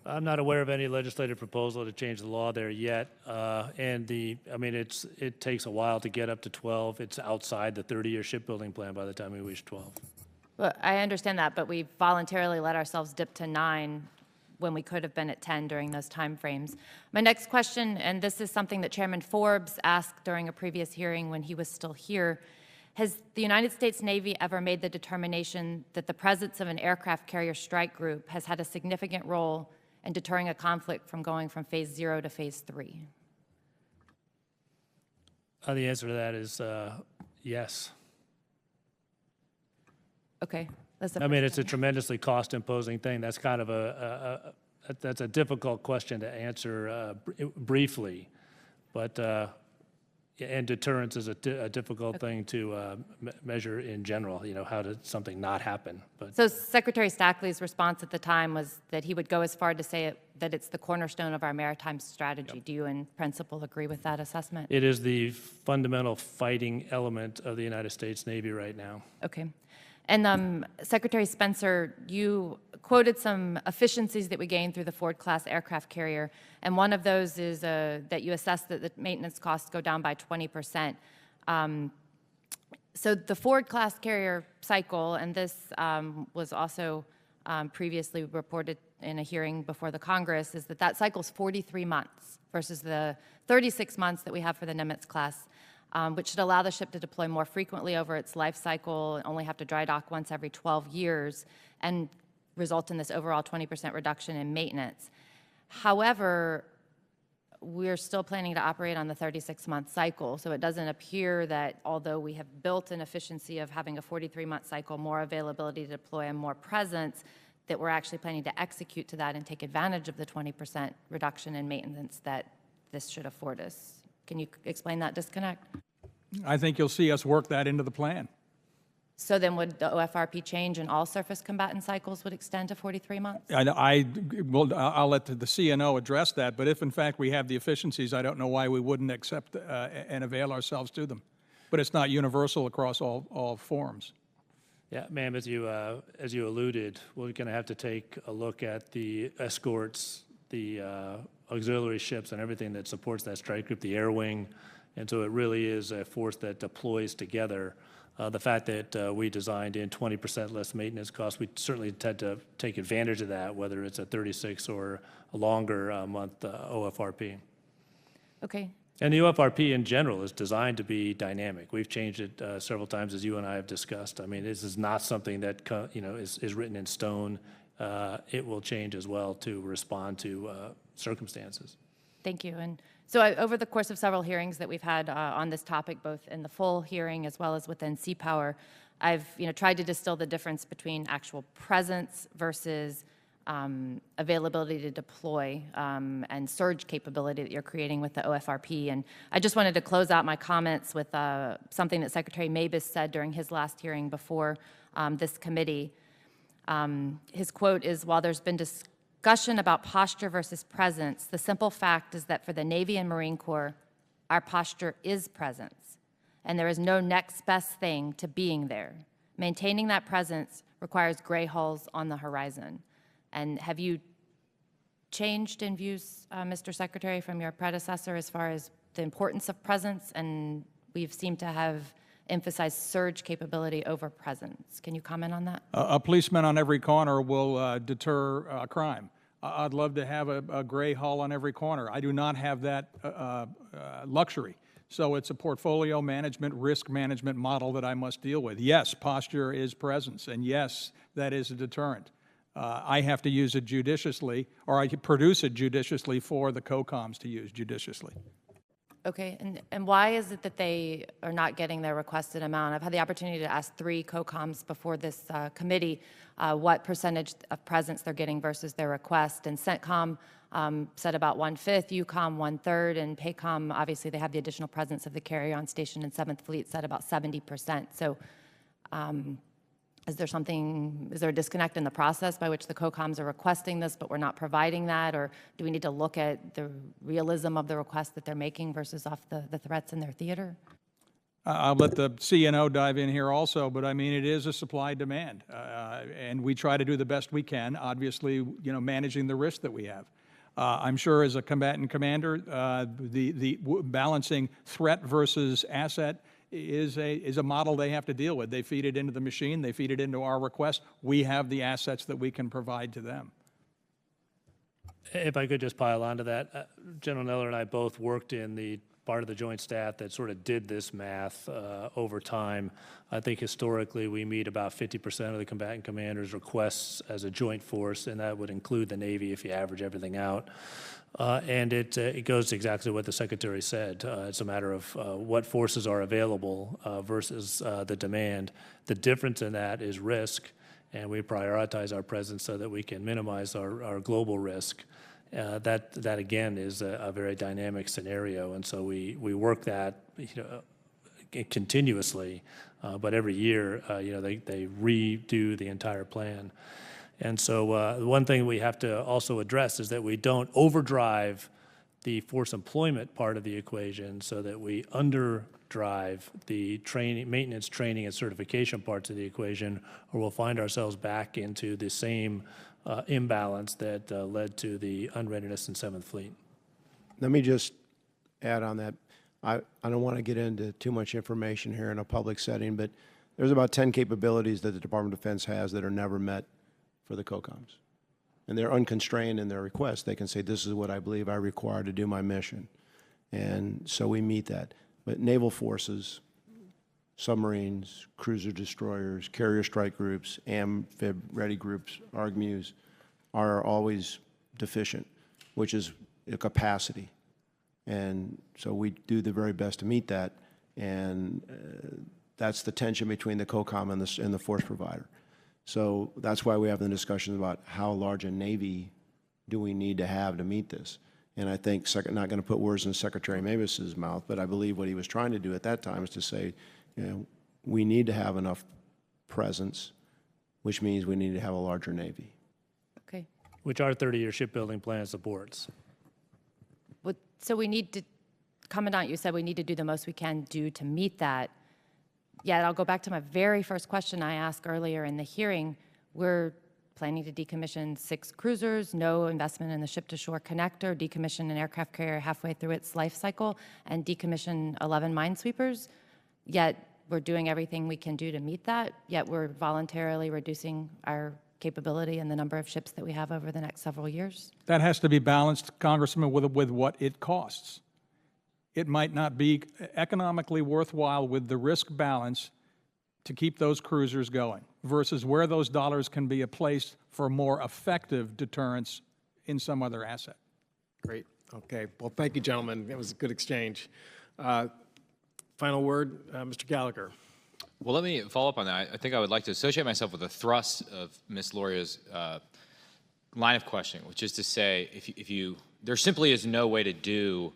I'm not aware of any legislative proposal to change the law there yet. It takes a while to get up to 12. It's outside the 30-year shipbuilding plan by the time we reach 12. Well, I understand that, but we voluntarily let ourselves dip to 9 when we could have been at 10 during those time frames. My next question, and this is something that Chairman Forbes asked during a previous hearing when he was still here, has the United States Navy ever made the determination that the presence of an aircraft carrier strike group has had a significant role in deterring a conflict from going from phase 0 to phase 3? The answer to that is yes. Okay. It's a tremendously cost-imposing thing. That's kind of that's a difficult question to answer briefly, but and deterrence is a difficult thing to measure in general. How did something not happen? But so Secretary Stackley's response at the time was that he would go as far to say that it's the cornerstone of our maritime strategy. Yep. Do you, in principle, agree with that assessment? It is the fundamental fighting element of the United States Navy right now. Okay. And Secretary Spencer, you quoted some efficiencies that we gained through the Ford-class aircraft carrier, and one of those is that you assessed that the maintenance costs go down by 20%. So the Ford-class carrier cycle, and this was also previously reported in a hearing before the Congress, is that cycle is 43 months versus the 36 months that we have for the Nimitz class. Which should allow the ship to deploy more frequently over its life cycle, only have to dry dock once every 12 years, and result in this overall 20% reduction in maintenance. However, we're still planning to operate on the 36-month cycle, so it doesn't appear that although we have built an efficiency of having a 43-month cycle, more availability to deploy and more presence, that we're actually planning to execute to that and take advantage of the 20% reduction in maintenance that this should afford us. Can you explain that disconnect? I think you'll see us work that into the plan. So then would the OFRP change and all surface combatant cycles would extend to 43 months? I'll let the CNO address that, but if in fact we have the efficiencies, I don't know why we wouldn't accept and avail ourselves to them. But it's not universal across all forms. Yeah, ma'am, as you alluded, we're going to have to take a look at the escorts, the auxiliary ships and everything that supports that strike group, the air wing, and so it really is a force that deploys together. The fact that we designed in 20% less maintenance costs, we certainly intend to take advantage of that, whether it's a 36 or a longer month OFRP. Okay. And the OFRP in general is designed to be dynamic. We've changed it several times, as you and I have discussed. I mean, this is not something that is written in stone. It will change as well to respond to circumstances. Thank you. And so over the course of several hearings that we've had on this topic, both in the full hearing as well as within Sea-Power, I've tried to distill the difference between actual presence versus availability to deploy and surge capability that you're creating with the OFRP. And I just wanted to close out my comments with something that Secretary Mabus said during his last hearing before this committee. His quote is, "While there's been discussion about posture versus presence, the simple fact is that for the Navy and Marine Corps, our posture is presence, and there is no next best thing to being there. Maintaining that presence requires gray hulls on the horizon." And have you changed in views, Mr. Secretary, from your predecessor as far as the importance of presence? And we've seemed to have emphasized surge capability over presence. Can you comment on that? A policeman on every corner will deter crime. I'd love to have a gray hull on every corner. I do not have that luxury. So it's a portfolio management, risk management model that I must deal with. Yes, posture is presence, and yes, that is a deterrent. I have to use it judiciously, or I can produce it judiciously for the COCOMs to use judiciously. Okay, and why is it that they are not getting their requested amount? I've had the opportunity to ask 3 COCOMs before this committee what percentage of presence they're getting versus their request, and CENTCOM said about 1/5, EUCOM 1/3, and PACOM, obviously they have the additional presence of the carry-on station in 7th Fleet, said about 70%. So is there a disconnect in the process by which the COCOMs are requesting this, but we're not providing that? Or do we need to look at the realism of the request that they're making versus off the threats in their theater? I'll let the CNO dive in here also, but I mean, it is a supply-demand, and we try to do the best we can, obviously, managing the risk that we have. I'm sure as a combatant commander, the balancing threat versus asset is a model they have to deal with. They feed it into the machine, they feed it into our request. We have the assets that we can provide to them. If I could just pile onto that, General Neller and I both worked in the part of the Joint Staff that sort of did this math over time. I think historically we meet about 50% of the combatant commanders' requests as a joint force, and that would include the Navy if you average everything out. And it goes to exactly what the Secretary said. It's a matter of what forces are available versus the demand. The difference in that is risk, and we prioritize our presence so that we can minimize our global risk. That again is a very dynamic scenario, and so we work that continuously, but every year they redo the entire plan. And so one thing we have to also address is that we don't overdrive the force employment part of the equation so that we underdrive the training, maintenance, training, and certification parts of the equation, or we'll find ourselves back into the same imbalance that led to the unreadiness in 7th Fleet. Let me just add on that. I don't want to get into too much information here in a public setting, but there's about 10 capabilities that the Department of Defense has that are never met for the COCOMs. And they're unconstrained in their request. They can say, this is what I believe I require to do my mission. And so we meet that. But naval forces, submarines, cruiser destroyers, carrier strike groups, amphib ready groups, ARGMUs are always deficient, which is a capacity. And so we do the very best to meet that. And that's the tension between the COCOM and the force provider. So that's why we have the discussions about how large a Navy do we need to have to meet this. And I think, not going to put words in Secretary Mabus's mouth, but I believe what he was trying to do at that time is to say, we need to have enough presence, which means we need to have a larger Navy. Okay. Which our 30-year shipbuilding plan supports. So we need to, Commandant, you said we need to do the most we can do to meet that. Yeah, I'll go back to my very first question I asked earlier in the hearing. We're planning to decommission 6 cruisers, no investment in the ship-to-shore connector, decommission an aircraft carrier halfway through its life cycle, and decommission 11 minesweepers. Yet we're doing everything we can do to meet that, yet we're voluntarily reducing our capability and the number of ships that we have over the next several years. That has to be balanced, Congressman, with what it costs. it might not be economically worthwhile with the risk balance to keep those cruisers going versus where those dollars can be placed for more effective deterrence in some other asset. Great. Okay. Well, thank you, gentlemen. It was a good exchange. Final word, Mr. Gallagher. Well, let me follow up on that. I think I would like to associate myself with the thrust of Ms. Lauria's line of questioning, which is to say, there simply is no way to do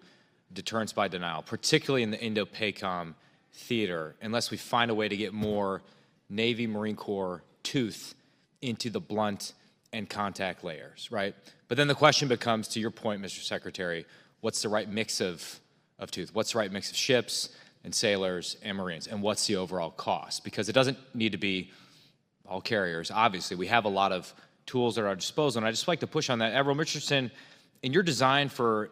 deterrence by denial, particularly in the Indo-PACOM theater, unless we find a way to get more Navy, Marine Corps tooth into the blunt and contact layers, right? But then the question becomes, to your point, Mr. Secretary, what's the right mix of tooth? What's the right mix of ships and sailors and Marines? And what's the overall cost? Because it doesn't need to be all carriers. Obviously, we have a lot of tools at our disposal, and I'd just like to push on that. Admiral Richardson, in your design for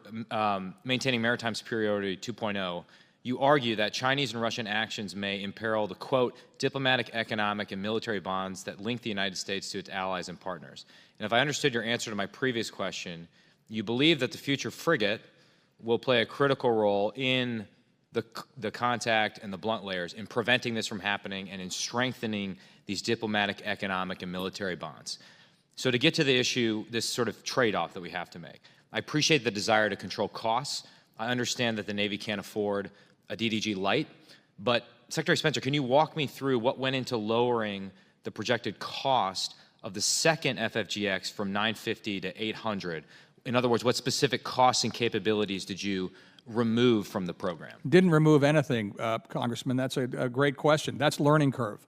maintaining maritime superiority 2.0, you argue that Chinese and Russian actions may imperil the, quote, diplomatic, economic, and military bonds that link the United States to its allies and partners. And if I understood your answer to my previous question, you believe that the future frigate will play a critical role in the contact and the blunt layers in preventing this from happening and in strengthening these diplomatic, economic, and military bonds. So to get to the issue, this sort of trade-off that we have to make, I appreciate the desire to control costs. I understand that the Navy can't afford a DDG light, but Secretary Spencer, can you walk me through what went into lowering the projected cost of the second FFGX from 950 to 800? In other words, what specific costs and capabilities did you remove from the program? Didn't remove anything, Congressman. That's a great question. That's learning curve.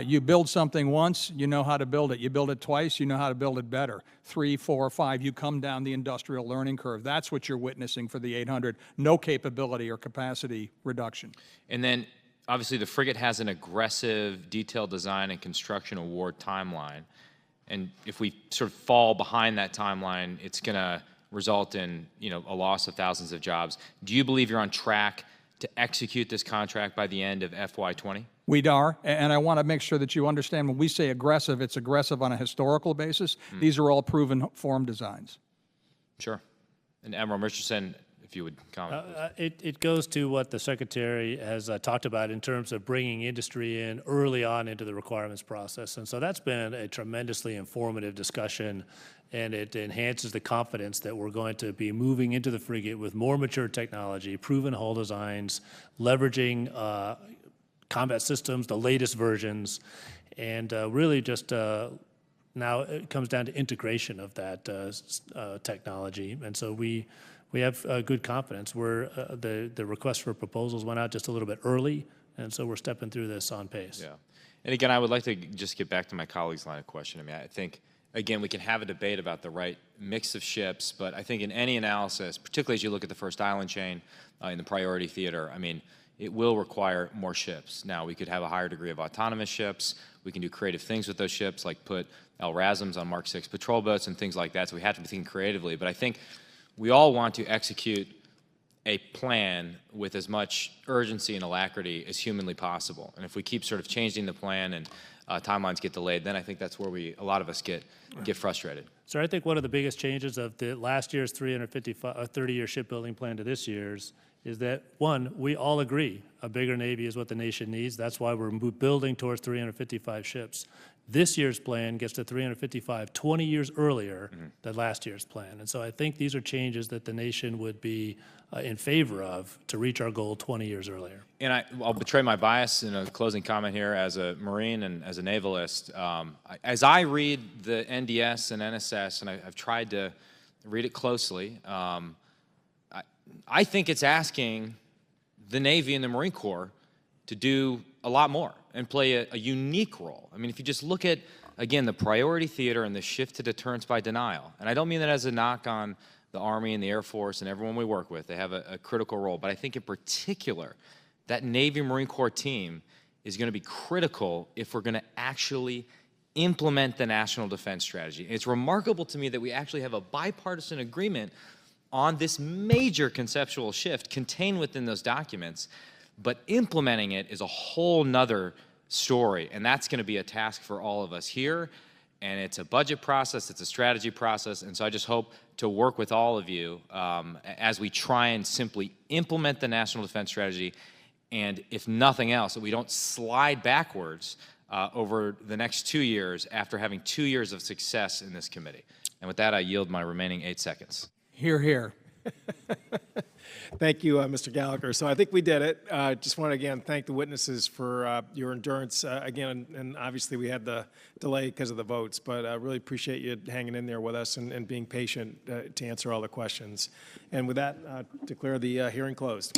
You build something once, you know how to build it. You build it twice, you know how to build it better. 3, 4, 5, you come down the industrial learning curve. That's what you're witnessing for the 800. No capability or capacity reduction. And then, obviously, the frigate has an aggressive detailed design and construction award timeline. And if we sort of fall behind that timeline, it's going to result in, a loss of thousands of jobs. Do you believe you're on track to execute this contract by the end of FY20? We are, and I want to make sure that you understand when we say aggressive, it's aggressive on a historical basis. These are all proven form designs. Sure. And Admiral Richardson, if you would comment. It goes to what the Secretary has talked about in terms of bringing industry in early on into the requirements process. And so that's been a tremendously informative discussion, and it enhances the confidence that we're going to be moving into the frigate with more mature technology, proven hull designs, leveraging combat systems, the latest versions, and really just now it comes down to integration of that technology. And so we have good confidence. The request for proposals went out just a little bit early, and so we're stepping through this on pace. Yeah. And again, I would like to just get back to my colleague's line of question. I think, again, we can have a debate about the right mix of ships, but I think in any analysis, particularly as you look at the first island chain in the priority theater, it will require more ships. Now, we could have a higher degree of autonomous ships. We can do creative things with those ships, like put LRASMs on Mark 6 patrol boats and things like that, so we have to be thinking creatively. But I think we all want to execute a plan with as much urgency and alacrity as humanly possible. And if we keep sort of changing the plan and timelines get delayed, then I think that's where a lot of us get frustrated. So I think one of the biggest changes of the last year's 30-year shipbuilding plan to this year's is that, one, we all agree a bigger Navy is what the nation needs. That's why we're building towards 355 ships. This year's plan gets to 355 20 years earlier than last year's plan. And so I think these are changes that the nation would be in favor of to reach our goal 20 years earlier. And I'll betray my bias in a closing comment here as a Marine and as a navalist. As I read the NDS and NSS, and I've tried to read it closely, I think it's asking the Navy and the Marine Corps to do a lot more and play a unique role. If you just look at, again, the priority theater and the shift to deterrence by denial, and I don't mean that as a knock on the Army and the Air Force and everyone we work with. They have a critical role. But I think in particular, that Navy Marine Corps team is going to be critical if we're going to actually implement the National Defense Strategy. And it's remarkable to me that we actually have a bipartisan agreement on this major conceptual shift contained within those documents, but implementing it is a whole nother story, and that's going to be a task for all of us here, and it's a budget process, it's a strategy process, and so I just hope to work with all of you as we try and simply implement the National Defense Strategy, and if nothing else, that we don't slide backwards over the next 2 years after having 2 years of success in this committee. And with that, I yield my remaining 8 seconds. Hear, hear. Thank you, Mr. Gallagher. So I think we did it. Just want to again thank the witnesses for your endurance. Again, and obviously we had the delay because of the votes, but I really appreciate you hanging in there with us and being patient to answer all the questions. And with that, declare the hearing closed.